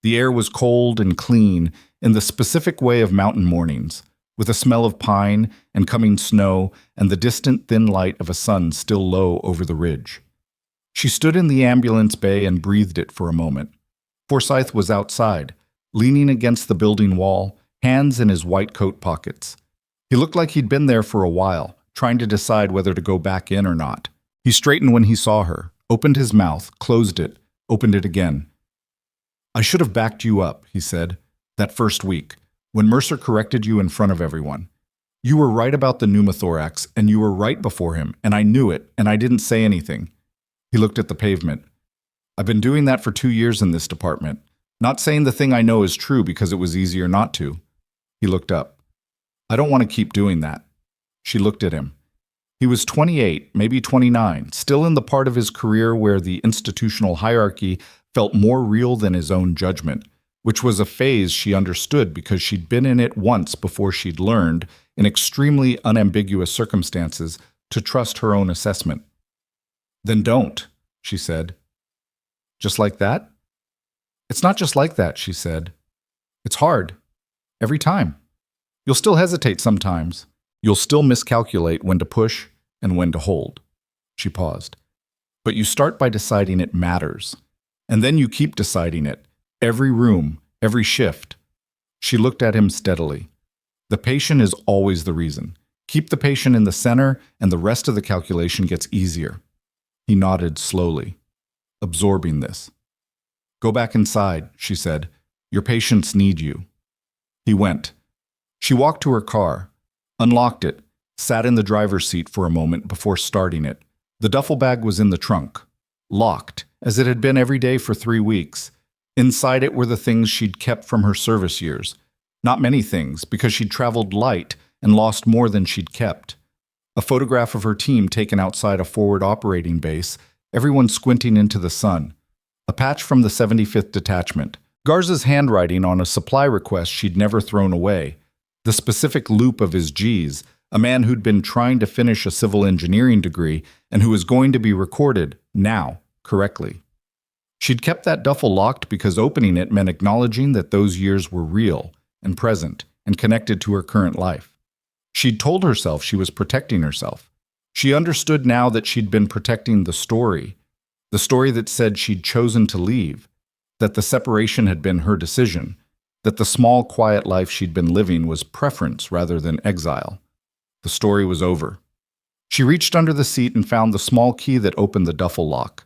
The air was cold and clean in the specific way of mountain mornings, with a smell of pine and coming snow and the distant thin light of a sun still low over the ridge. She stood in the ambulance bay and breathed it for a moment. Forsyth was outside, leaning against the building wall, hands in his white coat pockets. He looked like he'd been there for a while, trying to decide whether to go back in or not. He straightened when he saw her, opened his mouth, closed it, opened it again. "I should have backed you up," he said, "that first week, when Mercer corrected you in front of everyone. You were right about the pneumothorax, and you were right before him, and I knew it, and I didn't say anything. He looked at the pavement. I've been doing that for 2 years in this department. Not saying the thing I know is true because it was easier not to. He looked up. I don't want to keep doing that. She looked at him. He was 28, maybe 29, still in the part of his career where the institutional hierarchy felt more real than his own judgment, which was a phase she understood because she'd been in it once before she'd learned, in extremely unambiguous circumstances, to trust her own assessment. Then don't, she said. Just like that? It's not just like that, she said. It's hard. Every time. You'll still hesitate sometimes. You'll still miscalculate when to push and when to hold. She paused. But you start by deciding it matters. And then you keep deciding it. Every room, every shift. She looked at him steadily. The patient is always the reason. Keep the patient in the center, and the rest of the calculation gets easier. He nodded slowly, absorbing this. Go back inside, she said. Your patients need you. He went. She walked to her car, unlocked it, sat in the driver's seat for a moment before starting it. The duffel bag was in the trunk, locked, as it had been every day for 3 weeks. Inside it were the things she'd kept from her service years. Not many things, because she'd traveled light and lost more than she'd kept. A photograph of her team taken outside a forward operating base, everyone squinting into the sun. A patch from the 75th Detachment. Garza's handwriting on a supply request she'd never thrown away. The specific loop of his G's, a man who'd been trying to finish a civil engineering degree and who was going to be recorded, now, correctly. She'd kept that duffel locked because opening it meant acknowledging that those years were real and present and connected to her current life. She'd told herself she was protecting herself. She understood now that she'd been protecting the story that said she'd chosen to leave, that the separation had been her decision, that the small, quiet life she'd been living was preference rather than exile. The story was over. She reached under the seat and found the small key that opened the duffel lock.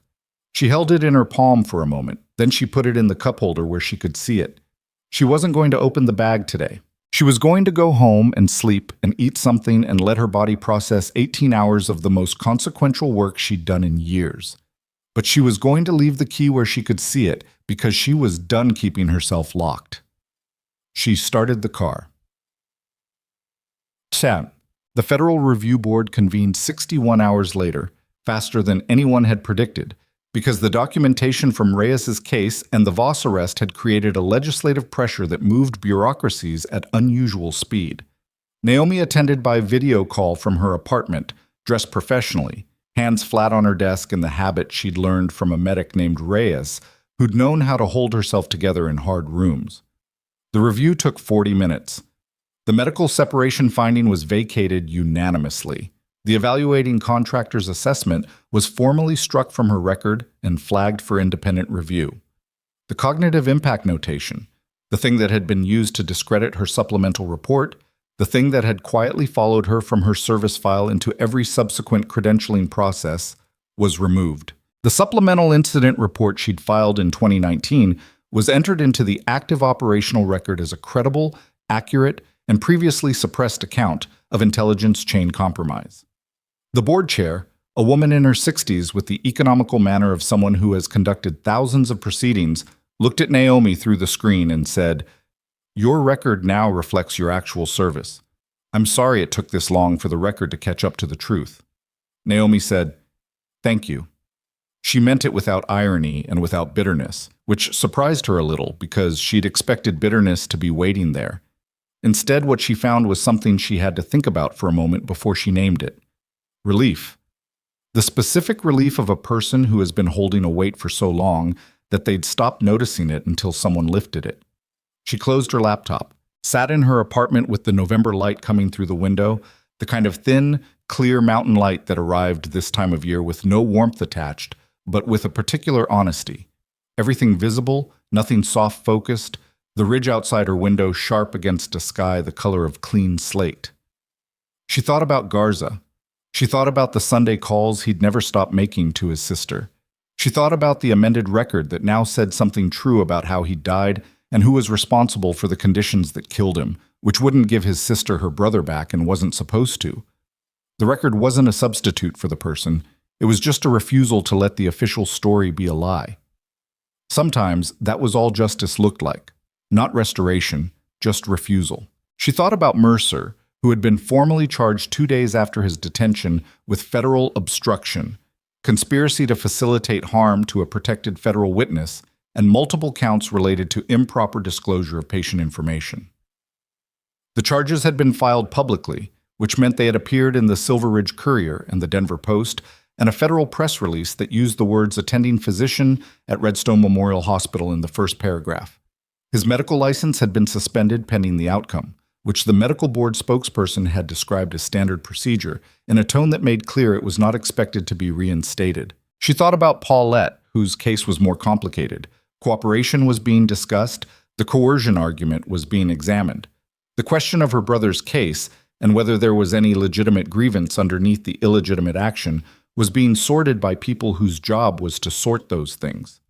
She held it in her palm for a moment, then she put it in the cup holder where she could see it. She wasn't going to open the bag today. She was going to go home and sleep and eat something and let her body process 18 hours of the most consequential work she'd done in years. But she was going to leave the key where she could see it because she was done keeping herself locked. She started the car. The Federal Review Board convened 61 hours later, faster than anyone had predicted, because the documentation from Reyes's case and the Voss arrest had created a legislative pressure that moved bureaucracies at unusual speed. Naomi attended by video call from her apartment, dressed professionally, hands flat on her desk in the habit she'd learned from a medic named Reyes, who'd known how to hold herself together in hard rooms. The review took 40 minutes. The medical separation finding was vacated unanimously. The evaluating contractor's assessment was formally struck from her record and flagged for independent review. The cognitive impact notation, the thing that had been used to discredit her supplemental report, the thing that had quietly followed her from her service file into every subsequent credentialing process, was removed. The supplemental incident report she'd filed in 2019 was entered into the active operational record as a credible, accurate, and previously suppressed account of intelligence chain compromise. The board chair, a woman in her 60s with the economical manner of someone who has conducted thousands of proceedings, looked at Naomi through the screen and said, "Your record now reflects your actual service. I'm sorry it took this long for the record to catch up to the truth." Naomi said, "Thank you." She meant it without irony and without bitterness, which surprised her a little because she'd expected bitterness to be waiting there. Instead, what she found was something she had to think about for a moment before she named it. Relief. The specific relief of a person who has been holding a weight for so long that they'd stopped noticing it until someone lifted it. She closed her laptop, sat in her apartment with the November light coming through the window, the kind of thin, clear mountain light that arrived this time of year with no warmth attached, but with a particular honesty. Everything visible, nothing soft-focused, the ridge outside her window sharp against a sky the color of clean slate. She thought about Garza. She thought about the Sunday calls he'd never stopped making to his sister. She thought about the amended record that now said something true about how he died and who was responsible for the conditions that killed him, which wouldn't give his sister her brother back and wasn't supposed to. The record wasn't a substitute for the person. It was just a refusal to let the official story be a lie. Sometimes that was all justice looked like. Not restoration, just refusal. She thought about Mercer, who had been formally charged 2 days after his detention with federal obstruction, conspiracy to facilitate harm to a protected federal witness, and multiple counts related to improper disclosure of patient information. The charges had been filed publicly, which meant they had appeared in the Silver Ridge Courier and the Denver Post, and a federal press release that used the words attending physician at Redstone Memorial Hospital in the first paragraph. His medical license had been suspended pending the outcome, which the medical board spokesperson had described as standard procedure, in a tone that made clear it was not expected to be reinstated. She thought about Paulette, whose case was more complicated. Cooperation was being discussed, the coercion argument was being examined. The question of her brother's case, and whether there was any legitimate grievance underneath the illegitimate action, was being sorted by people whose job was to sort those things.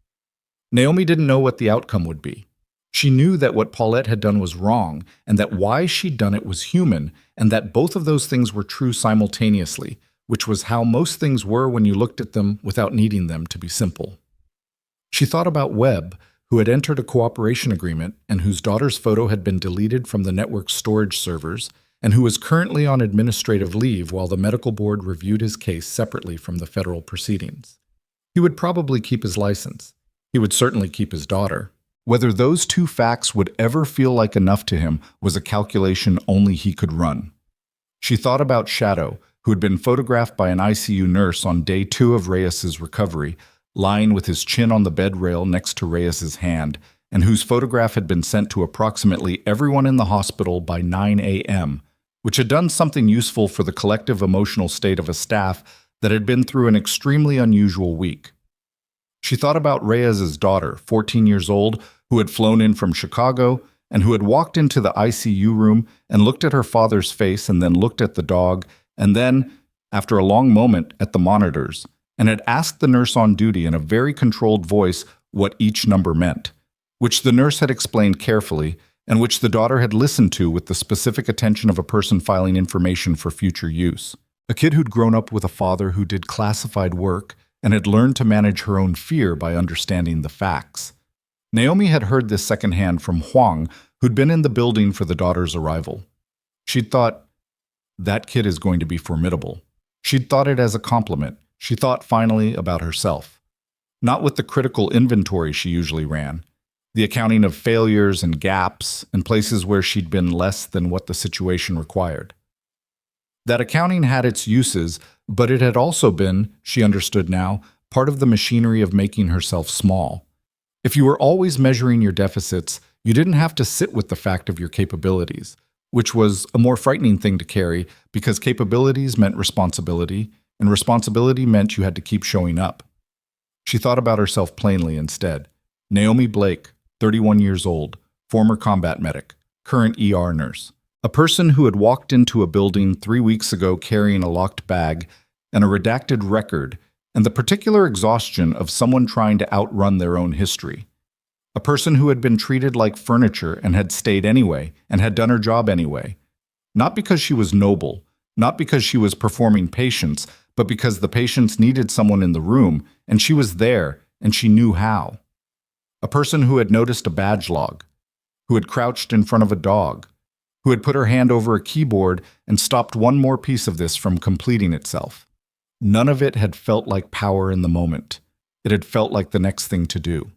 Naomi didn't know what the outcome would be. She knew that what Paulette had done was wrong, and that why she'd done it was human, and that both of those things were true simultaneously, which was how most things were when you looked at them without needing them to be simple. She thought about Webb, who had entered a cooperation agreement and whose daughter's photo had been deleted from the network's storage servers, and who was currently on administrative leave while the medical board reviewed his case separately from the federal proceedings. He would probably keep his license. He would certainly keep his daughter. Whether those two facts would ever feel like enough to him was a calculation only he could run. She thought about Shadow, who had been photographed by an ICU nurse on day 2 of Reyes's recovery, lying with his chin on the bed rail next to Reyes's hand, and whose photograph had been sent to approximately everyone in the hospital by 9 a.m., which had done something useful for the collective emotional state of a staff that had been through an extremely unusual week. She thought about Reyes's daughter, 14 years old, who had flown in from Chicago and who had walked into the ICU room and looked at her father's face and then looked at the dog and then, after a long moment, at the monitors, and had asked the nurse on duty in a very controlled voice what each number meant, which the nurse had explained carefully and which the daughter had listened to with the specific attention of a person filing information for future use. A kid who'd grown up with a father who did classified work and had learned to manage her own fear by understanding the facts. Naomi had heard this secondhand from Huang, who'd been in the building for the daughter's arrival. She'd thought, that kid is going to be formidable. She'd thought it as a compliment. She thought finally about herself. Not with the critical inventory she usually ran, the accounting of failures and gaps and places where she'd been less than what the situation required. That accounting had its uses, but it had also been, she understood now, part of the machinery of making herself small. If you were always measuring your deficits, you didn't have to sit with the fact of your capabilities, which was a more frightening thing to carry because capabilities meant responsibility, and responsibility meant you had to keep showing up. She thought about herself plainly instead. Naomi Blake, 31 years old, former combat medic, current ER nurse. A person who had walked into a building 3 weeks ago carrying a locked bag and a redacted record and the particular exhaustion of someone trying to outrun their own history. A person who had been treated like furniture and had stayed anyway and had done her job anyway. Not because she was noble, not because she was performing patients, but because the patients needed someone in the room and she was there and she knew how. A person who had noticed a badge log, who had crouched in front of a dog, who had put her hand over a keyboard and stopped one more piece of this from completing itself. None of it had felt like power in the moment. It had felt like the next thing to do.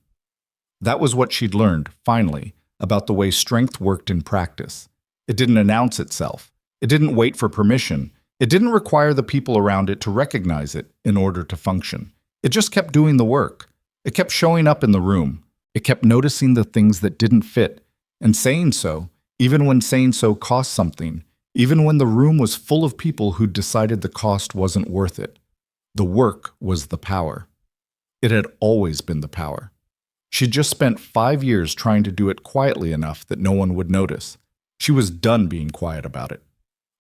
That was what she'd learned, finally, about the way strength worked in practice. It didn't announce itself. It didn't wait for permission. It didn't require the people around it to recognize it in order to function. It just kept doing the work. It kept showing up in the room. It kept noticing the things that didn't fit, and saying so, even when saying so cost something, even when the room was full of people who'd decided the cost wasn't worth it. The work was the power. It had always been the power. She'd just spent 5 years trying to do it quietly enough that no one would notice. She was done being quiet about it.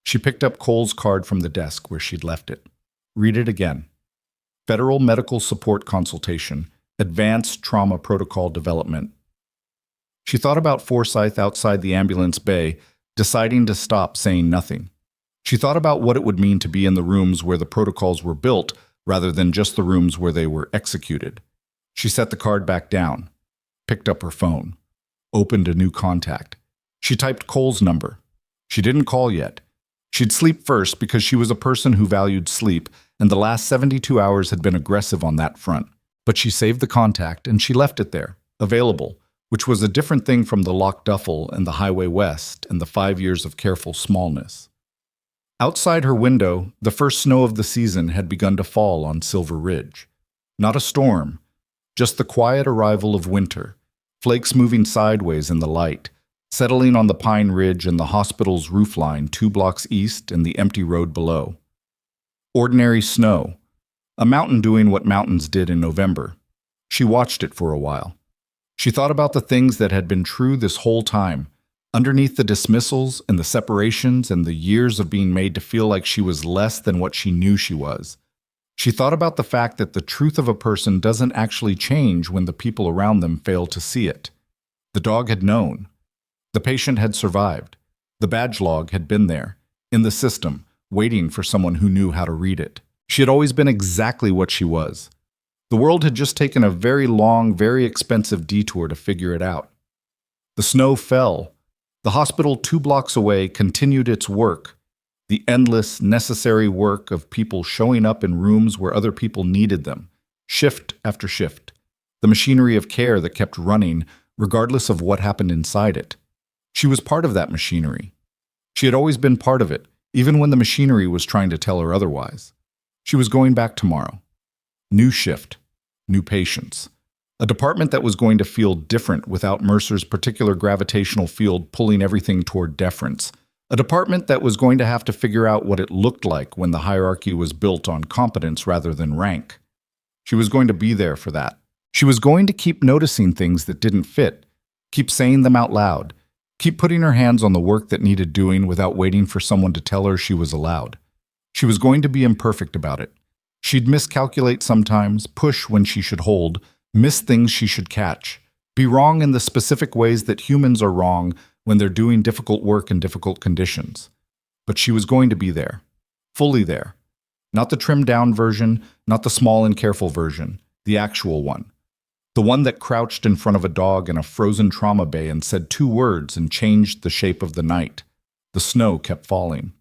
She picked up Cole's card from the desk where she'd left it. Read it again. Federal Medical Support Consultation, Advanced Trauma Protocol Development. She thought about Forsyth outside the ambulance bay, deciding to stop saying nothing. She thought about what it would mean to be in the rooms where the protocols were built, rather than just the rooms where they were executed. She set the card back down, picked up her phone, opened a new contact. She typed Cole's number. She didn't call yet. She'd sleep first because she was a person who valued sleep, and the last 72 hours had been aggressive on that front. But she saved the contact and she left it there, available, which was a different thing from the locked duffel and the Highway West and the 5 years of careful smallness. Outside her window, the first snow of the season had begun to fall on Silver Ridge. Not a storm, just the quiet arrival of winter, flakes moving sideways in the light, settling on the Pine Ridge and the hospital's roofline 2 blocks east and the empty road below. Ordinary snow, a mountain doing what mountains did in November. She watched it for a while. She thought about the things that had been true this whole time, underneath the dismissals and the separations and the years of being made to feel like she was less than what she knew she was. She thought about the fact that the truth of a person doesn't actually change when the people around them fail to see it. The dog had known. The patient had survived. The badge log had been there, in the system, waiting for someone who knew how to read it. She had always been exactly what she was. The world had just taken a very long, very expensive detour to figure it out. The snow fell. The hospital 2 blocks away continued its work, the endless, necessary work of people showing up in rooms where other people needed them, shift after shift, the machinery of care that kept running, regardless of what happened inside it. She was part of that machinery. She had always been part of it, even when the machinery was trying to tell her otherwise. She was going back tomorrow. New shift, new patients. A department that was going to feel different without Mercer's particular gravitational field pulling everything toward deference. A department that was going to have to figure out what it looked like when the hierarchy was built on competence rather than rank. She was going to be there for that. She was going to keep noticing things that didn't fit, keep saying them out loud, keep putting her hands on the work that needed doing without waiting for someone to tell her she was allowed. She was going to be imperfect about it. She'd miscalculate sometimes, push when she should hold, miss things she should catch, be wrong in the specific ways that humans are wrong when they're doing difficult work in difficult conditions. But she was going to be there, fully there. Not the trimmed-down version, not the small and careful version, the actual one. The one that crouched in front of a dog in a frozen trauma bay and said 2 words and changed the shape of the night. The snow kept falling.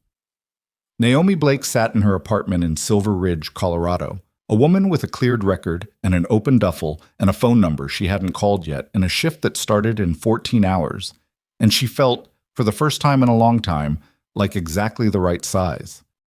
Naomi Blake sat in her apartment in Silver Ridge, Colorado, a woman with a cleared record and an open duffel and a phone number she hadn't called yet and a shift that started in 14 hours. And she felt, for the first time in a long time, like exactly the right size.